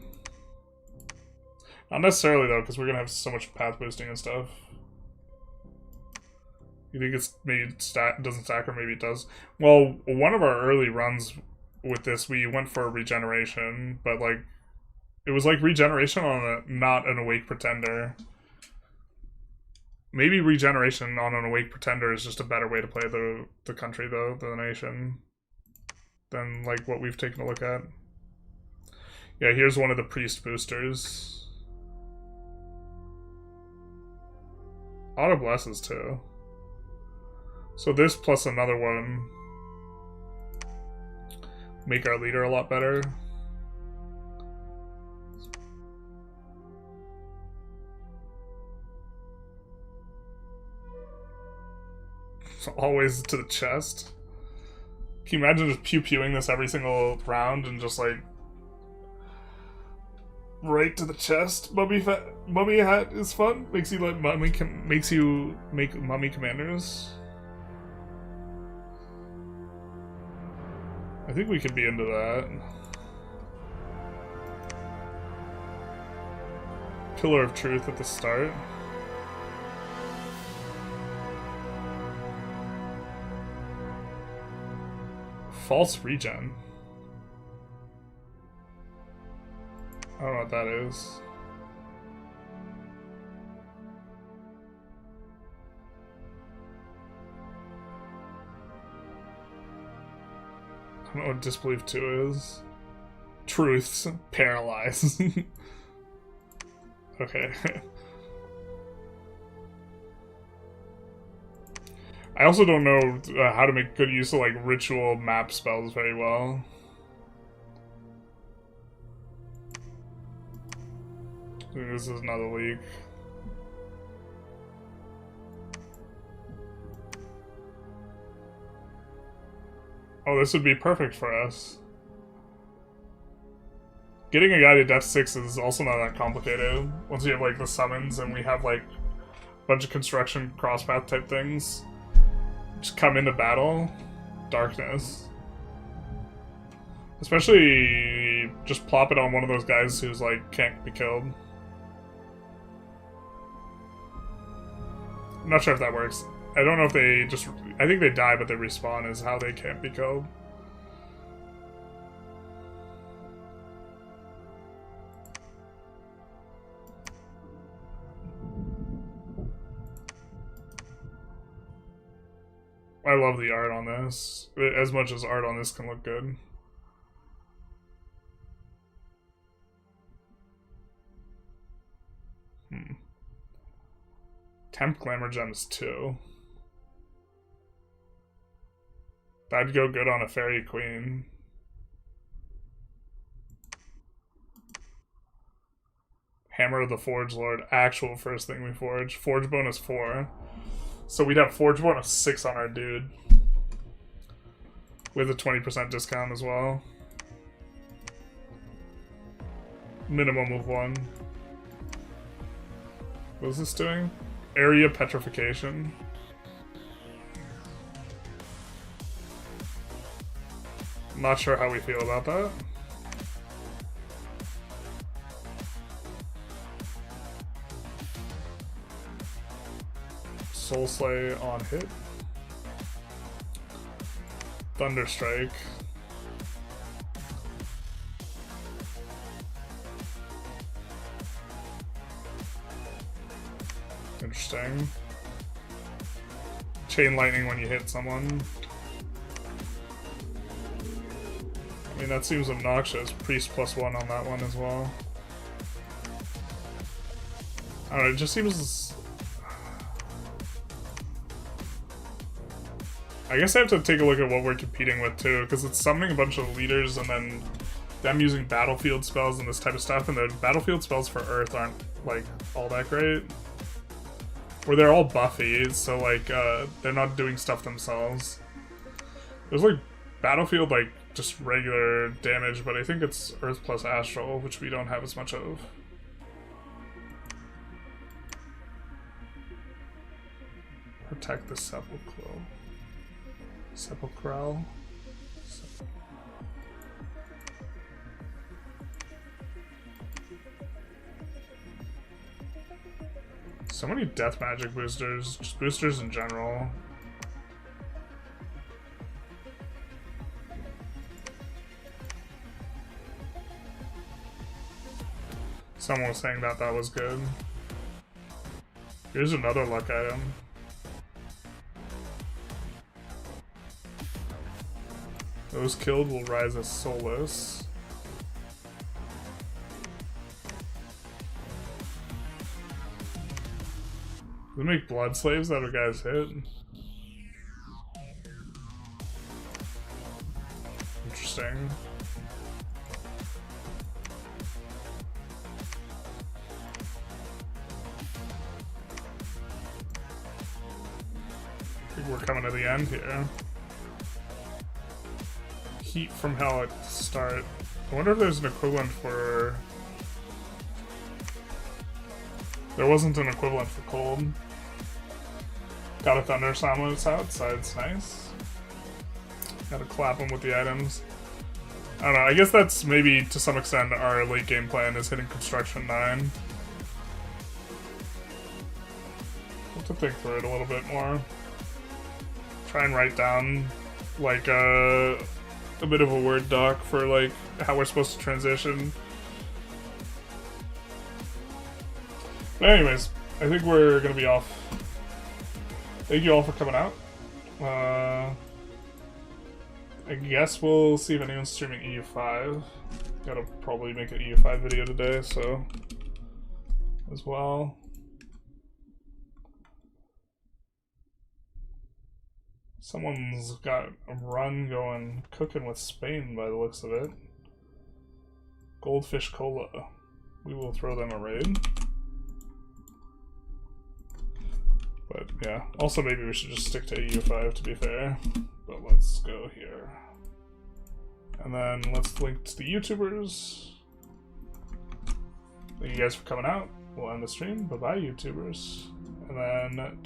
Speaker 1: Not necessarily, though, because we're going to have so much path boosting and stuff. You think it's maybe doesn't stack, or maybe it does? Well, one of our early runs with this, we went for regeneration, but, like, it was like regeneration on not an awake pretender. Maybe regeneration on an awake pretender is just a better way to play the country, though, the nation, than, like, what we've taken a look at. Yeah, here's one of the priest boosters. Auto blesses, too. So this plus another one make our leader a lot better. Always to the chest. Can you imagine just pew-pewing this every single round and just like right to the chest? Mummy hat is fun. Makes you like makes you make mummy commanders. I think we could be into that. Pillar of Truth at the start. False regen. I don't know what that is. I don't know what Disbelief 2 is. Truths. Paralyze. Okay. I also don't know how to make good use of, like, ritual map spells very well. I think this is another leak. Oh, this would be perfect for us. Getting a guy to Def 6 is also not that complicated. Once you have, like, the summons and we have, like, a bunch of construction crosspath type things. Just come into battle. Darkness. Especially just plop it on one of those guys who's, like, can't be killed. I'm not sure if that works. I don't know if they just... I think they die, but they respawn is how they can't be killed. I love the art on this. As much as art on this can look good. Temp Glamour Gems 2. That'd go good on a fairy queen. Hammer of the Forge Lord. Actual first thing we forge. Forge bonus 4. So we'd have Forge bonus 6 on our dude. With a 20% discount as well. Minimum of 1. What is this doing? Area petrification. Not sure how we feel about that. Soul Slay on hit. Thunderstrike. Interesting. Chain lightning when you hit someone. I mean, that seems obnoxious. Priest +1 on that one as well. I don't know, it just seems... I guess I have to take a look at what we're competing with too, because it's summoning a bunch of leaders and then them using battlefield spells and this type of stuff, and the battlefield spells for Earth aren't, like, all that great. Or they're all buffy, so, like, they're not doing stuff themselves. There's, like, battlefield, like, just regular damage, but I think it's Earth plus Astral, which we don't have as much of. Protect the sepulchral. Sepulchral. So many death magic boosters, just boosters in general. Someone was saying that that was good. Here's another luck item. Those killed will rise as soulless. They make blood slaves that our guys hit. Interesting. I think we're coming to the end here. Heat from Hell at the start. I wonder if there's an equivalent for... There wasn't an equivalent for Cold. Got a Thunder Silence outside, it's nice. Gotta clap them with the items. I don't know, I guess that's maybe to some extent our late game plan is hitting Construction 9. Have to think through it a little bit more. Try and write down like a bit of a Word doc for like how we're supposed to transition. But anyways, I think we're gonna be off. Thank you all for coming out. I guess we'll see if anyone's streaming EU5. Gotta probably make an EU5 video today, so as well. Someone's got a run going, cooking with Spain by the looks of it. Goldfish Cola. We will throw them a raid. But yeah, also maybe we should just stick to EU5 to be fair. But let's go here. And then let's link to the YouTubers. Thank you guys for coming out. We'll end the stream. Bye-bye, YouTubers. And then